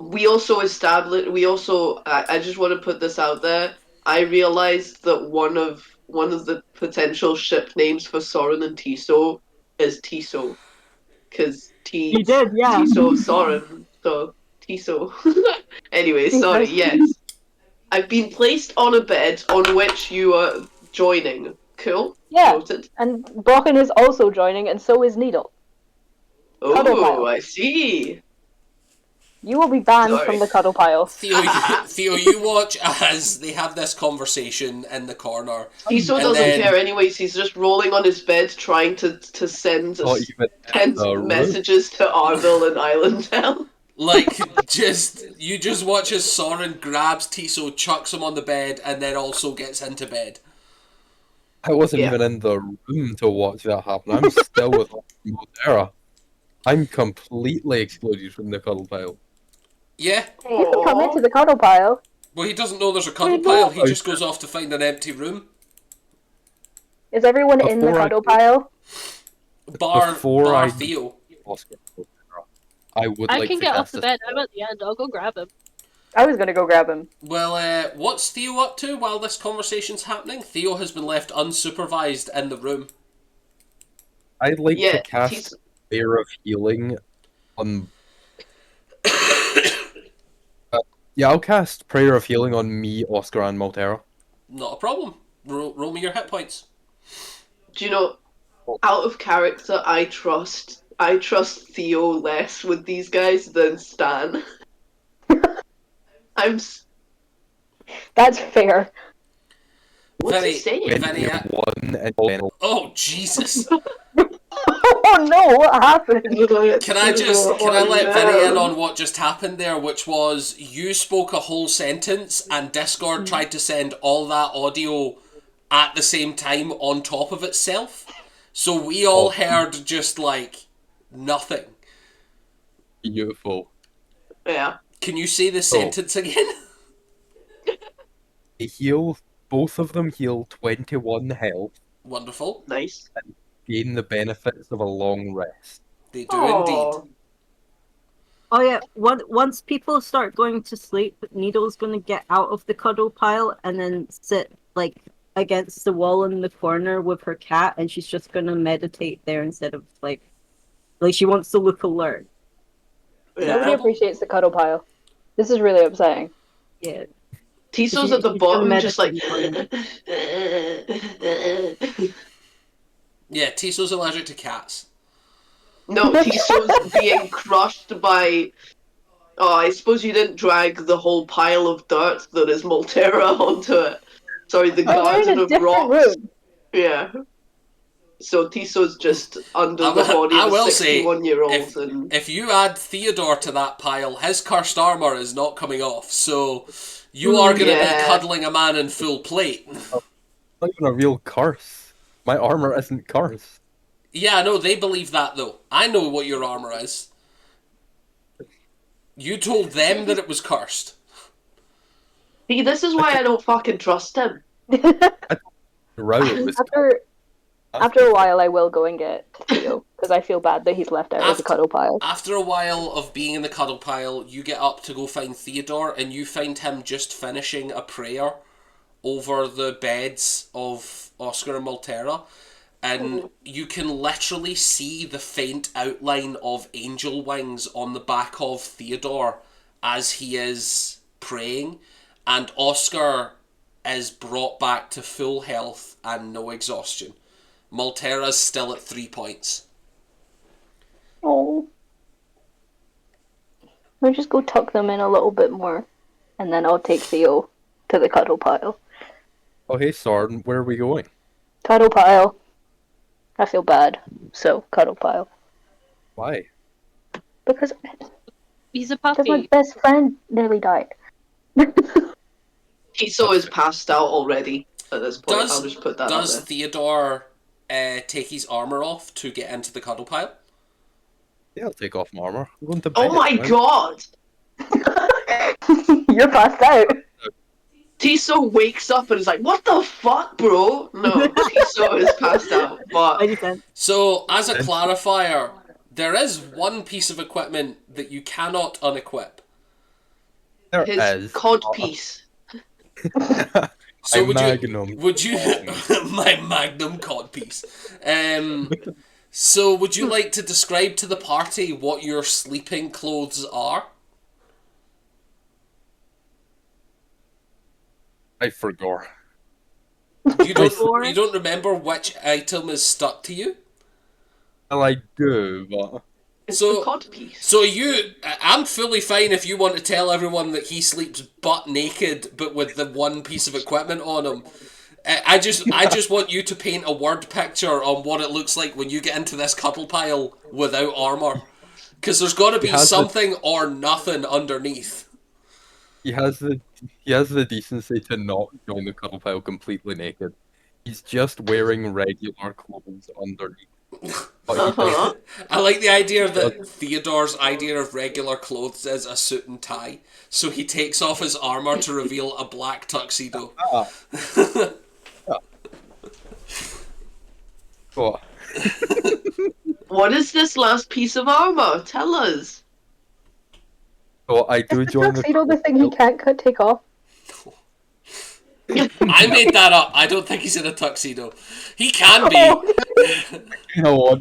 we also established. We also. I just want to put this out there. I realized that one of the potential ship names for Soren and Tiso is Tiso, because You did, yeah. Tiso of Soren, so Tiso. Anyway, sorry. Yes, I've been placed on a bed on which you are joining. Cool. Yeah. Noted. And Brocken is also joining, and so is Needle. Cuddle Oh, pile. I see. You will be banned Sorry. from the cuddle pile. Theo, you watch as they have this conversation in the corner. Tiso And doesn't then- care anyways. He's just rolling on his bed, trying to send Not even in the room. messages to Arville and Islandel. Like, you just watch as Soren grabs Tiso, chucks him on the bed, and then also gets into bed. I wasn't Yeah. even in the room to watch that happen. I'm still with Modera. I'm completely excluded from the cuddle pile. Yeah. You can come into the cuddle pile. Well, he doesn't know there's a cuddle I pile. know. He just goes off to find an empty room. Is everyone in the Before I- cuddle pile? Bar Before I- Theo. Oscar, I would I like can to get off cast the a bed. I'm at the end. I'll go grab him. I was gonna go grab him. Well, what's Theo up to while this conversation's happening? Theo has been left unsupervised in the room. I'd like Yeah, to cast he's- Prayer of Healing on. Yeah, I'll cast Prayer of Healing on me, Oscar, and Maltera. Not a problem. Roll me your hit points. Do you know, out of character, I trust Theo less with these guys than Stan. That's fair. What's Very- he saying? very- One and Oh, Jesus. Oh no, what happened? Can I let Vinny in on what just happened there, which was you spoke a whole sentence and Discord tried to send all that audio at the same time on top of itself. So we all heard just like nothing. Beautiful. Yeah. Can you say the sentence again? They heal, both of them heal 21 health, Wonderful. Nice. gain the benefits of a long rest. They do indeed. Oh yeah, once people start going to sleep, Needle's gonna get out of the cuddle pile and then sit like against the wall in the corner with her cat, and she's just gonna meditate there instead of like she wants to look alert. Yeah. Nobody appreciates the cuddle pile. This is really upsetting. Yeah. Tiso's at the She's gonna bottom, just like. meditate Yeah, Tiso's allergic to cats. No, Tiso's being crushed by. Oh, I suppose you didn't drag the whole pile of dirt that is Molterra onto it. Sorry, the Oh, we're garden in a of different rocks. room. Yeah. So Tiso's just under I the will- body I of will a say, 61-year-old. And If you add Theodore to that pile, his cursed armor is not coming off. So you are going to Yeah. be cuddling a man in full plate. It's not even a real curse. My armor isn't cursed. Yeah, no, they believe that though. I know what your armor is. You told them that it was cursed. see, this is why I don't fucking trust him. Row it was After a while, I will go and get Theo because I feel bad that he's left out of the cuddle pile. After a while of being in the cuddle pile, you get up to go find Theodore, and you find him just finishing a prayer over the beds of Oscar and Maltera, and you can literally see the faint outline of angel wings on the back of Theodore as he is praying, and Oscar is brought back to full health and no exhaustion. Maltera's still at 3 points. Oh. I'll just go tuck them in a little bit more, and then I'll take Theo to the cuddle pile. Oh, hey, Soren, where are we going? Cuddle pile. I feel bad, so cuddle pile. Why? Because He's a my puppy. best friend nearly died. Tiso is passed out already at this point. I'll just put that out Does there. Theodore take his armor off to get into the cuddle pile? Yeah, I'll take off my armor. I'm going to Oh bed, my man. god! You're passed out. Tiso wakes up and is like, "What the fuck, bro?" No, Tiso is passed out. But 90%. So, as a clarifier, there is one piece of equipment that you cannot unequip. There his is. cod piece. So My magnum. would you my magnum cod piece? So would you like to describe to the party what your sleeping clothes are? I forgot. You don't remember which item is stuck to you? Well, I do, but It's So- the cod piece. So I'm fully fine if you want to tell everyone that he sleeps butt naked, but with the one piece of equipment on him. I just want you to paint a word picture on what it looks like when you get into this cuddle pile without armor, because there's got to be something or nothing underneath. he has the decency to not join the cuddle pile completely naked. He's just wearing regular clothes underneath. But he Uh-huh. I like the idea that Theodore's idea of regular clothes is a suit and tie, so he takes off his armor to reveal a black tuxedo. What? What is this last piece of armor? Tell us. So I do Is the join the tuxedo the thing he can't take off? I made that up. I don't think he's in a tuxedo. He can be. You know what?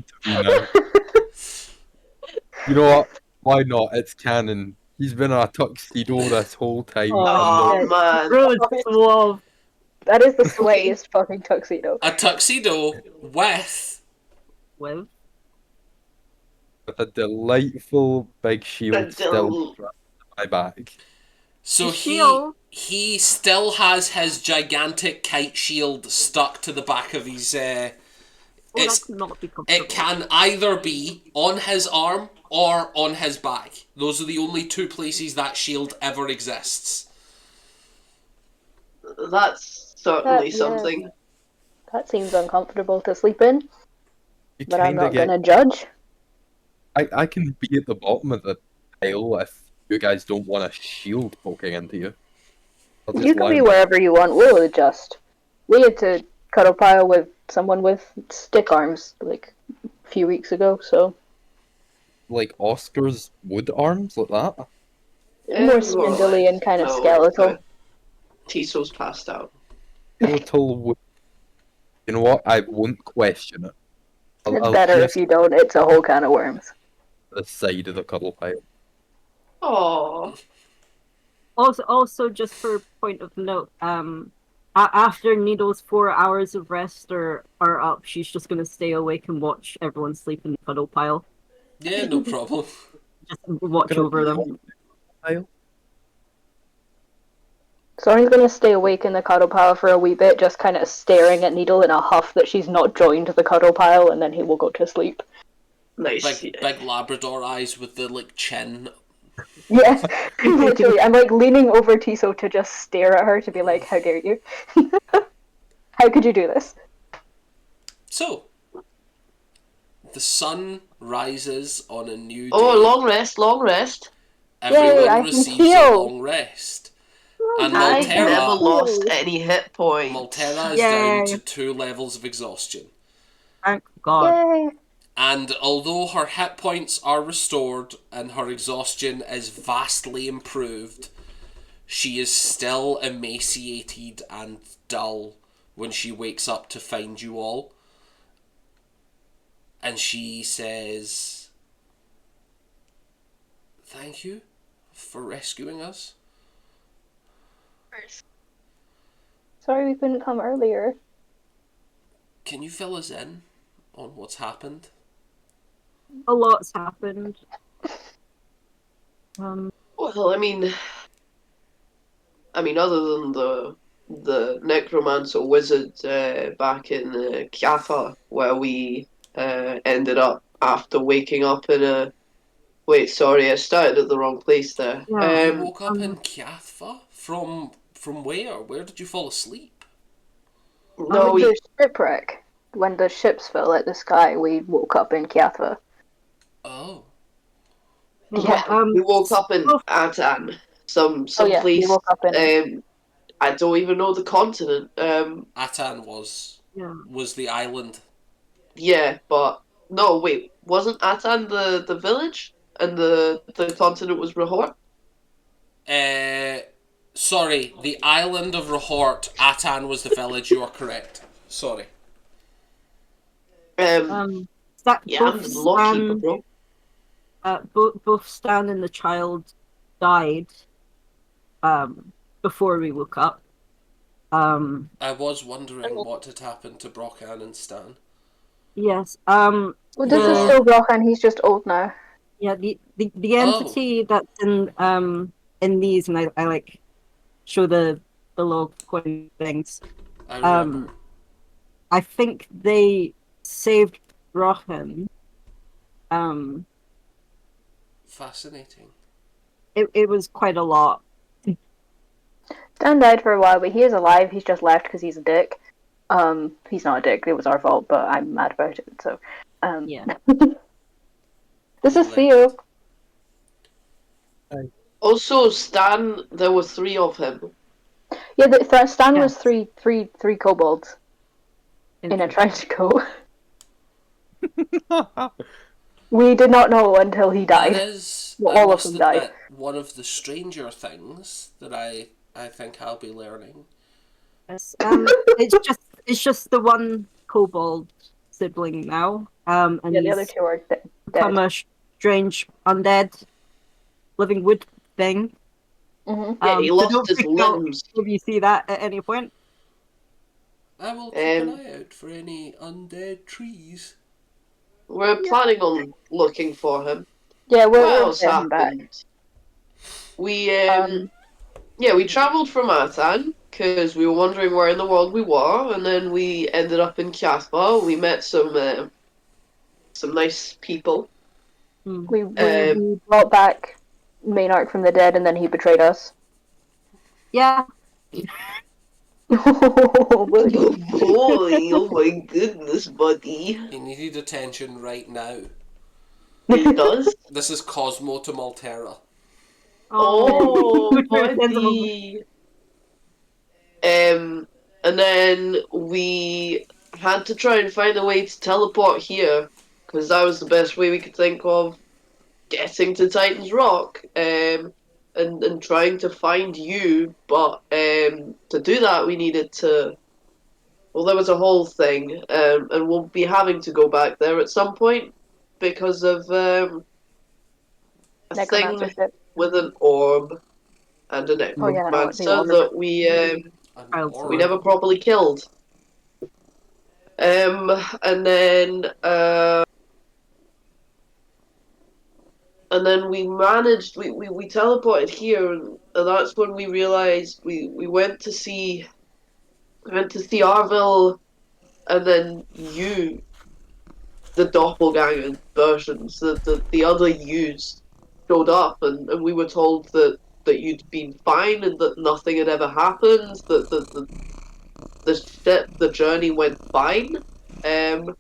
You know what? Why not? It's canon. He's been in a tuxedo this whole time. Oh, shit. man. Bro, it's suave. That is the sweatiest fucking tuxedo. A tuxedo with With With a delightful big shield still strapped to my back. so shield. he still has his gigantic kite shield stuck to the back of his that could not be comfortable. it can either be on his arm or on his back. Those are the only two places that shield ever exists. That's certainly Yeah. something. That seems uncomfortable to sleep in, You but I'm kinda not get. gonna judge. I can be at the bottom of the pile if you guys don't want a shield poking into you. I'll You just can be lie. wherever you want. We'll adjust. We had to cuddle pile with someone with stick arms like a few weeks ago, so Like Oscar's wood arms, like that. more More or spindly less. and kind of No, skeletal. Tiso's passed out. Skeletal wood. You know what? I won't question it. It's I'll better if just you don't. It's a whole can of worms. the side of the cuddle pile. Oh, Also, just for point of note, after Needle's 4 hours of rest are up, she's just gonna stay awake and watch everyone sleep in the cuddle pile. Yeah, no problem. Just watch Gonna over them. watch the pile. Soren's gonna stay awake in the cuddle pile for a wee bit, just kind of staring at Needle in a huff that she's not joined the cuddle pile, and then he will go to sleep. nice. Big Labrador eyes with the like chin. Yes, literally. I'm like leaning over Tiso to just stare at her to be like, how dare you? How could you do this? So, the sun rises on a new day. Oh, long rest, long rest. Everyone Yay, I can receives a heal. long rest. And I've never Maltera, lost any hit points. Maltera is down to 2 levels of exhaustion. Thank God. Yay! And although her hit points are restored and her exhaustion is vastly improved, she is still emaciated and dull when she wakes up to find you all. And she says, "Thank you for rescuing us." Sorry we couldn't come earlier. Can you fill us in on what's happened? A lot's happened. Well, I mean, other than the necromancer wizard back in Katha, where we ended up after waking up in a. Wait, sorry, I started at the wrong place there. Yeah. You woke up in Kiathva? From where? Where did you fall asleep? No, we The shipwreck. When the ships fell at the sky, we woke up in Kiathva. Oh. Yeah. we woke up in Atan, some Oh yeah, we place. woke up in. I don't even know the continent. Atan was Yeah. the island. Yeah, but no, wait, wasn't Atan the village and the continent was Rahor? Sorry, the island of Rahort. Atan was the village. You are correct. Sorry. Yeah, I'm the lawkeeper, bro. Both Stan and the child died before we woke up. I was wondering what had happened to Brockan and Stan. Yes. Well, this is still Rohan. He's just old now. Yeah, the entity that's in these, and I like show the log coin things. I remember. I think they saved Rohan. Fascinating. It was quite a lot. Dan died for a while, but he is alive. He's just left because he's a dick. He's not a dick. It was our fault, but I'm mad about it. So, Yeah. This is Theo. Also, Stan, there were 3 of him. Yeah, Stan Yeah. was three kobolds in a tricycle. We did not know until he died. That is, Well, I all of must them died. admit, one of the stranger things that I think I'll be learning. Yes, it's just the one kobold sibling now. And Yeah, the other he's 2 are dead. become a strange undead living wood thing. Mm-hmm. Yeah, he So lost don't his freak out limbs. if you see that at any point. I will keep an eye out for any undead trees. We're planning on looking for him. Yeah, What we'll else get him back. happened? We we travelled from Atan because we were wondering where in the world we were, and then we ended up in Cathba. We met some nice people. We brought back Maynard from the dead, and then he betrayed us. Yeah. Oh boy, oh my goodness, buddy. He needed attention right now. He does? This is Cosmo to Maltera. Oh, Sensible. buddy. And then we had to try and find a way to teleport here, because that was the best way we could think of getting to Titan's Rock, and trying to find you. But to do that, we needed to. Well, there was a whole thing, and we'll be having to go back there at some point because of a thing Necromancership. with an orb and a Oh yeah, no, the necromancer orb. that we never properly killed. And then we managed. We teleported here, and that's when we realized we went to see Arville, and then you, the doppelganger versions, the other yous showed up, and we were told that you'd been fine and that nothing had ever happened. That the journey went fine. And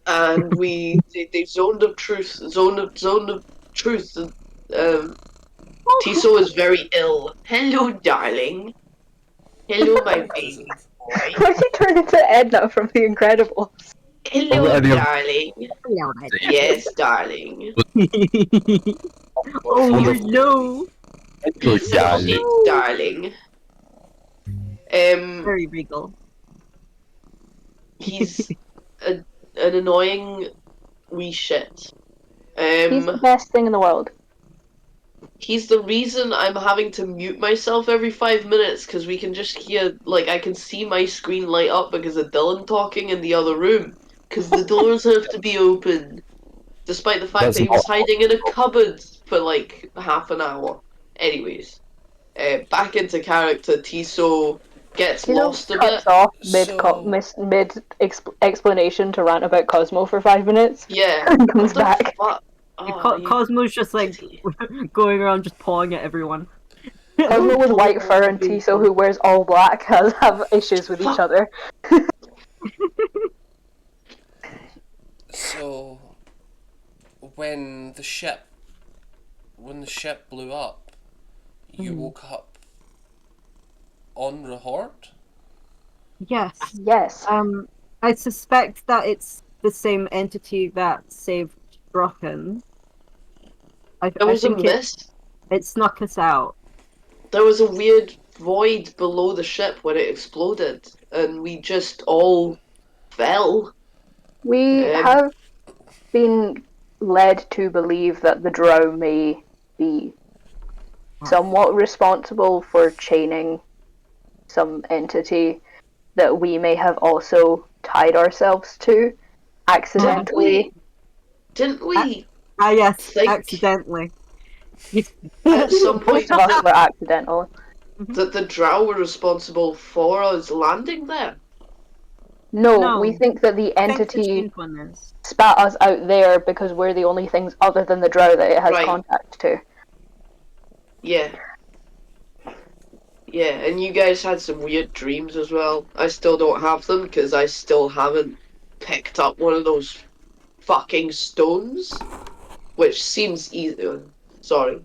they zone of truth. Tiso is very ill. Hello, darling. Hello, my baby boy. Why did you turn into Edna from The Incredibles? Hello, Already- darling. Yes, darling. Oh no! He's so sweet, darling. Very regal. He's an annoying wee shit. He's the best thing in the world. He's the reason I'm having to mute myself every 5 minutes, because we can just hear, like, I can see my screen light up because of Dylan talking in the other room, because the doors have to be open, despite the fact That's that he was not- hiding in a cupboard for like half an hour. Anyways, back into character. Tiso gets lost a bit. Cuts off mid explanation to rant about Cosmo for 5 minutes. Yeah, And comes what the back. fuck? Oh, Cosmo's just like going around just pawing at everyone. Cosmo with white fur and Tiso, who wears all black, have issues with each other. So, when the ship blew up, you woke up on Rehort? Yes. Yes. I suspect that it's the same entity that saved Brocken. There was a think mist. it snuck us out. There was a weird void below the ship when it exploded, and we just all fell. We have been led to believe that the drow may be somewhat responsible for chaining some entity that we may have also tied ourselves to accidentally. Didn't we? Ah, yes, Think- accidentally. At some point Most of us were accidental. that the drow were responsible for us landing there? No, we think that the I think the entity chained one is. spat us out there because we're the only things other than the drow that it has Right. contact to. Yeah. Yeah, and you guys had some weird dreams as well. I still don't have them because I still haven't picked up one of those fucking stones, which seems easy. Sorry.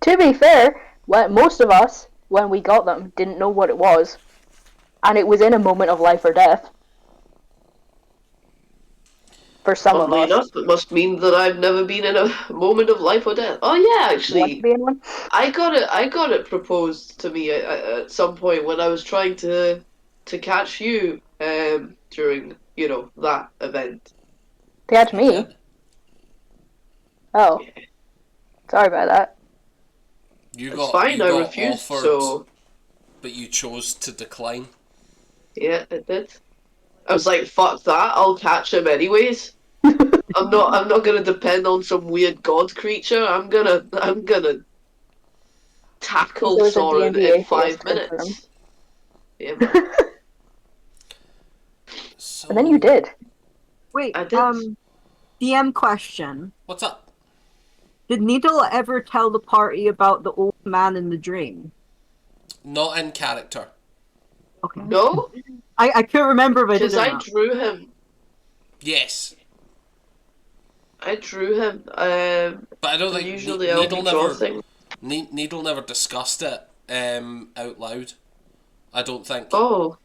To be fair, most of us, when we got them, didn't know what it was. And it was in a moment of life or death. For some Oddly of us. enough, it must mean that I've never been in a moment of life or death. Oh yeah, Want actually, to be in one? I got it proposed to me at some point when I was trying to catch you during that event. To catch You me? did. Oh. Sorry about that. You It's got fine. you I got refused, offered, so but you chose to decline. yeah, it did. I was like, "Fuck that! I'll catch him anyways." I'm not gonna depend on some weird god creature. I'm gonna tackle There was a Soren D&D in atheist 5 confirmed. minutes. Yeah, man. So, And then you did. Wait, I did. DM question. What's up? Did Needle ever tell the party about the old man in the dream? Not in character. Okay. No, I couldn't remember if I did because or I not. drew him. Yes, I drew him. but I don't think Usually I'll Needle draw never. things. Needle never discussed it out loud. I don't think. Oh,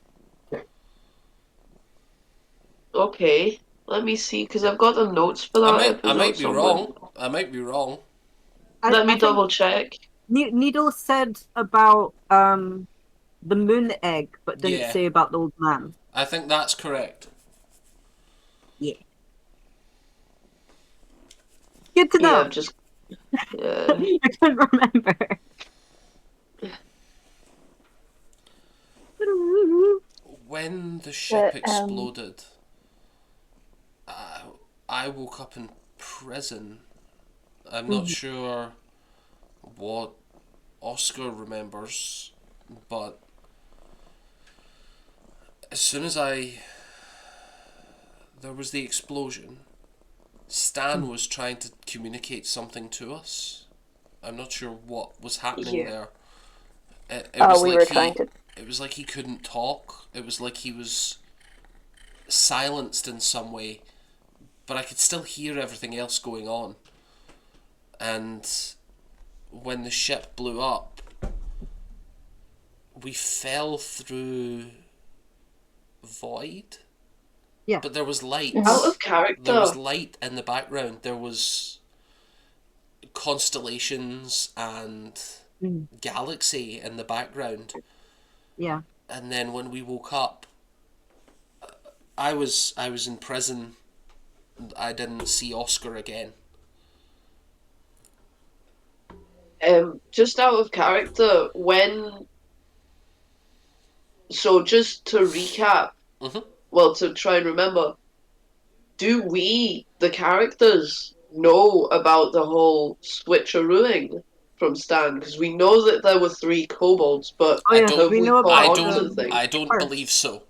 okay. Let me see, because I've got the notes for I that might I episode might be somewhere. wrong. I might be wrong. Let me I think double check. Needle said about the moon egg, but didn't Yeah, say about the old man. I think that's correct. Yeah. Good to Yeah, know. I'm just. Yeah. I can't remember. When the ship But, exploded, I woke up in prison. I'm not sure what Oscar remembers, but as soon as there was the explosion, Stan was trying to communicate something to us. I'm not sure what was happening Yeah. there. It was we like were trying to. it was like he couldn't talk. It was like he was silenced in some way, but I could still hear everything else going on. And when the ship blew up, we fell through void. Yeah. But there was light. Out of There was character. light in the background. There was constellations and galaxy in the background. Yeah. And then when we woke up, I was in prison. I didn't see Oscar again. Just out of character, so just to recap, Mhm. well, to try and remember, do we, the characters, know about the whole switcherooing from Stan? Because we know that there were three kobolds, but Oh I yes, don't. have we we know caught I about on to the don't. thing? I don't first. believe so.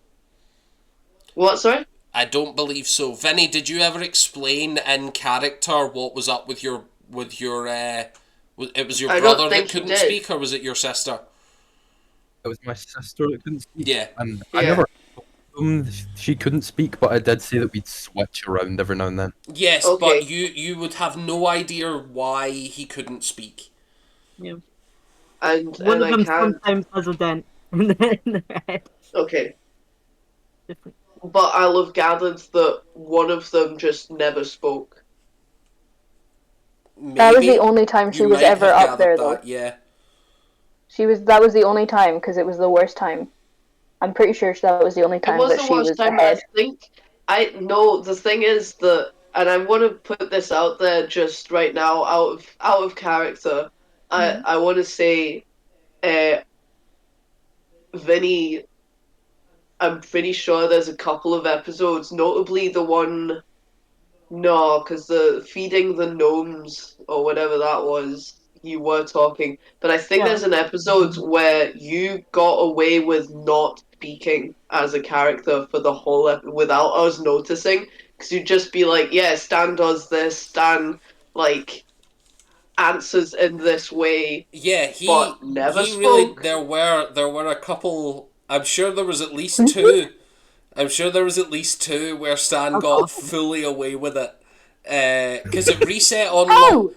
What, sorry? I don't believe so. Vinny, did you ever explain in character what was up with your it was your I don't brother that think he couldn't did. speak, or was it your sister? It was my sister that couldn't speak, Yeah. and I Yeah. never assumed she couldn't speak, but I did say that we'd switch around every now and then. Yes, Okay. but you would have no idea why he couldn't speak. Yeah. And One of I them can't. sometimes has a dent in their head. Okay. Different. But I'll have gathered that one of them just never spoke. Maybe That was the only time you she was might ever have up gathered there, that. though. Yeah. That was the only time because it was the worst time. I'm pretty sure that was the only It time was that the she worst was time, but ahead. I think I know the thing is that, and I want to put this out there just right now, out of character. I want to say, uh, Vinny. I'm pretty sure there's a couple of episodes, notably the one. No, because the feeding the gnomes or whatever that was, you were talking. But I think Yeah. there's an episode where you got away with not speaking as a character for the whole without us noticing. Because you'd just be like, yeah, Stan does this, Stan, like, answers in this way, Yeah, but never he really spoke. there were a couple. I'm sure there was at least two. I'm sure there was at least two where Stan That's got awesome. fully away with it. Because it reset on Ow!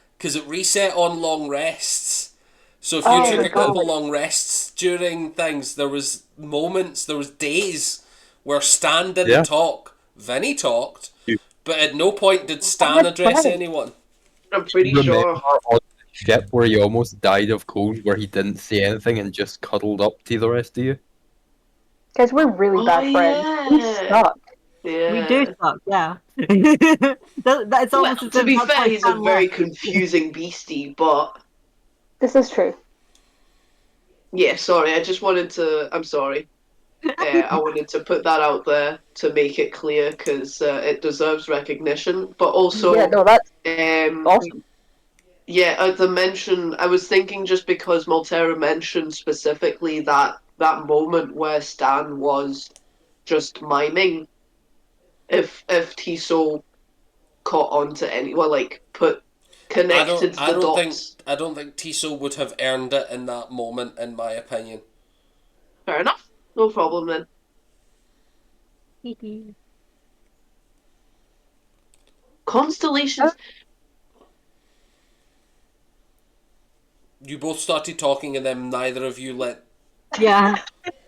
long rests. So if you Oh took my a couple God. long rests during things, there was days where Stan didn't Yeah. talk. Vinny talked, You, but at no point did I Stan had address friends. anyone. I'm you pretty remember sure. on the ship where he almost died of cold, where he didn't say anything and just cuddled up to the rest of you? Because we're really Oh, bad friends. We yeah. suck. We do Yeah. suck, yeah. That's Well, almost as to if be that's fair, why he's a Stan very left. confusing beastie, but This is true. yeah, sorry, I just wanted to. I'm sorry. I wanted to put that out there to make it clear because it deserves recognition. But Yeah, also, no, that's um, awesome. yeah, the mention. I was thinking just because Maltera mentioned specifically that moment where Stan was just miming. If Tiso caught on to any, well, like put connected I the don't think dots. Tiso would have earned it in that moment, in my opinion. Fair enough. No problem then. Constellations. You both started talking, and then neither of you let. Yeah.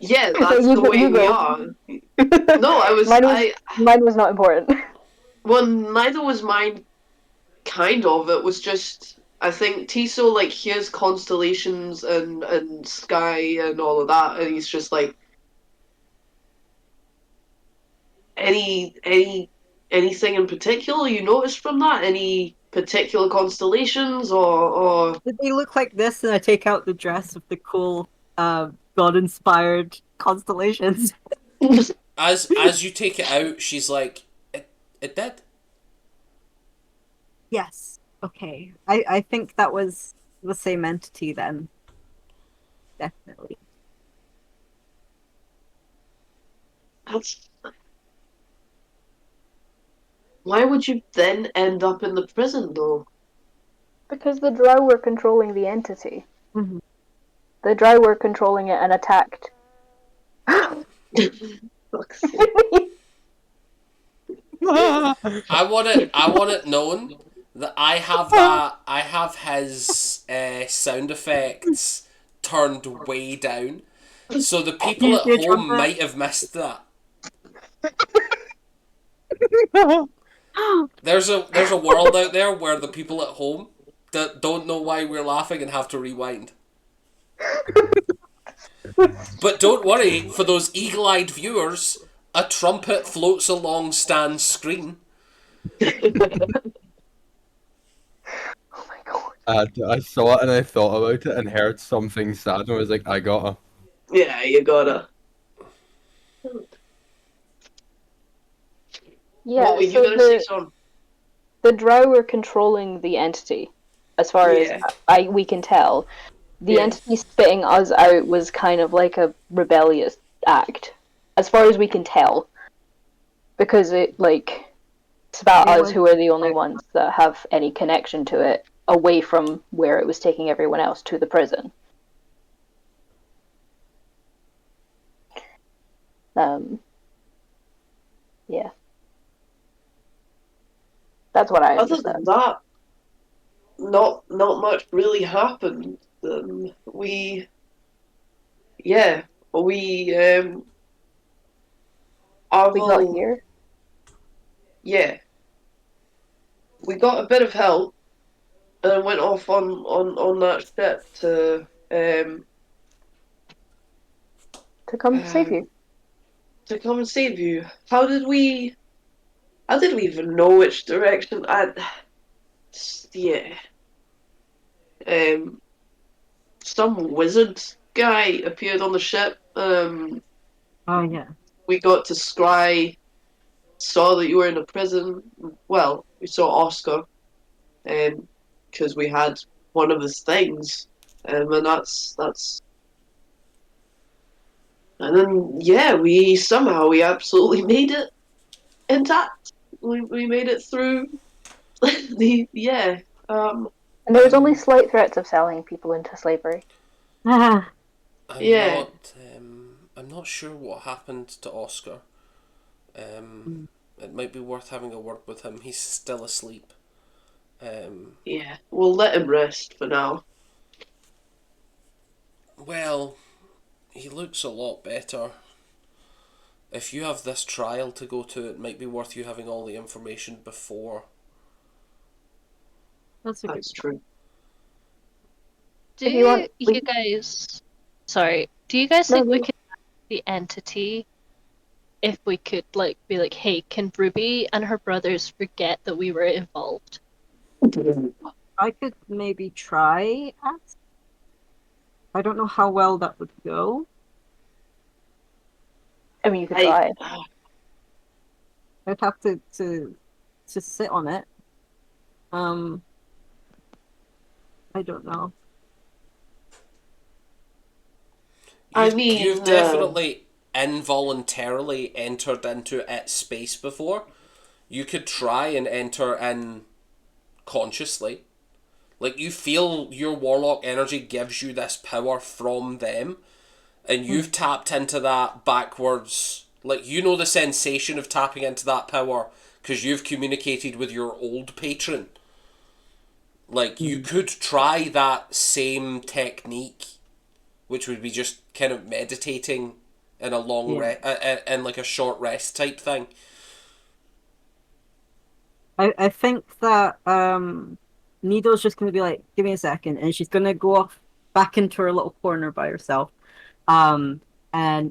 Yeah, that's You the go- way you we go. are. No, Mine was not important. well, neither was mine. Kind of. It was just I think Tiso like hears constellations and sky and all of that, and he's just like anything in particular you noticed from that? Any particular constellations or Did they look like this? And I take out the dress of the cool, god-inspired constellations. As you take it out, she's like, it did. Yes. Okay. I think that was the same entity then. Definitely. that's why would you then end up in the prison though? Because the drow were controlling the entity. Mm-hmm. The drow were controlling it and attacked. Fuck's sake. I want it known that I have that. I have his sound effects turned way down, so the people at Your home trumpet? might have missed that. There's a world out there where the people at home that don't know why we're laughing and have to rewind. But don't worry, for those eagle-eyed viewers, a trumpet floats along Stan's screen. Oh my god. I saw it and I thought about it and heard something sad and I was like, I gotta. Yeah, you gotta. Yeah, What were you so gonna say, Son? the drow were controlling the entity, as far as Yeah. we can tell. The Yeah. entity spitting us out was kind of like a rebellious act, as far as we can tell, because it spat It us, was- who are the only ones that have any connection to it, away from where it was taking everyone else to the prison. Yeah. That's what I Other than understand. that, not much really happened. Yeah, we We got Arvel, here. yeah, we got a bit of help and went off on that ship To come save you. to come and save you. How did we even know which direction? Yeah, um, some wizard guy appeared on the ship. Oh yeah. We got to scry, saw that you were in a prison. Well, we saw Oscar, because we had one of his things, and and then yeah, we absolutely made it intact. We made it through the yeah. And there was only slight threats of selling people into slavery. Ah, Yeah. I'm not sure what happened to Oscar. It might be worth having a word with him. He's still asleep. Yeah, we'll let him rest for now. Well, he looks a lot better. If you have this trial to go to, it might be worth you having all the information before. that's a good. That's true. Do If you want, you guys, sorry, do you guys No, think we no. could ask the entity if we could be like, hey, can Ruby and her brothers forget that we were involved? I could maybe try ask. I don't know how well that would go. I mean, you could try. I'd have to sit on it. I don't know. You've definitely involuntarily entered into its space before. You could try and enter in consciously. Like, you feel your warlock energy gives you this power from them, and you've tapped into that backwards. Like, you know the sensation of tapping into that power because you've communicated with your old patron. Like, you could try that same technique, which would be just kind of meditating in a long in like a short rest type thing. I think that Nido's just gonna be like, give me a second, and she's gonna go off back into her little corner by herself. And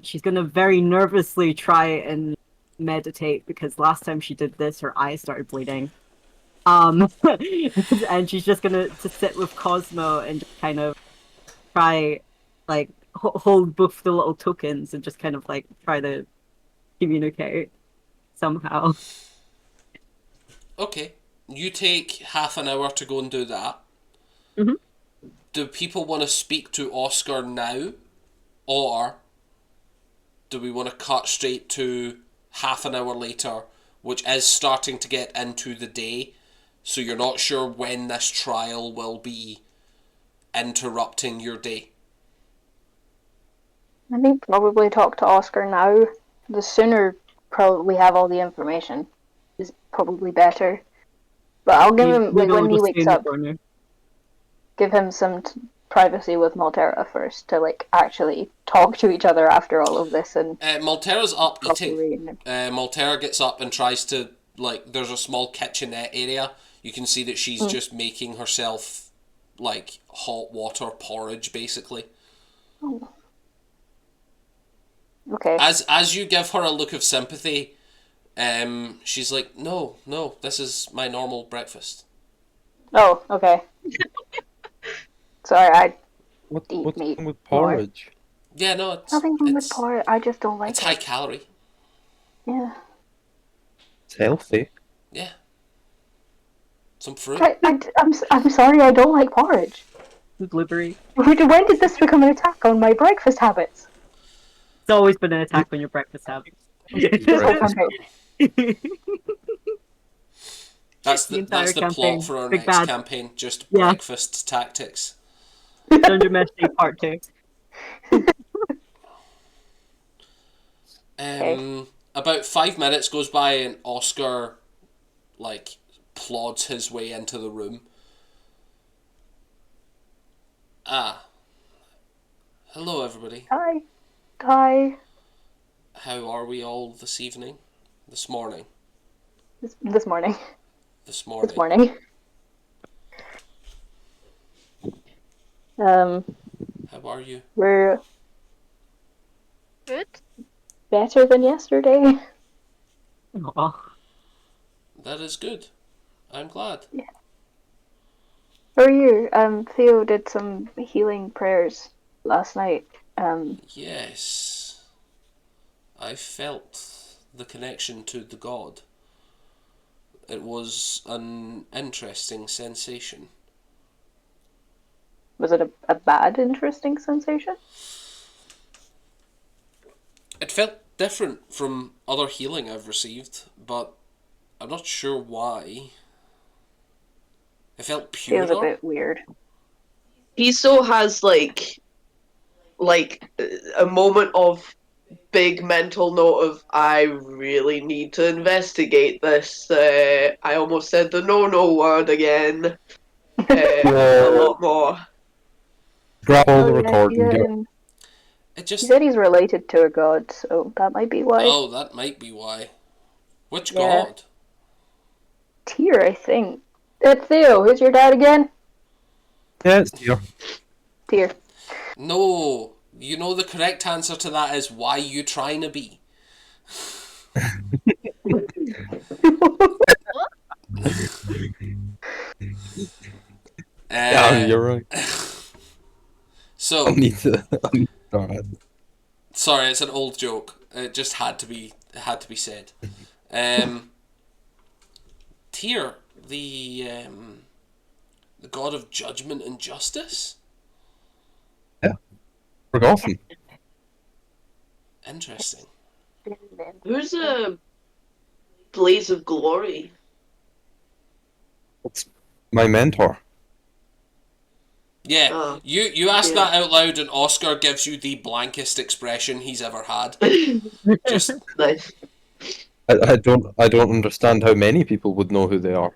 she's gonna very nervously try and meditate because last time she did this, her eyes started bleeding. And she's just gonna to sit with Cosmo and just kind of try, like, hold both the little tokens and just kind of like try to communicate somehow. Okay, you take half an hour to go and do that. Mhm. Do people want to speak to Oscar now, or do we want to cut straight to half an hour later, which is starting to get into the day, so you're not sure when this trial will be interrupting your day? I think probably talk to Oscar now. The sooner we have all the information is probably better. But I'll give him, like, Nido will when he just stay wakes in the up, corner. give him some privacy with Maltera first to, like, actually talk to each other after all of this and Maltera's up eating. properly. Maltera gets up and tries to, like, there's a small kitchenette area. You can see that she's just making herself, like, hot water porridge, basically. Oh. Okay. As you give her a look of sympathy, she's like, no, this is my normal breakfast. Oh, okay. Sorry, I What's eat meat wrong with more. porridge? Yeah, no, it's Nothing wrong with it's, porridge. I just don't like it's it. high calorie. Yeah. It's healthy. Yeah. Some fruit. I'm sorry, I don't like porridge. Blueberry. When did this become an attack on my breakfast habits? It's always been an attack on your breakfast habits. This whole campaign. That's The the entire that's the campaign. plot for our Big next bad. campaign. Just Yeah. breakfast tactics. Dungeon Mesh Day Part 2. About 5 minutes goes by and Oscar, like, plods his way into the room. Hello everybody. Hi. Hi. How are we all this evening? This morning. This morning. This morning. This morning. How are you? We're Good. better than yesterday. Aw. That is good. I'm glad. How are you? Theo did some healing prayers last night. Yes. I felt the connection to the god. It was an interesting sensation. Was it a bad, interesting sensation? It felt different from other healing I've received, but I'm not sure why. It felt Feels a purer. bit weird. He still has like a moment of big mental note of I really need to investigate this. I almost said the no word again. A lot more. Grab all the Oh, yeah, recording. Get It he just... said he's related to a god, so that might be why. Oh, that might be why. Which Yeah. god? Tyr, I think. Theo, who's your dad again? Yeah, it's here. Tyr. No, you know the correct answer to that is why you trying to be. Yeah, you're right. I So, need to. Alright. sorry, it's an old joke. It just had to be said. Tyr, the god of judgment and justice. Forgotten. Interesting. Who's a blaze of glory? It's my mentor. Yeah, Oh. you ask Yeah. that out loud, and Oscar gives you the blankest expression he's ever had. Just Nice. I don't understand how many people would know who they are.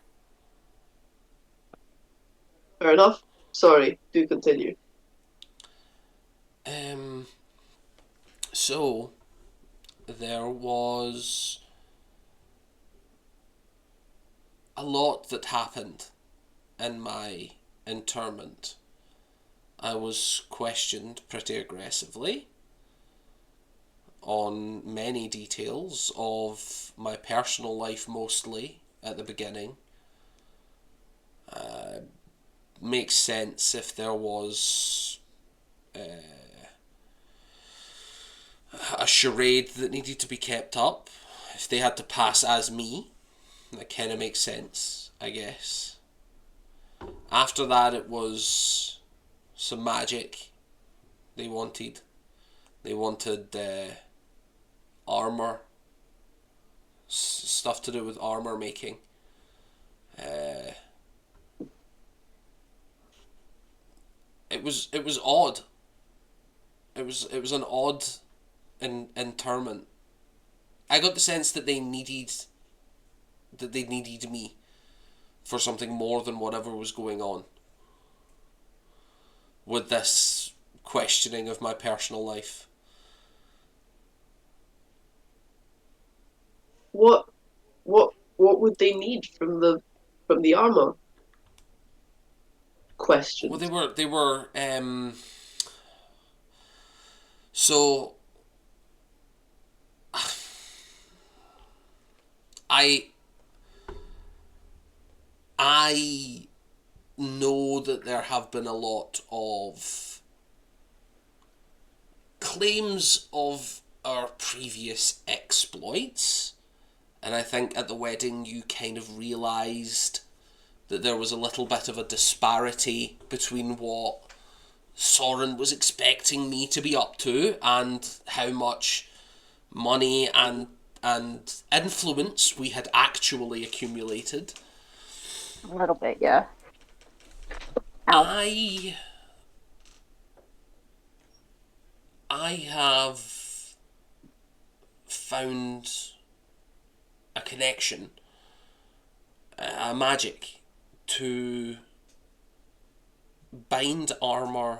Fair enough. Sorry, do continue. So there was a lot that happened in my interment. I was questioned pretty aggressively on many details of my personal life, mostly at the beginning. Makes sense if there was a charade that needed to be kept up. If they had to pass as me, that kind of makes sense, I guess. After that, it was some magic they wanted. They wanted armor, stuff to do with armor making. It was odd. It was an odd interment. I got the sense that they needed me for something more than whatever was going on with this questioning of my personal life. What would they need from the armor? Question. Well, they were so I know that there have been a lot of claims of our previous exploits, and I think at the wedding you kind of realised that there was a little bit of a disparity between what Soren was expecting me to be up to and how much money and influence we had actually accumulated. A little bit, yeah. I have found a connection, a magic to bind armor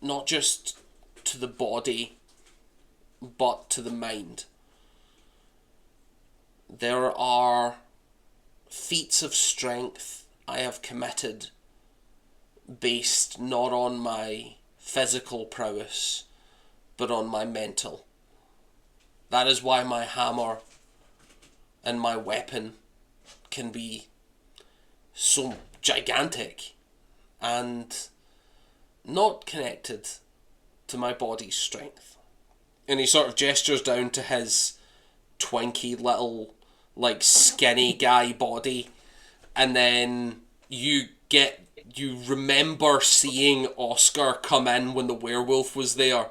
not just to the body but to the mind. There are feats of strength I have committed based not on my physical prowess but on my mental. That is why my hammer and my weapon can be so gigantic and not connected to my body's strength. And he sort of gestures down to his twinky little, like, skinny guy body, and then you remember seeing Oscar come in when the werewolf was there,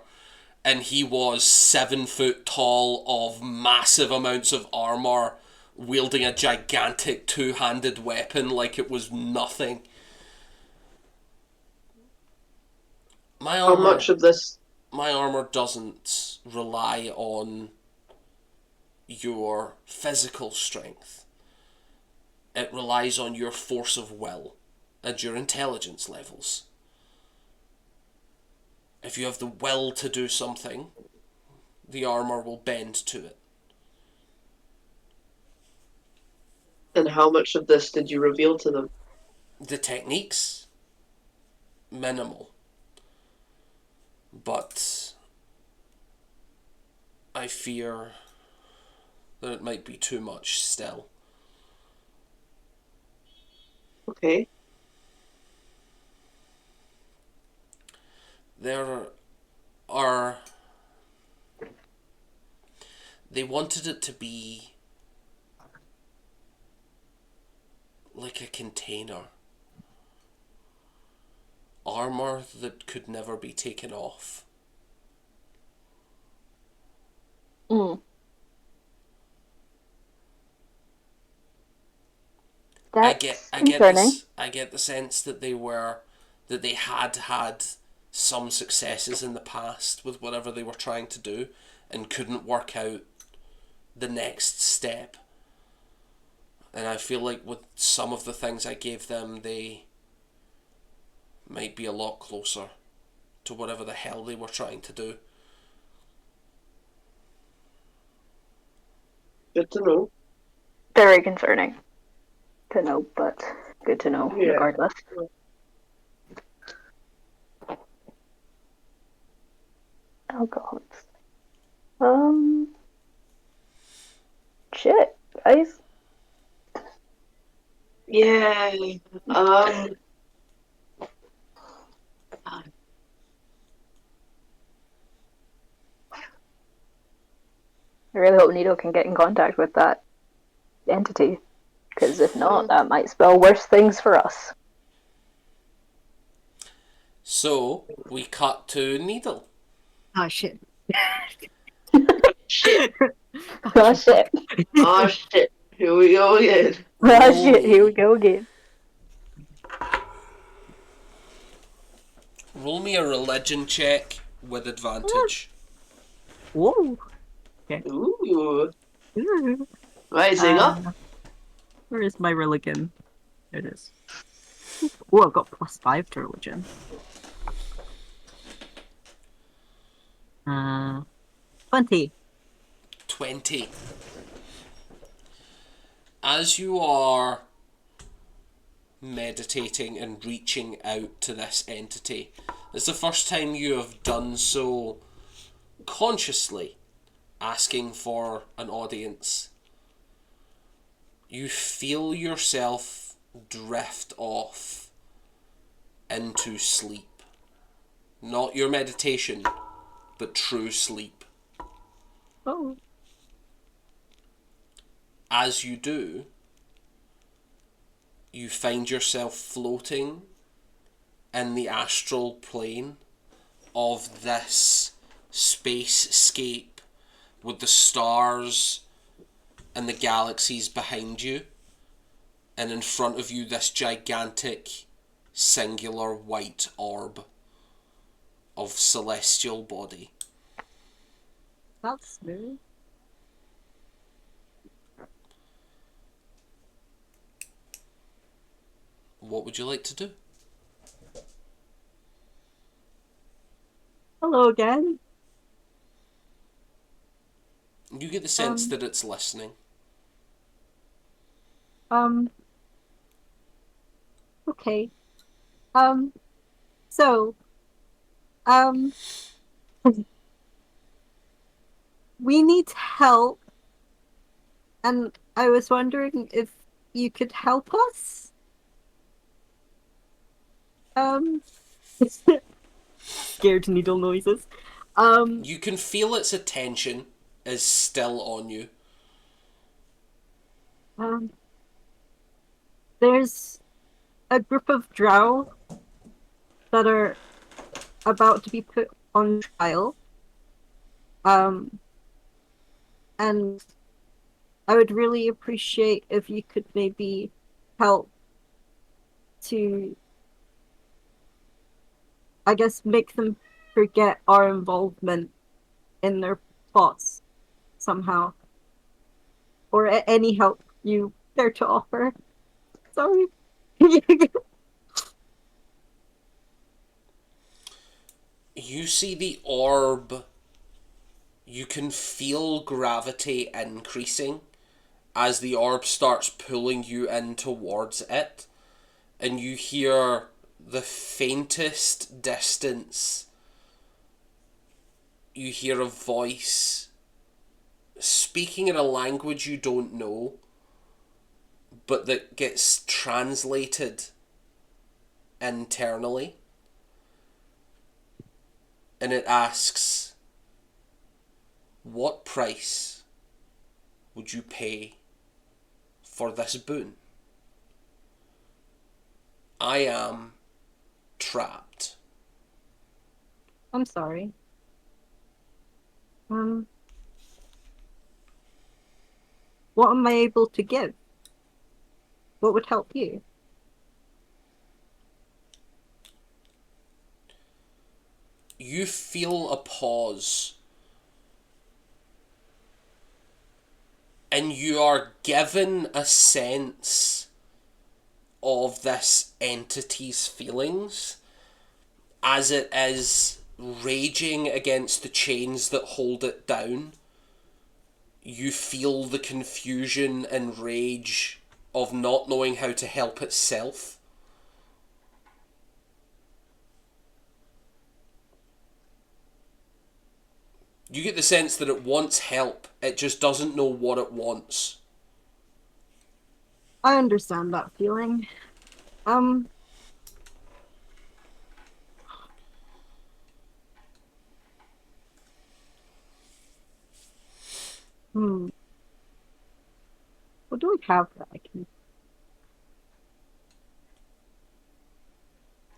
and he was 7 foot tall, of massive amounts of armor, wielding a gigantic two-handed weapon like it was nothing. My How much of this? my armor doesn't rely on your physical strength. It relies on your force of will and your intelligence levels. If you have the will to do something, the armor will bend to it. And how much of this did you reveal to them? The techniques, minimal. But I fear that it might be too much still. Okay. They wanted it to be like a container. Armor that could never be taken off. I get the sense that they had some successes in the past with whatever they were trying to do and couldn't work out the next step. And I feel like with some of the things I gave them, they might be a lot closer to whatever the hell they were trying to do. Good to know. Very concerning to know, but good to know Yeah. regardless. Alcoholics. Shit, guys. Yeah. I really hope Nito can get in contact with that entity, because if not, that might spell worse things for us. So we cut to Needle. Oh shit. Shit. Oh shit. Oh shit. Here we go again. Oh Roll shit, here we me, go again. roll me a religion check with advantage. Whoa. Ooh. Ooh. Rising up. Where is my religion? There it is. Oh, I've got +5 to religion. 20. 20. As you are meditating and reaching out to this entity, it's the first time you have done so consciously, asking for an audience. You feel yourself drift off into sleep. Not your meditation, but true sleep. Oh. As you do, you find yourself floating in the astral plane of this spacescape with the stars and the galaxies behind you, and in front of you this gigantic singular white orb of celestial body. That's smooth. What would you like to do? Hello again. You get the sense that it's listening. Okay. So, um, we need help, and I was wondering if you could help us? Scared needle noises. You can feel its attention is still on you. There's a group of drow that are about to be put on trial. And I would really appreciate if you could maybe help to, I guess, make them forget our involvement in their plots somehow. Or any help you dare to offer. Sorry. You see the orb. You can feel gravity increasing as the orb starts pulling you in towards it, and you hear the faintest distance. You hear a voice speaking in a language you don't know, but that gets translated internally. And it asks, what price would you pay for this boon? I am trapped. I'm sorry. What am I able to give? What would help you? You feel a pause and you are given a sense of this entity's feelings as it is raging against the chains that hold it down. You feel the confusion and rage of not knowing how to help itself. You get the sense that it wants help, it just doesn't know what it wants. I understand that feeling. What do we have that I can?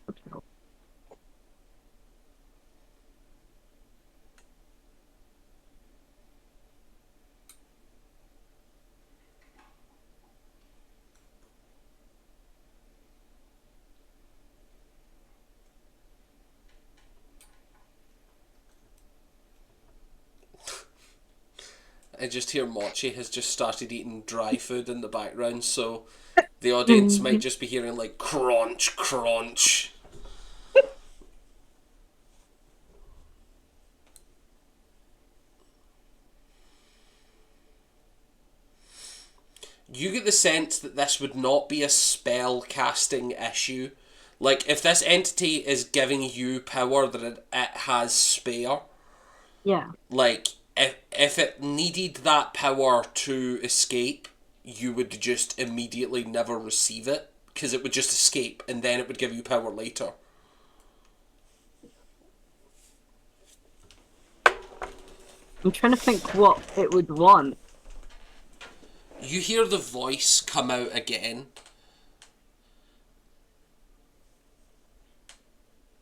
Okay. I just hear Mochi has just started eating dry food in the background, so the audience might just be hearing like crunch, crunch. You get the sense that this would not be a spell casting issue. Like, if this entity is giving you power that it has spare, Yeah. like, if it needed that power to escape, you would just immediately never receive it, because it would just escape, and then it would give you power later. I'm trying to think what it would want. You hear the voice come out again.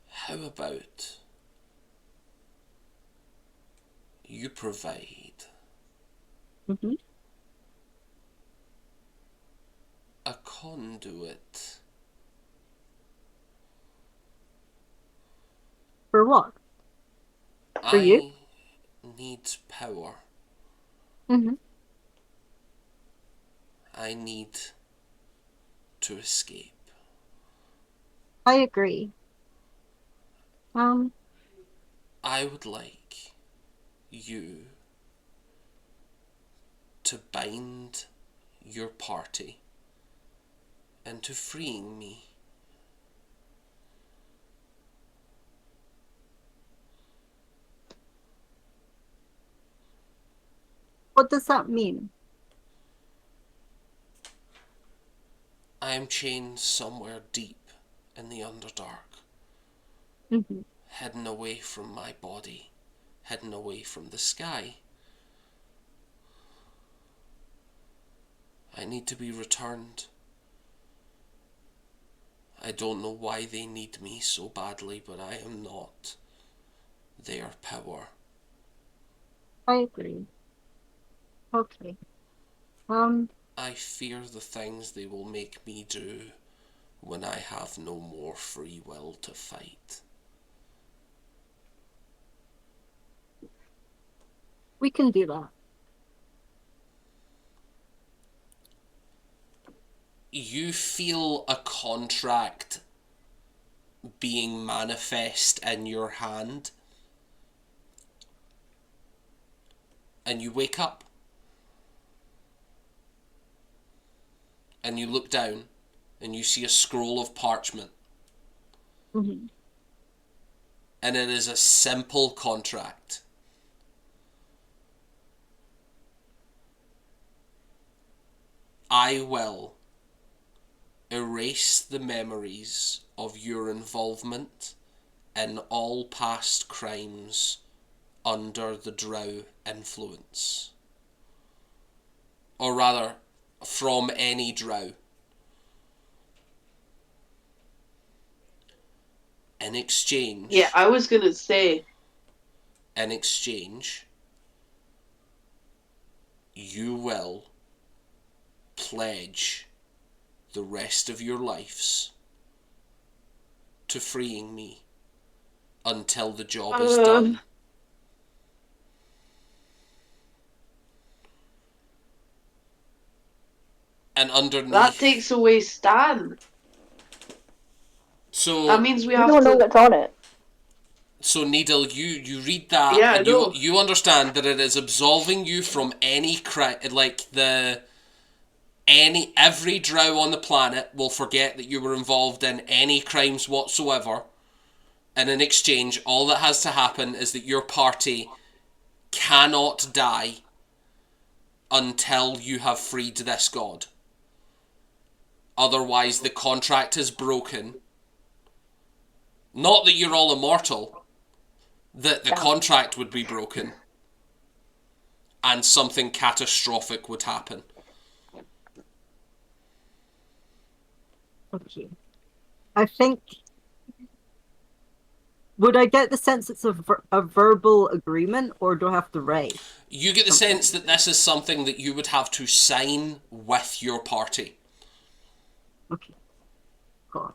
How about you provide a conduit? For what? For you? Need power. I need to escape. I agree. I would like you to bind your party into freeing me. What does that mean? I am chained somewhere deep in the Underdark, hidden away from my body, hidden away from the sky. I need to be returned. I don't know why they need me so badly, but I am not their power. I agree. Okay. I fear the things they will make me do when I have no more free will to fight. We can do that. You feel a contract being manifest in your hand, and you wake up and you look down and you see a scroll of parchment, and it is a simple contract. I will erase the memories of your involvement in all past crimes under the Drow influence. Or rather, from any Drow. In exchange... Yeah, I was gonna say... In exchange, you will pledge the rest of your lives to freeing me until the job is done. And underneath. That takes away Stan. So That means we We have don't know to. what's on it. So Needle, you read that Yeah, I and know. you understand that it is absolving you from any crime. Like every drow on the planet will forget that you were involved in any crimes whatsoever. And in exchange, all that has to happen is that your party cannot die until you have freed this god. Otherwise, the contract is broken. Not that you're all immortal, that the contract would be broken and something catastrophic would happen. Okay. I think. Would I get the sense it's a verbal agreement, or do I have to write? You get the sense that this is something that you would have to sign with your party. Okay. Cool.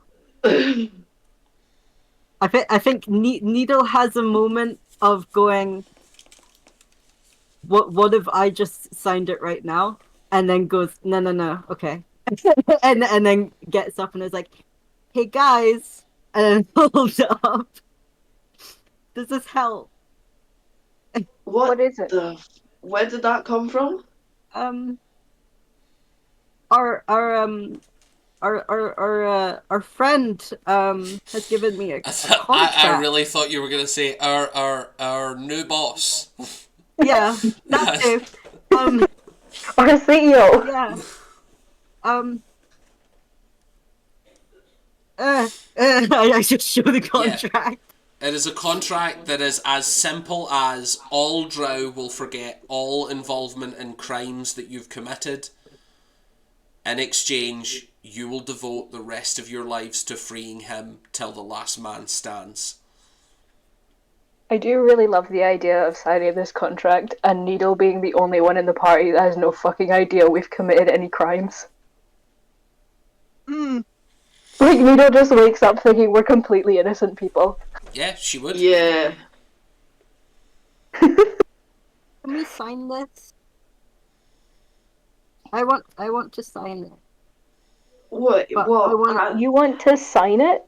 I think Needle has a moment of going, what if I just signed it right now? And then goes, no, okay. and then gets up and is like, hey guys, and then holds it up. Does this help? What is it? Where did that come from? Our friend has given me a contract. I really thought you were going to say our new boss. Yeah, that too. Our CEO. Yeah. I just show the contract. It is a contract that is as simple as all drow will forget all involvement in crimes that you've committed. In exchange, you will devote the rest of your lives to freeing him till the last man stands. I do really love the idea of signing this contract and Needle being the only one in the party that has no fucking idea we've committed any crimes. Like, Needle just wakes up thinking we're completely innocent people. Yeah, she would. Yeah. Can we sign this? I want to sign it. What? But You want to sign it?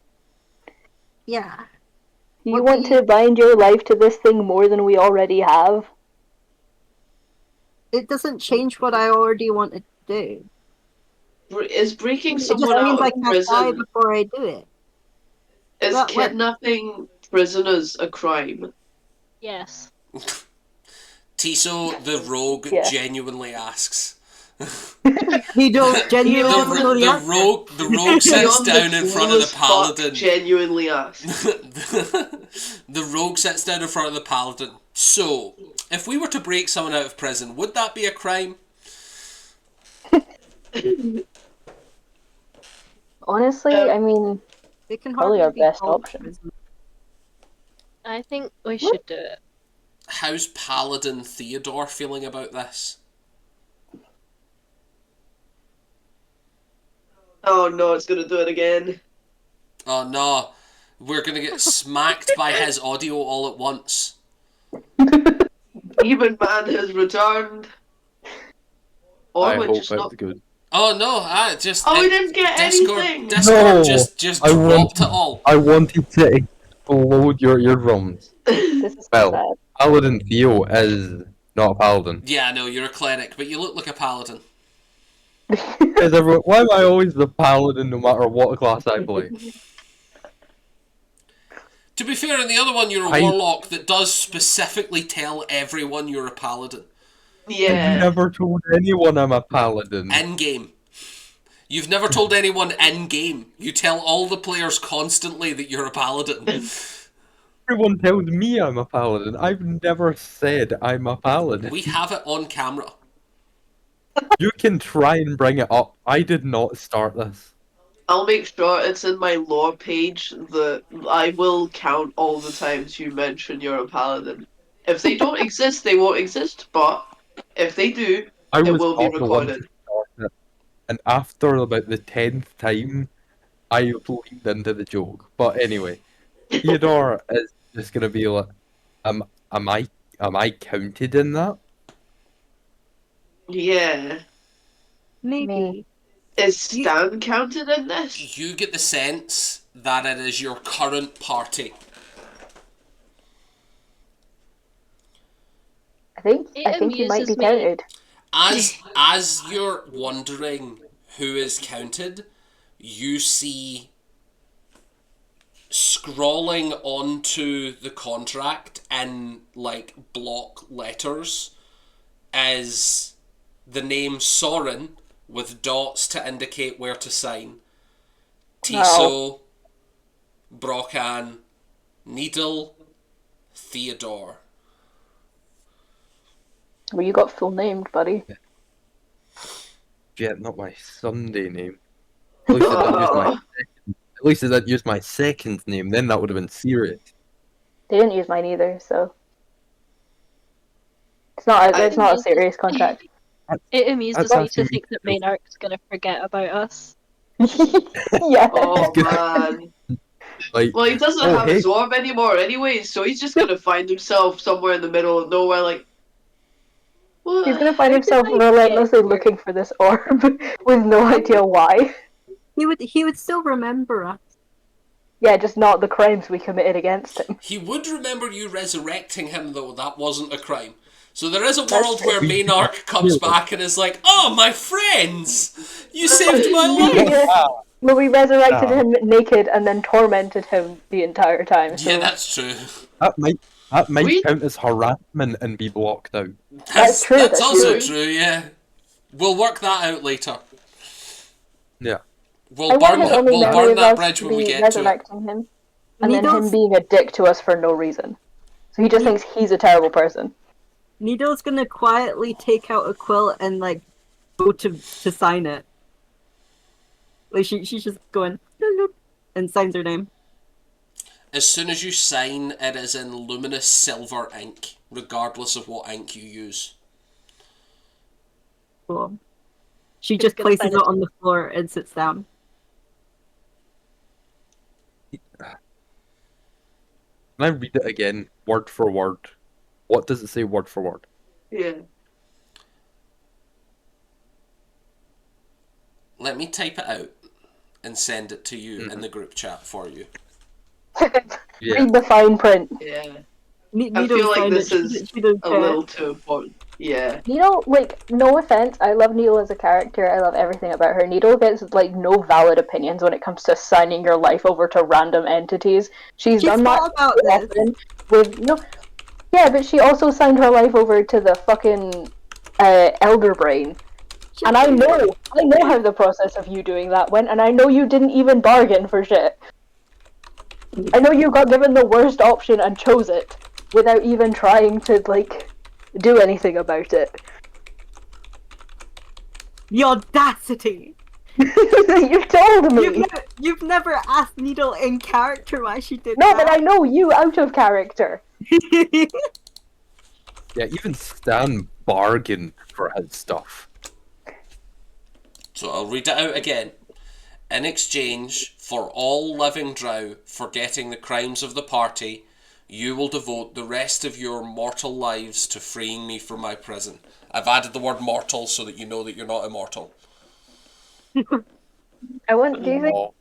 Yeah. You What want do you- to bind your life to this thing more than we already have? It doesn't change what I already want to do. Is breaking It just someone means out I of can't die prison, before I do it. is What? kidnapping prisoners a crime? Yes. Tiso, the rogue, Yeah. genuinely asks. You don't genuinely doesn't know the answer. The rogue sits Beyond down the in front cool of the as fuck, paladin. genuinely asked. The rogue sits down in front of the paladin. So, if we were to break someone out of prison, would that be a crime? Honestly, I mean, They can probably hardly our be best called option. prisoners. I think we should do it. How's Paladin Theodore feeling about this? Oh no, it's gonna do it again. Oh no, we're gonna get smacked by his audio all at once. Even Man has returned. Or I we're hope just it's not. good. Oh no, I just... Oh, we didn't get Discord, anything! Discord No, just I dropped wanted- it all. I wanted to explode your eardrums. This is Well, sad. Paladin Theo is not a paladin. Yeah, I know, you're a cleric, but you look like a paladin. Because why am I always the paladin no matter what class I play? To be fair, in the other one you're a warlock that does specifically tell everyone you're a paladin. I've Yeah. never told anyone I'm a paladin. In-game. You've never told anyone in-game. You tell all the players constantly that you're a paladin. Everyone tells me I'm a paladin. I've never said I'm a paladin. We have it on camera. You can try and bring it up. I did not start this. I'll make sure it's in my lore page that I will count all the times you mention you're a paladin. If they don't exist, they won't exist, but if they do, I it was will be not the one to recorded. start it. And after about the 10th time, I leaned into the joke. But anyway, Theodore is just gonna be like, am I counted in that? Yeah. Maybe. Is Stan counted in this? You get the sense that it is your current party. I think It you might be amuses me. counted. As you're wondering who is counted, you see scrawling onto the contract in like block letters is the name Soren with dots to indicate where to sign. Tiso, Brocan, Needle, Theodore. Well, you got full named, buddy. Yeah, not my Sunday name. At least I didn't use my at least I didn't use my second name, then that would have been serious. They didn't use mine either, so it's not a serious contract. It amuses That's me to asking think me that Maynard's gonna forget about us. Yeah. Oh man. Like, Well, he doesn't oh, have hey. his orb anymore anyway, so he's just gonna find himself somewhere in the middle of nowhere, like. What? He's gonna find How did himself I get relentlessly here? looking for this orb with no idea why. He would still remember us. Yeah, just not the crimes we committed against him. He would remember you resurrecting him, though. That wasn't a crime. So there is a That's world true. where Maynard comes back and is like, "Oh, my friends! You saved my life!" Yeah. Well, we resurrected him naked and then tormented him the entire time. So Yeah, that's true. That might count as harassment and be blocked out. That's true, That's that's also true. true, yeah. We'll work that out later. Yeah. We'll I want burn, his only we'll memory burn of that us bridge to when we be get to it. resurrecting him, and then him Needles, being a dick to us for no reason. So he just thinks he's a terrible person. Needle's gonna quietly take out a quill and like go to sign it. Like she's just going "Loop, loop," and signs her name. As soon as you sign, it is in luminous silver ink, regardless of what ink you use. Cool. She just gonna places find it it. on the floor and sits down. Can I read it again, word for word? What does it say word for word? Yeah. Let me type it out and send it to you in the group chat for you. Yeah. Read the fine print. Yeah. I Needle's feel like signed this it. is She doesn't a care. little too important. Yeah. Needle, like, no offense, I love Needle as a character, I love everything about her. Needle gets, like, no valid opinions when it comes to signing your life over to random entities. She's done that thought about this. often with, no, yeah, but she also signed her life over to the fucking, Elder Brain. And I know how the process of you doing that went, and I know you didn't even bargain for shit. I know you got given the worst option and chose it, without even trying to, like, do anything about it. The audacity! You told me! You've never asked Needle in character why she did No, that. but I know you out of character. Yeah, even Stan bargained for his stuff. So I'll read it out again. In exchange for all living drow forgetting the crimes of the party, you will devote the rest of your mortal lives to freeing me from my prison. I've added the word mortal so that you know that you're not immortal. I want. Do you think Oh,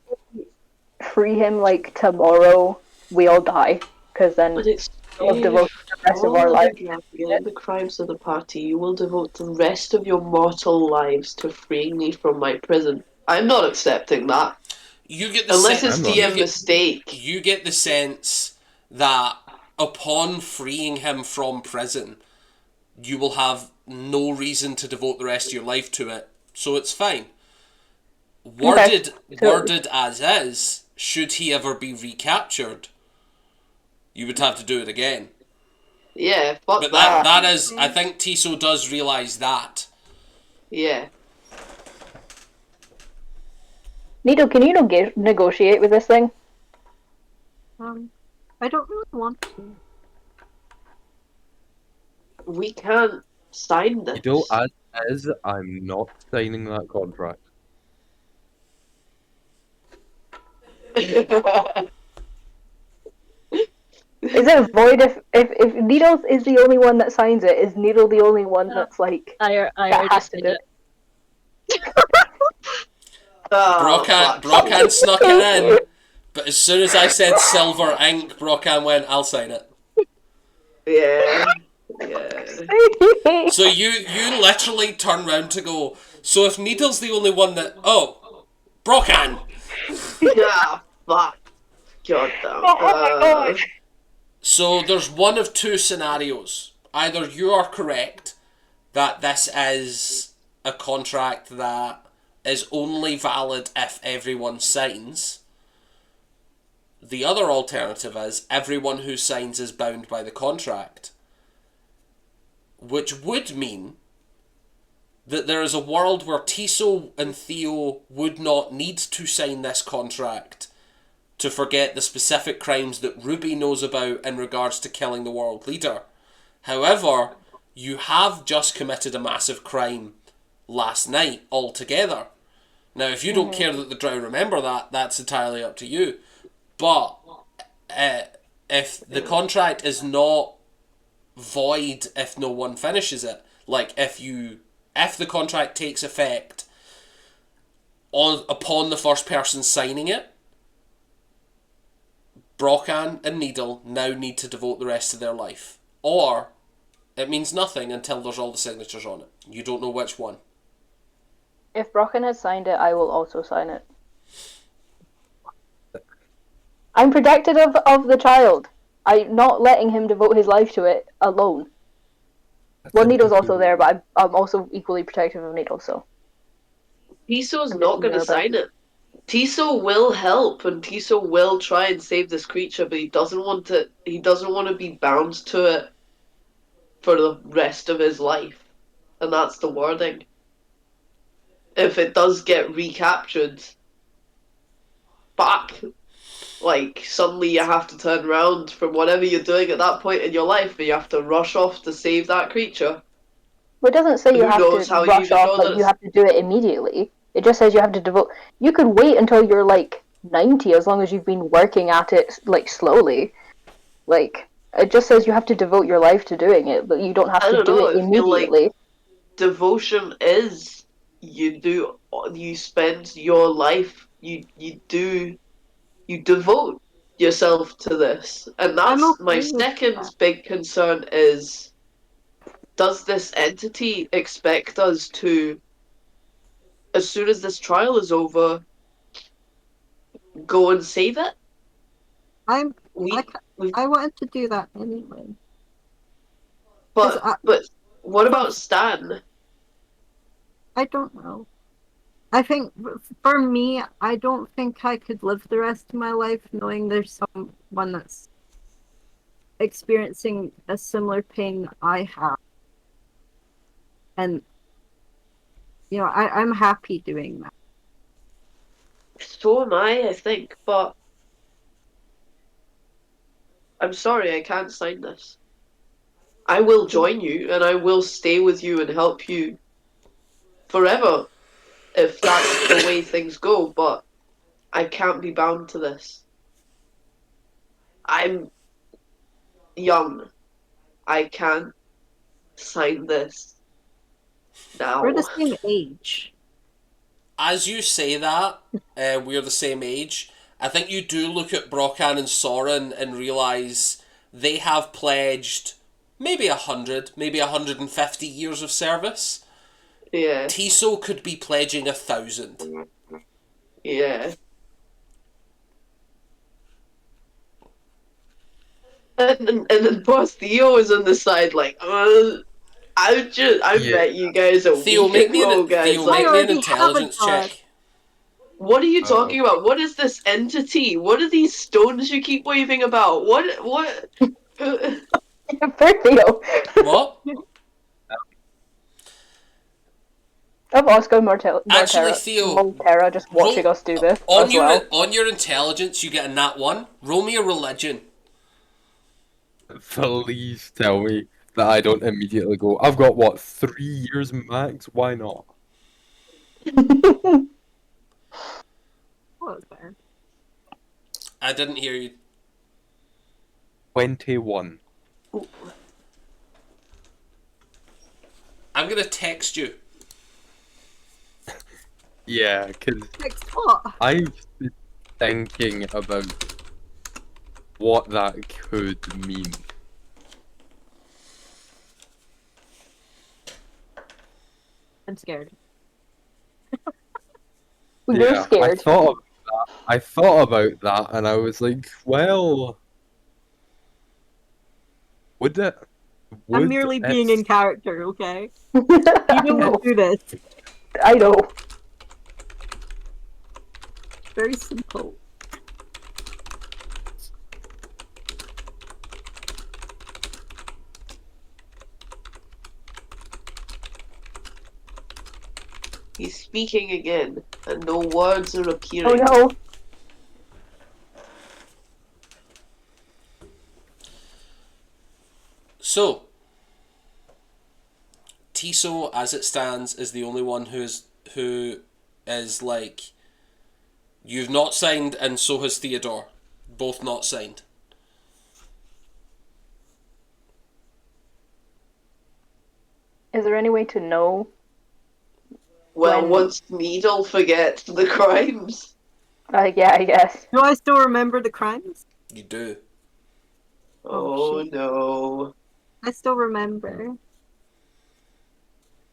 free him like tomorrow? We all die, because then But it's we'll devote the rest of our lives. forget the crimes of the party. You will devote the rest of your mortal lives to freeing me from my prison. I'm not accepting that. You get the Unless sense, it's I'm not. DM mistake. you get the sense that upon freeing him from prison, you will have no reason to devote the rest of your life to it, so it's fine. Worded as is, should he ever be recaptured, you would have to do it again. Yeah, fuck But that. that is, I think Tiso does realise that. Yeah. Needle, can you negotiate with this thing? I don't really want to. We can't sign this. you know, as is, I'm not signing that contract. Is it void if Needle is the only one that signs it? Is Needle the only one that's like I that already has to signed do it. it? Oh, fuck. Brocan snuck it in, but as soon as I said silver ink, Brocan went, "I'll sign it." Yeah. So you literally turn round to go, so if Needle's the only one that... Oh, Brocan! Yeah, fuck. God damn. Oh my god! So there's one of two scenarios. Either you are correct that this is a contract that is only valid if everyone signs. The other alternative is everyone who signs is bound by the contract. Which would mean that there is a world where Tiso and Theo would not need to sign this contract to forget the specific crimes that Ruby knows about in regards to killing the world leader. However, you have just committed a massive crime last night altogether. Now, if you don't care that the Drow remember that, that's entirely up to you. But if the contract is not void if no one finishes it, like if the contract takes effect upon the first person signing it, Brocan and Needle now need to devote the rest of their life. Or it means nothing until there's all the signatures on it. You don't know which one. If Brocken has signed it, I will also sign it. I'm protective of the child. I'm not letting him devote his life to it alone. Well, Needle's also there, but I'm also equally protective of Needle, so. Tiso's not going to sign it. Tiso will help, and Tiso will try and save this creature, but he doesn't want to. He doesn't want to be bound to it for the rest of his life, and that's the wording. If it does get recaptured, back, like suddenly you have to turn around from whatever you're doing at that point in your life, and you have to rush off to save that creature. Well, it doesn't say you Who have knows to how you rush even off, know like that you have to do it immediately. It just says you have to devote. You could wait until you're like 90, as long as you've been working at it like slowly. Like it just says you have to devote your life to doing it, but you don't have I to don't do know. it I feel like immediately. devotion is you spend your life you devote yourself to this, and I'm that's my okay with second that. big concern is, does this entity expect us to, as soon as this trial is over, go and save it? I'm we, I, we I wanted to do that anyway. but I, but what for, about Stan? I don't know. I think for me, I don't think I could live the rest of my life knowing there's someone that's experiencing a similar pain I have. And, I'm happy doing that. So am I think, but I'm sorry, I can't sign this. I will join you, and I will stay with you and help you forever if that's the way things go, but I can't be bound to this. I'm young. I can't sign this We're the now. same age. As you say that, we're the same age. I think you do look at Brocan and Soren and realise they have pledged maybe 100, maybe 150 years of service. Yeah, Tiso could be pledging 1,000. yeah. And then poor Theo is on the side like, I Yeah. met you guys a Theo, week make me ago, an guys. Theo, I make Like, me an already have a intelligence dog. check. what are you talking okay. about? What is this entity? What are these stones you keep waving about? What? For Theo. What? Of Oscar Actually, Theo, Mortera just watching roll us do this on as well. your intelligence. You get a nat 1. Roll me a religion. Please tell me that I don't immediately go, I've got what, 3 years max? Why not? What was there? I didn't hear you. 21. I'm gonna text you. Yeah, because Next what? I've been thinking about what that could mean. I'm scared. You're Yeah, scared. I thought about that, and I was like, well, would it? I'm Would merely being it? in character, okay? You I don't know. do this. I know. Very simple. He's speaking again, and no words are Oh appearing. no. So, Tiso, as it stands, is the only one who is like, you've not signed, and so has Theodore. Both not signed. Is there any way to know? Well, When- once Needle forgets the crimes. Yeah, I guess. Do I still remember the crimes? You do. Oh shit. no. I still remember.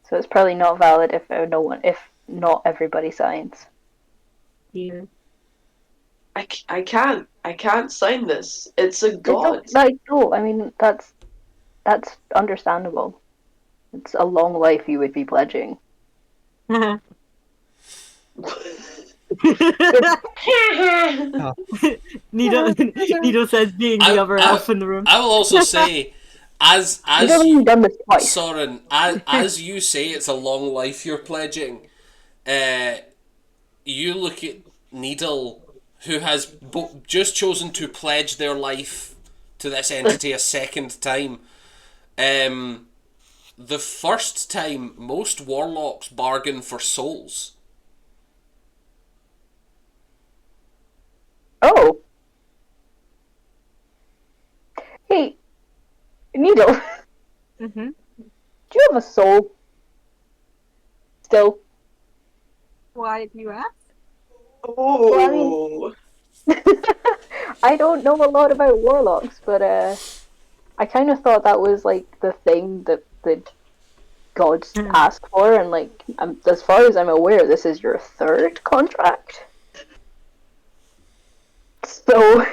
So it's probably not valid if if not everybody signs. Yeah. I can't sign this. It's a god. No, I mean that's understandable. It's a long life you would be pledging. Nido says being the other elf in the room. I will also say, as You've only done this twice. Soren, as you say, it's a long life you're pledging. You look at Needle, who has just chosen to pledge their life to this entity a second time. The first time, most warlocks bargain for souls. Oh. Hey, Needle, Mm-hmm. do you have a soul? Still? Why do you ask? Oh. I don't know a lot about warlocks, but I kind of thought that was like the thing that the gods ask for, and like as far as I'm aware, this is your third contract. So,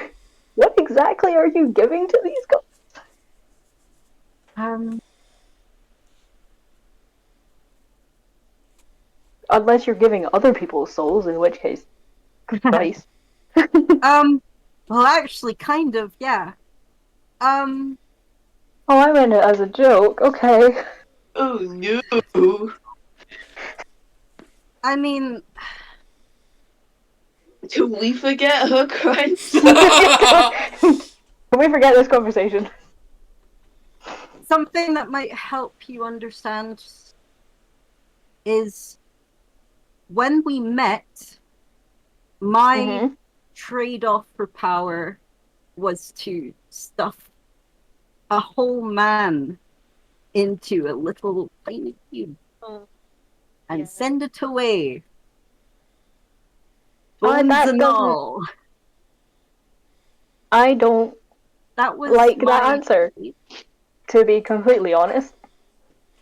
what exactly are you giving to these gods? Unless you're giving other people's souls, in which case, nice. Well, actually, kind of, yeah. Oh, I meant it as a joke. Okay. Oh no. I mean, Can we forget her crimes? Can we forget this conversation? something that might help you understand is when we met, my Mm-hmm. trade-off for power was to stuff a whole man into a little tiny cube Oh, and yeah. send it away. That Bones and doesn't- all. I don't That was like my... that answer, to be completely honest.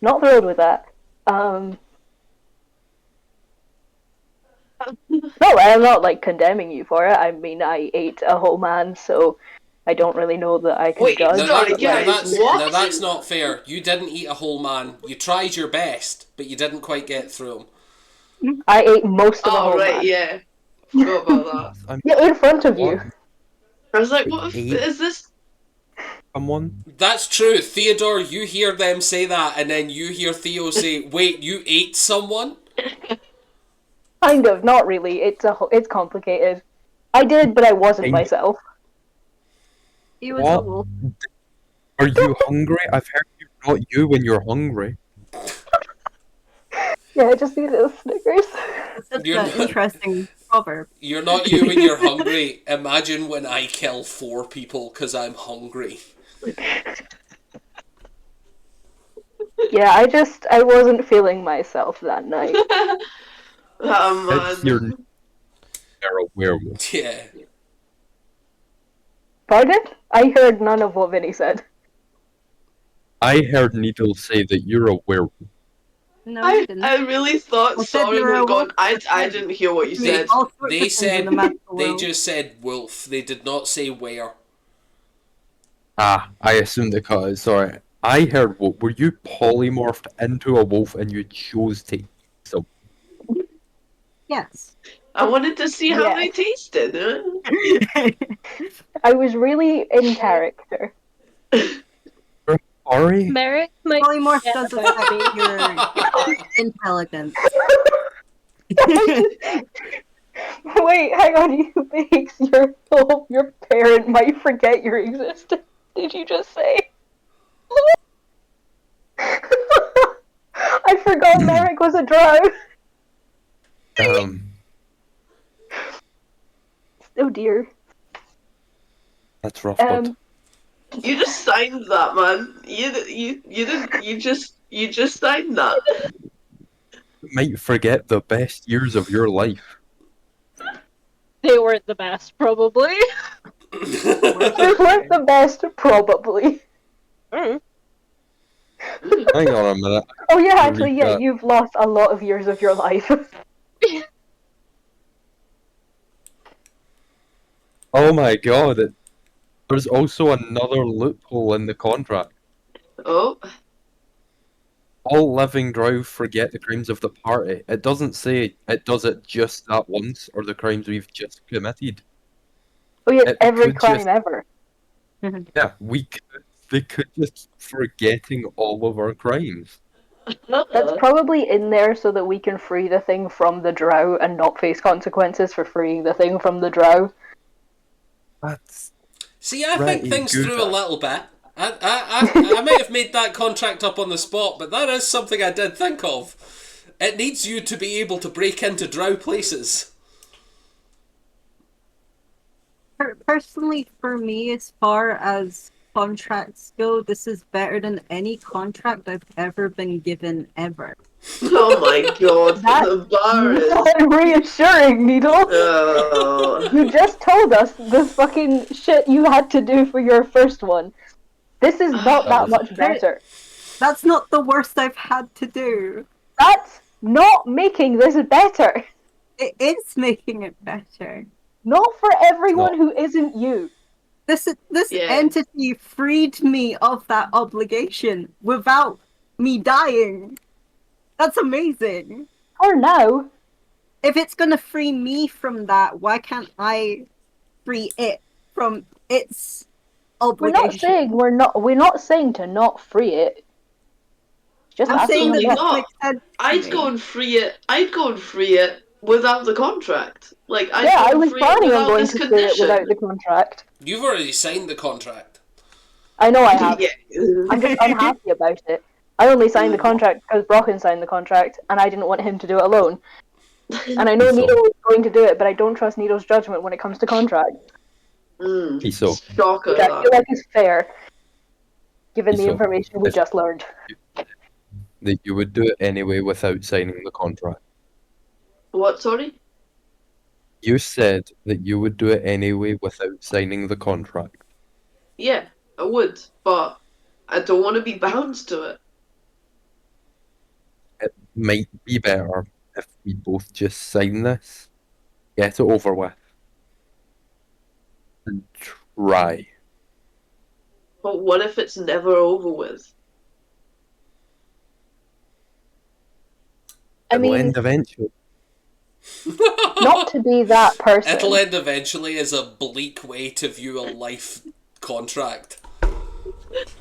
Not thrilled with that. No, I'm not like condemning you for it. I mean, I ate a whole man, so I don't really know that I can Wait, judge. Now, Sorry, that, guys, now, that's, what? now that's not fair. You didn't eat a whole man. You tried your best, but you didn't quite get through him. I ate most of a Oh whole right, man. yeah. Forgot about that. I'm Yeah, in front of you. I was like, what Eight. is this? someone. That's true. Theodore, you hear them say that, and then you hear Theo say, wait, you ate someone? Kind of, not really. It's complicated. I did, but I wasn't Kind- myself. He was What? a wolf. Are you hungry? I've heard you're not you when you're hungry. Yeah, I just needed a Snickers. That's You're an not- interesting proverb. You're not you when you're hungry. Imagine when I kill 4 people because I'm hungry. Yeah, I wasn't feeling myself that night. It's your Man. you're a werewolf. Yeah. Pardon? I heard none of what Vinny said. I heard Needle say that you're a werewolf. No, you I didn't. really thought I said Soren you were had a gone. wolf. I didn't hear what you Which means said. all sorts They of things in said the magical they world. just said wolf. They did not say where. Ah, I assumed it cut. Sorry. I heard wolf. Were you polymorphed into a wolf and you chose to eat some? Yes. I wanted to see how Yeah. they tasted. I was really in character. Sorry? Merrick might Polymorph forget does about affect me. your intelligence. Wait, hang on, you Bakes. Your parent might forget your existence. Did you just say? I forgot Merrick was a drow. Oh dear. That's rough, bud. You just signed that, man. You didn't. You just signed that. You might forget the best years of your life. They weren't the best, probably. They weren't the best, probably. Mm. Hang on a minute. Oh yeah, Read actually, yeah, that. you've lost a lot of years of your life. Oh my god. There's also another loophole in the contract. Oh, All living drow forget the crimes of the party. It doesn't say it does it just that once or the crimes we've just committed. Oh yeah, It every could crime just- ever. Yeah, they could just keep forgetting all of our crimes. That's probably in there so that we can free the thing from the drow and not face consequences for freeing the thing from the drow. That's See, I Right, think things good. through a little bit. I might have made that contract up on the spot, but that is something I did think of. It needs you to be able to break into drow places. Personally, for me, as far as contracts go, this is better than any contract I've ever been given ever. oh my god, That- the bar is. Not reassuring, Needle. Oh. You just told us the fucking shit you had to do for your first one. This is not that much better. That's not the worst I've had to do. That's not making this better. It is making it better. Not for everyone who isn't you. This Yeah. entity freed me of that obligation without me dying. That's amazing. For now. If it's gonna free me from that, why can't I free it from its We're obligation? we're not saying to not free it. Just I'm saying that Absolutely this not. makes sense. to I'd me. go and free it. I'd go and free it without the contract. Like I'd Yeah, go I and was free it planning on without going this to free it condition. without the contract. You've already signed the contract. I know I have. Yeah. I'm just unhappy about it. I only signed the contract because Brocken signed the contract, and I didn't want him to do it alone. And I know So- Needle was going to do it, but I don't trust Needle's judgment when it comes to contracts. So- Shocker. Which I feel like is fair, given the So, information we if- just learned. that you would do it anyway without signing the contract. What? Sorry. You said that you would do it anyway without signing the contract. Yeah, I would, but I don't want to be bound to it. It might be better if we both just sign this, get it over with, and try. But what if it's never over with? I It'll mean, end eventually. not to be that person. It'll end eventually is a bleak way to view a life contract.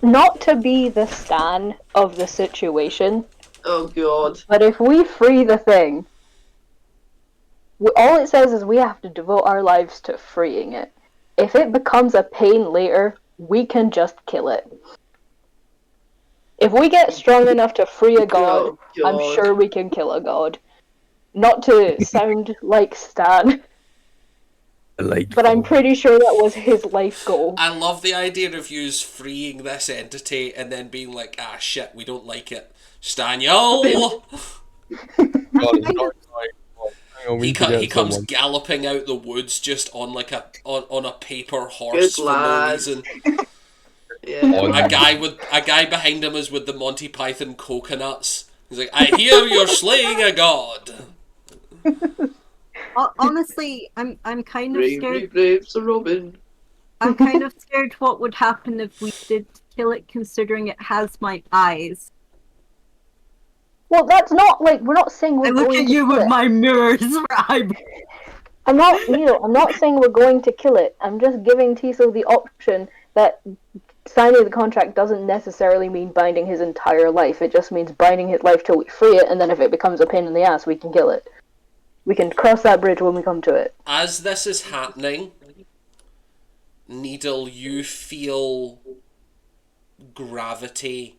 Not to be the stan of the situation, Oh god. but if we free the thing, all it says is we have to devote our lives to freeing it. If it becomes a pain later, we can just kill it. If we get strong enough to free a god, Oh, I'm God. sure we can kill a god. Not to sound like Stan, Like, but I'm pretty sure that was his life goal. I love the idea of yous freeing this entity and then being like, ah shit, we don't like it. Staniel! God, it's not right. on, we He need to get he comes someone. galloping out the woods just on like on a paper horse Good for no lad. reason. Yeah. On- A guy behind him is with the Monty Python coconuts. He's like, I hear you're slaying a god. Honestly, I'm kind of Bravely scared. brave Sir Robin. I'm kind of scared what would happen if we did kill it, considering it has my eyes. Well, that's not like we're not saying we're I look going at to you kill with it. my mirrors for eyeballs. I'm not saying we're going to kill it. I'm just giving Tiso the option that signing the contract doesn't necessarily mean binding his entire life. It just means binding his life till we free it, and then if it becomes a pain in the ass, we can kill it. We can cross that bridge when we come to it. As this is happening, Needle, you feel gravity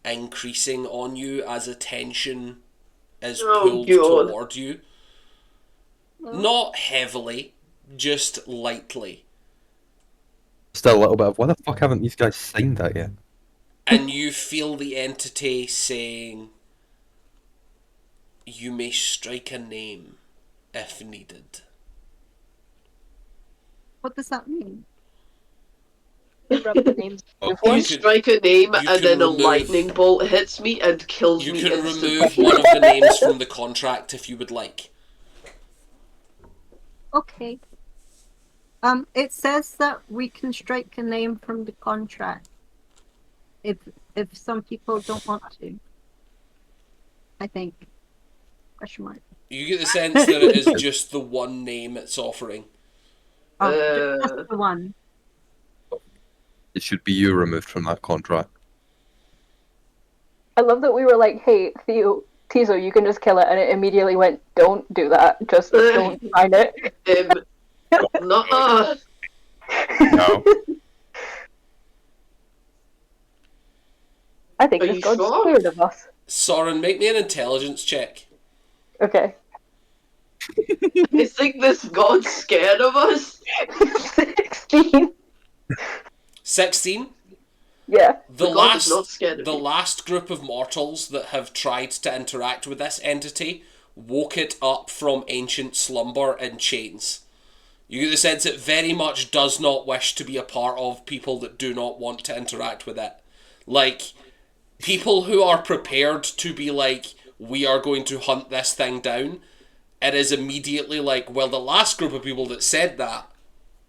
increasing on you as attention is pulled God. toward you. Not heavily, just lightly. Just a little bit of, why the fuck haven't these guys signed that yet? And you feel the entity saying, you may strike a name if needed. What does that mean? Rub the names. You You could- strike a name you and can then a remove- lightning bolt hits me and kills You me can instantly. remove one of the names from the contract if you would like. Okay. It says that we can strike a name from the contract. If some people don't want to. I think. Question mark. You get the sense that it is just the one name it's offering. Oh, just the one. It should be you removed from that contract. I love that we were like, hey, Tiso, you can just kill it, and it immediately went, don't do that. Just don't sign it. Nuh-uh. No. I think Are this you god's sure? scared of us. Soren, make me an intelligence check. Okay. You think this god's scared of us? 16. 16? Yeah. The God is not scared of the me. last group of mortals that have tried to interact with this entity woke it up from ancient slumber in chains. You get the sense it very much does not wish to be a part of people that do not want to interact with it. Like, people who are prepared to be like, we are going to hunt this thing down, it is immediately like, well, the last group of people that said that,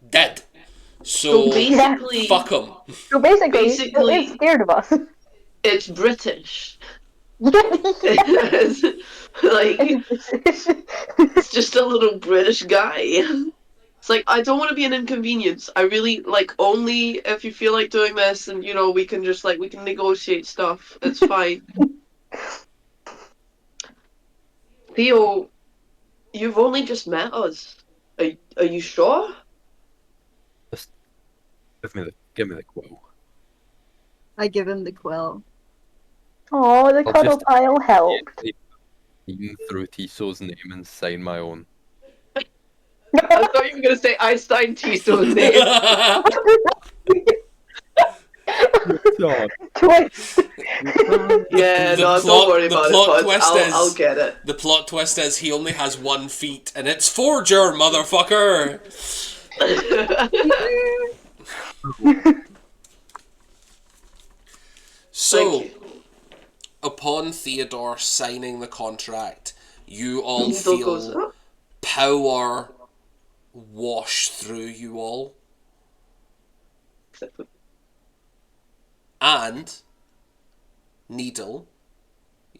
dead. So, basically, fuck them. So basically, Basically- it is scared of us. it's British. Yeah. It's like, it's just a little British guy. It's like, I don't want to be an inconvenience. I really, like, only if you feel like doing this and, you know, we can just, like, we can negotiate stuff. It's fine. Theo, you've only just met us. Are you sure? Just give me the quill. I give him the quill. Oh, the I'll cuddle just- pile helped. Even through Tiso's name and sign my own. I thought you were going to say I signed Tiso's name. God. Twice. Yeah, The no, plot- don't worry the about plot it, bud. twist is- I'll get it. The plot twist is he only has 1 feet, and it's Forger, motherfucker! So, Thank you. upon Theodore signing the contract, you all Needle goes feel up. power wash through you all. And, Needle,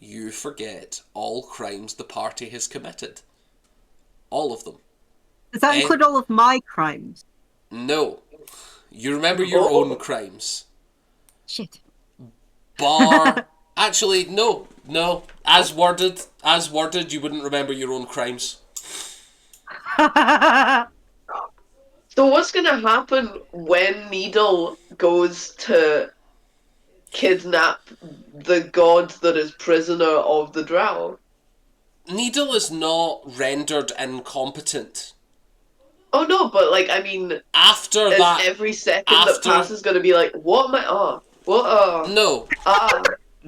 you forget all crimes the party has committed. All of them. Does that Eh? include all of my crimes? No. You remember your Oh. own crimes. Shit. Bar... Actually, no. As worded, you wouldn't remember your own crimes. So what's gonna happen when Needle goes to kidnap the god that is prisoner of the drow? Needle is not rendered incompetent. Oh no, but like I mean, After is that... every second that after- passes gonna be like, what am I? What? No. Ah,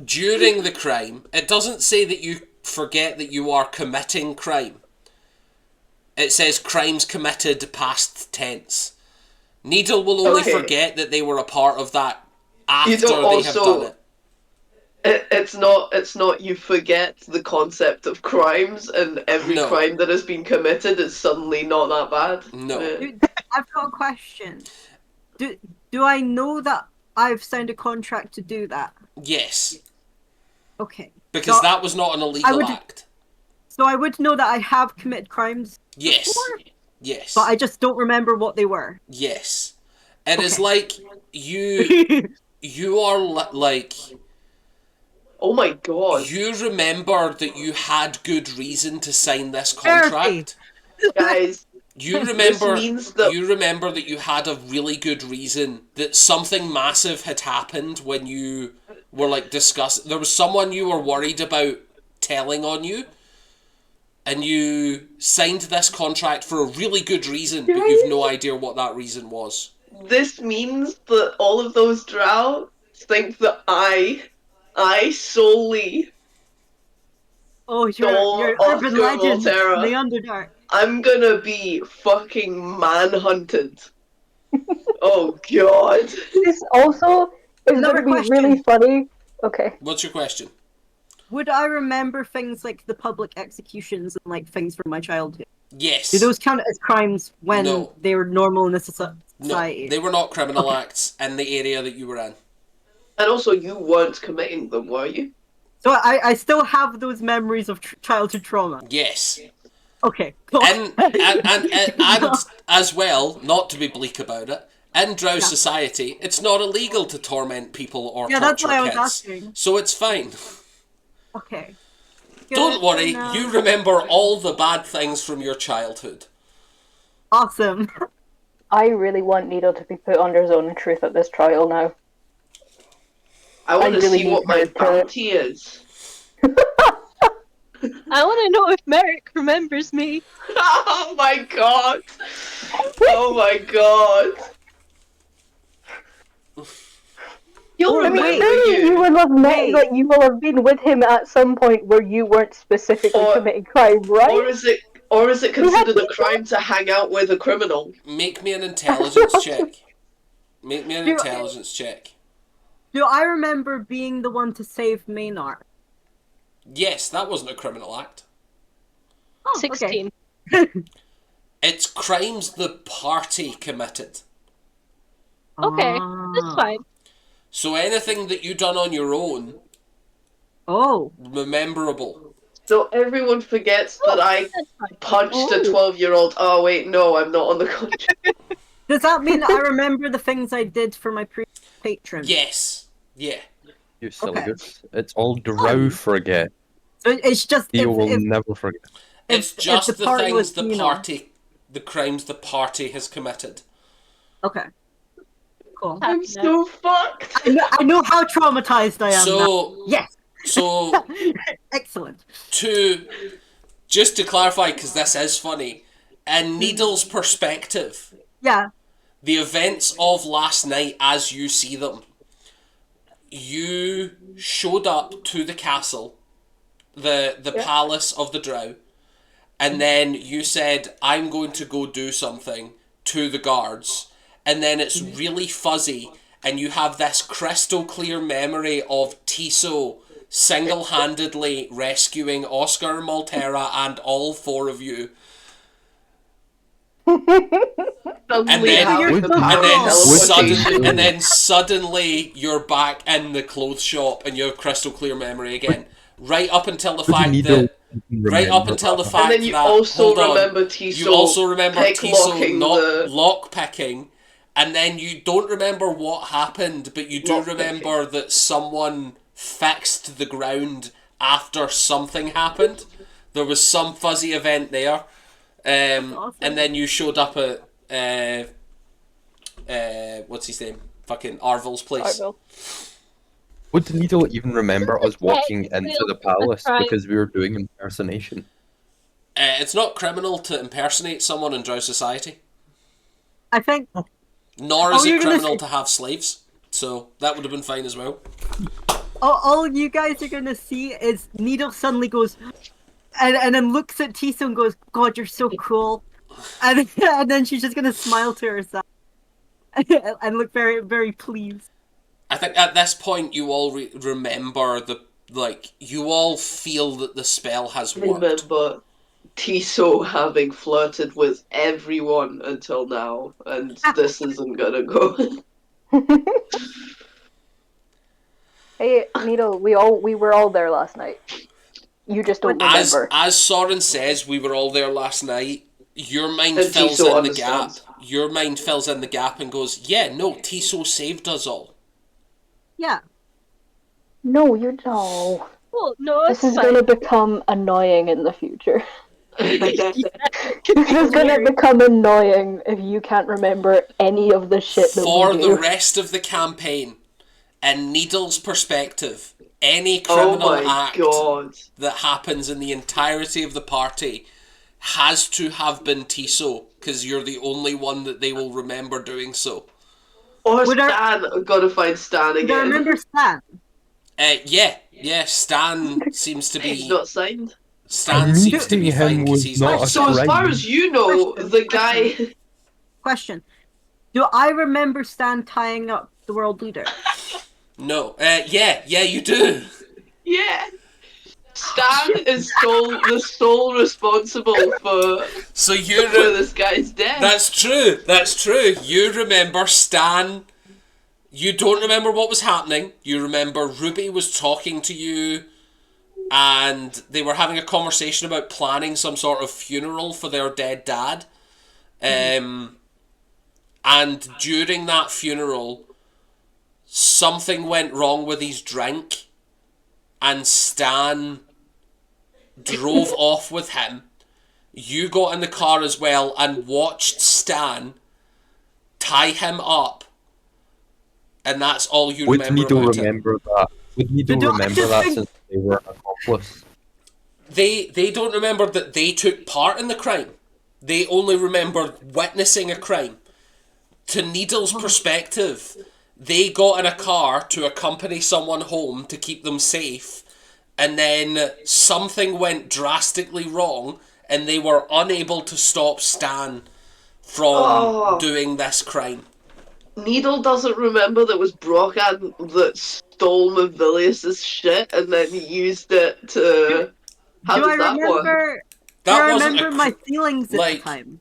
During the crime, it doesn't say that you forget that you are committing crime. It says crimes committed past tense. Needle will only Okay. forget that they were a part of that after don't they have also- done it. It's not you forget the concept of crimes and every No. crime that has been committed is suddenly not that bad. No. Dude, I've got a question. Do I know that I've signed a contract to do that? Yes. Okay. Because So that was not an illegal would- act. So I would know that I have committed crimes, Yes. before? Yes. but I just don't remember what they were. Yes. It is Okay. like you are like Oh my god, you remember that you had good reason to sign this contract. guys. You remember means that- you remember that you had a really good reason that something massive had happened when you were like discussing. There was someone you were worried about telling on you, and you signed this contract for a really good reason, but you've no idea what that reason was. This means that all of those drow think that I solely, Oh, you're Oscar urban legend in Volterra. the Underdark. I'm gonna be fucking manhunted. Oh god. This also is Another going to be question. really funny. Okay. What's your question? Would I remember things like the public executions and like things from my childhood? Yes. Do those count as crimes when No. they were normal in the No, society? they were not criminal acts in the area that you were in. And also, you weren't committing them, were you? So I still have those memories of childhood trauma. Yes. Okay. Cool. And as well, not to be bleak about it, in Drow society, it's not illegal to torment people or Yeah, torture that's why I was kids. asking. So it's fine. Okay. Don't Good worry, to know. you remember all the bad things from your childhood. Awesome. I really want Needle to be put under zone of truth at this trial now. I want to really see need what my her to- bounty is. I want to know if Merrick remembers me. Oh my god! Oh my god! You'll Oh, remember wait. Surely you you! will have met, Wait. like you will have been with him at some point where you weren't specifically Or- committing crime, right? Or is it considered a crime to hang out with a criminal? Make me an intelligence check. Make me an Do- intelligence check. Do I remember being the one to save Maynard? Yes, that wasn't a criminal act. Oh, 16. It's crimes the party committed. Okay, Ah. that's fine. So anything that you done on your own, Oh. memorable. So everyone forgets that I That's fine. punched a 12-year-old. Oh wait, no, I'm not on the contract. Does that mean I remember the things I did for my patron? Yes. Yeah. You silly Okay. goose. It's all Drow forget. So it's just You will if never forget. It's if just the the party things was, the you know- party, the crimes the party has committed. okay. Cool. I'm so fucked. I know how traumatized I am now. So, Yes. so Excellent. just to clarify, because this is funny, in Needle's perspective, Yeah. the events of last night as you see them, you showed up to the castle, the palace of the Drow, and then you said, I'm going to go do something to the guards, and then it's really fuzzy, and you have this crystal clear memory of Tiso single-handedly rescuing Oscar, Maltera, and all four of you. Suddenly then- having You're the so power of wrong. teleportation. Suddenly you're back in the clothes shop and you have crystal clear memory again. Right up until the fact that And then you that, also hold on, remember Tiso you also remember Tiso picklocking not the- lock picking, and then you don't remember what happened, but you do Lock picking. remember that someone fixed the ground after something happened. There was some fuzzy event there, awesome. and then you showed up at what's his name? Fucking Arvil's place. Arvil. Would Needle even remember us walking Okay, into the we'll palace try. because we were doing impersonation? It's not criminal to impersonate someone in Drow society, I think nor is Oh, you're it gonna criminal say- to have slaves. So that would have been fine as well. all you guys are gonna see is Needle suddenly goes and then looks at Tiso and goes, God, you're so cool. and then she's just gonna smile to herself and look very, very pleased. I think at this point you all remember you all feel that the spell has worked. Remember Tiso having flirted with everyone until now, and this isn't gonna go. Hey, Needle, we were all there last night. You just don't remember. As Soren says, we were all there last night. Your mind And fills Tiso in the gap. understands. Your mind fills in the gap and goes, yeah, no, Tiso saved us all. Yeah. No, you don't. Oh, no, This it's is fine. going to become annoying in the future. This is going to Weird. become annoying if you can't remember any of the shit that For we the do. rest of the campaign, in Needle's perspective, any Oh criminal my act god. that happens in the entirety of the party has to have been Tiso, because you're the only one that they will remember doing so. Or Would I- Stan, I've gotta find Stan Do I again. remember Stan? Yeah, Stan seems to He's be... not signed. Stan seems to be Meeting him fine because was he's not not a So as sick. far crime. as you know, the guy... Question. Do I remember Stan tying up the world leader? No. Yeah, you do. Yeah. Stan is the sole responsible for So you... this guy's death. That's true. You remember Stan. You don't remember what was happening. You remember Ruby was talking to you and they were having a conversation about planning some sort of funeral for their dead dad. And during that funeral, something went wrong with his drink and Stan drove off with him. You got in the car as well and watched Stan tie him up, and that's all you Would remember Needle about it. remember that? Would Needle Did I remember just that think- since they were an accomplice? They don't remember that they took part in the crime. They only remember witnessing a crime. To Needle's perspective, they got in a car to accompany someone home to keep them safe, and then something went drastically wrong, and they were unable to stop Stan from doing this crime. Needle doesn't remember that it was Brockad that stole Mavilius's shit and then used it to... How Do does I that work? remember? That do I wasn't remember a my feelings at like- the time?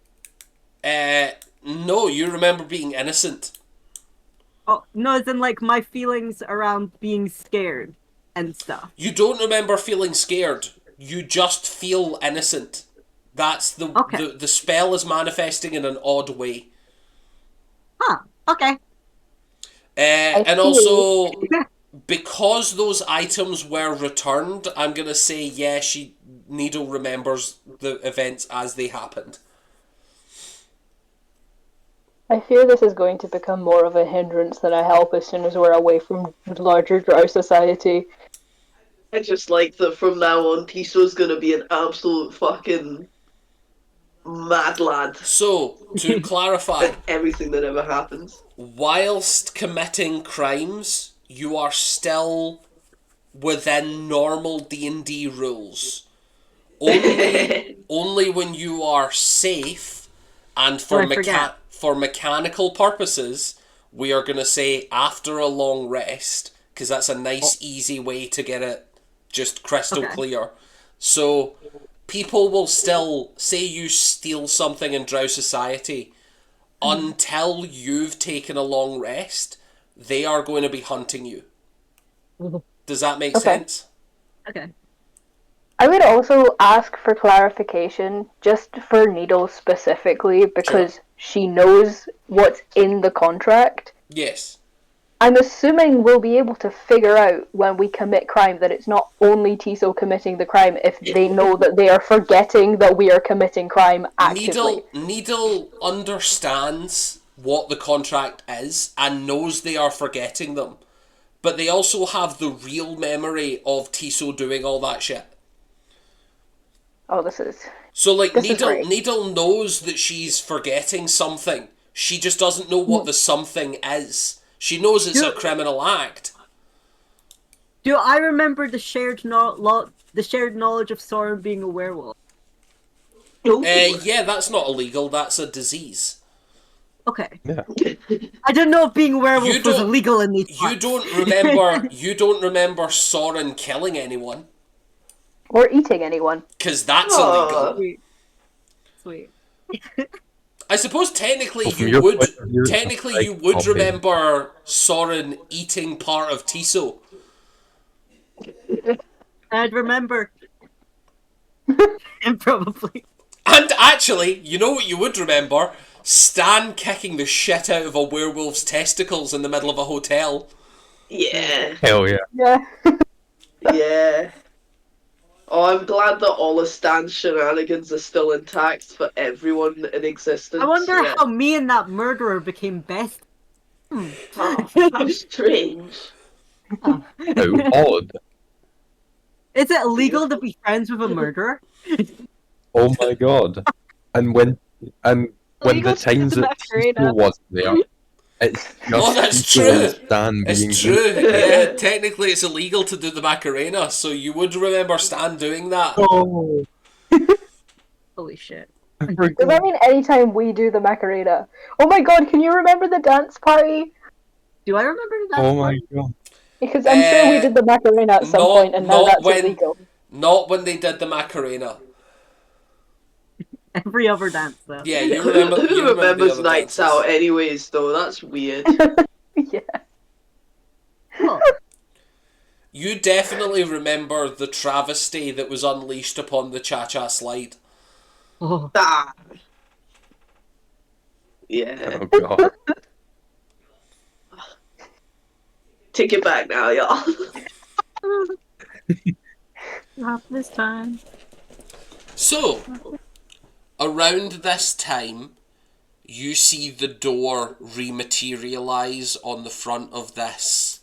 No, you remember being innocent. Oh no, as in like my feelings around being scared and stuff. You don't remember feeling scared. You just feel innocent. That's Okay. the spell is manifesting in an odd way. Huh. Okay. And see. also, because those items were returned, I'm gonna say Needle remembers the events as they happened. I fear this is going to become more of a hindrance than a help as soon as we're away from larger drow society. I just like that from now on, Tiso's gonna be an absolute fucking mad lad So, to clarify, at everything that ever happens. whilst committing crimes, you are still within normal D&D rules. Only when you are safe and for I forget. for mechanical purposes, we are going to say after a long rest, because that's a nice easy way to get it just crystal Okay. clear. So people will still say you steal something in Drow Society until you've taken a long rest. They are going to be hunting you. Does that make Okay. sense? Okay. I would also ask for clarification, just for Needle specifically, because she knows what's in the contract. Yes. I'm assuming we'll be able to figure out when we commit crime that it's not only Tiso committing the crime if they know that they are forgetting that we are committing crime actively. Needle understands what the contract is and knows they are forgetting them. But they also have the real memory of Tiso doing all that shit. Oh, this is... So, like, This is great. Needle knows that she's forgetting something. She just doesn't know what the something is. She knows it's a criminal act. Do I remember the shared knowledge of Soren being a werewolf? No. Yeah, that's not illegal. That's a disease. Okay. Yeah. I didn't know if being a werewolf You was don't- illegal in these You parts. don't remember. You don't remember Soren killing anyone, Or eating anyone. because that's Oh. illegal. Sweet. Sweet. I suppose technically Well, from you your would. point of view, it's Technically, like you would copy. remember Soren eating part of Tiso. I'd remember. And probably. And actually, you know what you would remember? Stan kicking the shit out of a werewolf's testicles in the middle of a hotel. Yeah. Hell yeah. Yeah. Yeah. Oh, I'm glad that all of Stan's shenanigans are still intact for everyone in existence. I wonder Yeah. how me and that murderer became best. Oh, how strange. How odd. Is it illegal to be friends with a murderer? Oh my god. And when Illegal the to do times the that Macarena. Tiso was there, it's just Oh, that's Tiso true. and Stan being It's true. Yeah, technically it's illegal to do the Macarena, so you would remember Stan doing that. Oh, Holy shit. I Does forgot. that mean anytime we do the Macarena? Oh my god, can you remember the dance party? Do I remember that? Oh my god. Because I'm sure we did the Macarena at some point, and now that's when, illegal. Not when they did the Macarena. Every other dance, though. Yeah, you remember. Who You remember the remembers other nights dances. out anyways, though? That's weird. Yeah. Oh. You definitely remember the travesty that was unleashed upon the Cha-Cha slide. Oh. Ah. Yeah. Oh god. Take it back now, y'all. Not this time. So, around this time, you see the door rematerialize on the front of this,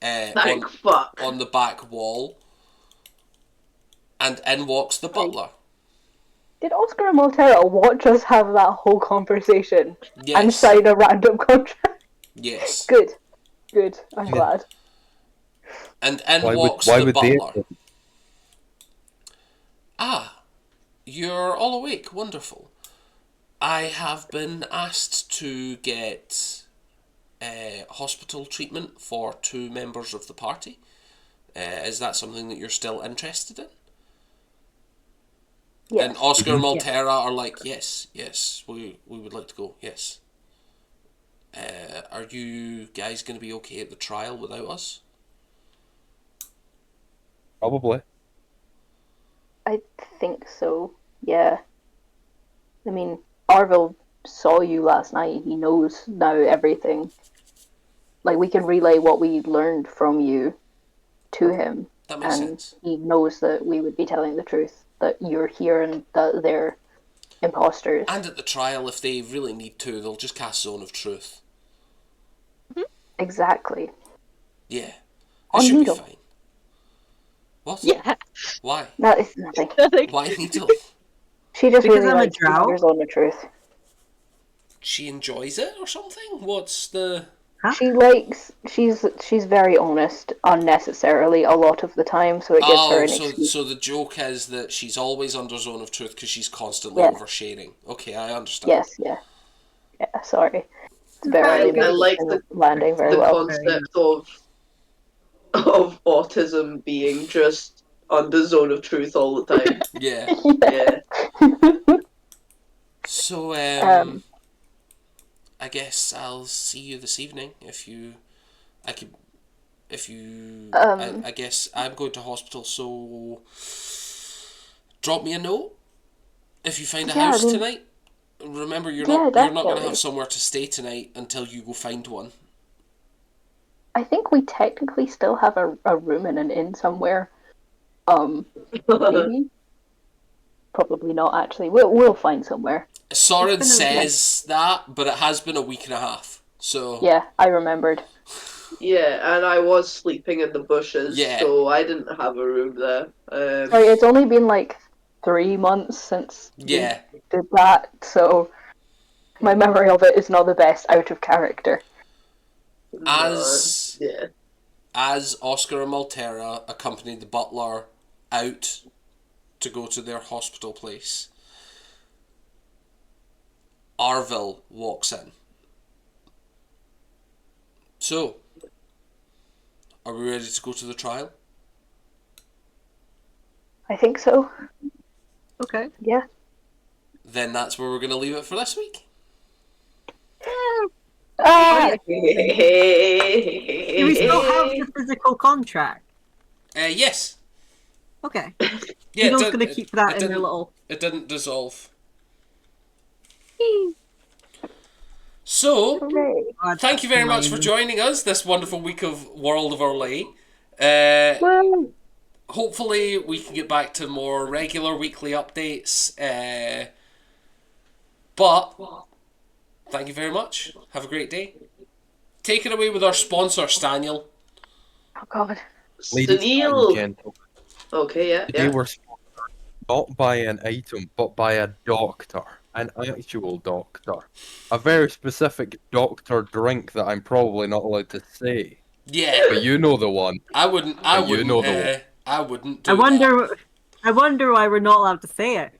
Thank fuck. on the back wall, and in walks the butler. Did Oscar and Maltera watch us have that whole conversation and Yes, sign a random contract? yes. Good. Good. I'm Yeah. glad. And in Why walks would the they? butler. Ah, you're all awake. Wonderful. I have been asked to get hospital treatment for 2 members of the party. Is that something that you're still interested in? Yes. And Oscar and Maltera are like, yes, we would like to go, yes. Are you guys going to be okay at the trial without us? Probably. I think so. Yeah. I mean, Arville saw you last night. He knows now everything. Like, we can relay what we learned from you to him. That makes And sense. he knows that we would be telling the truth. That you're here and that they're imposters. And at the trial, if they really need to, they'll just cast Zone of Truth. Exactly. Yeah. It On should Needle. be fine. What? Yeah. Why? That is nothing. Nothing. Why Needle? She just Because really I'm a likes drow? Mother's on the truth. She enjoys it or something? What's the... Huh? She likes. She's very honest, unnecessarily a lot of the time, so it gives her Oh, an so excuse. so the joke is that she's always under Zone of Truth because she's constantly Yeah. oversharing. Okay, I understand. Yes, yeah, Sorry, it's barely I like landing very The well. concept of autism being just under zone of truth all the time. Yeah. Yeah. So, Um, I guess I'll see you this evening if you... I could... If you... I guess I'm going to hospital, so... Drop me a note if you find a Yeah, house I mean- tonight. Remember, you're Yeah, not going to definitely. have somewhere to stay tonight until you go find one. I think we technically still have a room in an inn somewhere. Maybe. Probably not. Actually, we'll find somewhere. Soren It's been a- says that, but it has been a week and a half. So Yeah, I remembered. Yeah, and I was sleeping in the bushes, Yeah. so I didn't have a room there. Sorry, it's only been like 3 months since yeah, we did that, so my memory of it is not the best out of character. as Yeah. as Oscar and Maltera accompanied the butler out to go to their hospital place, Arville walks in. So, are we ready to go to the trial? I think so. Okay. Yeah. Then that's where we're going to leave it for this week. Ah! Do we still have the physical contract? Yes. Okay. Yeah, Needle's gonna keep that in their didn't- little. It didn't dissolve. So, Hooray. thank you very much for joining us this wonderful week of World of Orlea. Woo! Hopefully, we can get back to more regular weekly updates. But thank you very much. Have a great day. Take it away with our sponsor, Staniel. Oh god. Ladies and Neil. gentlemen, Okay, yeah, today yeah. we're sponsored not by an item, but by a doctor. An actual doctor. A very specific doctor drink that I'm probably not allowed to say. Yeah, But you know the one. I wouldn't. You know the one. I wouldn't do I wonder. that. I wonder why we're not allowed to say it.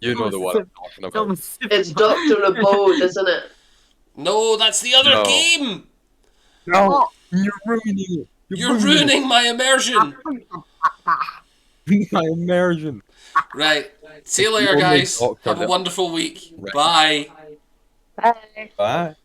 You know the one I'm talking about. Almost It's Dr. Abode, isn't it? No, that's the other No. game. No, you're ruining it. You're ruining my immersion. my immersion. Right. See you later, Only guys. doctor Have a that- wonderful week. Right. Bye. Bye. Bye.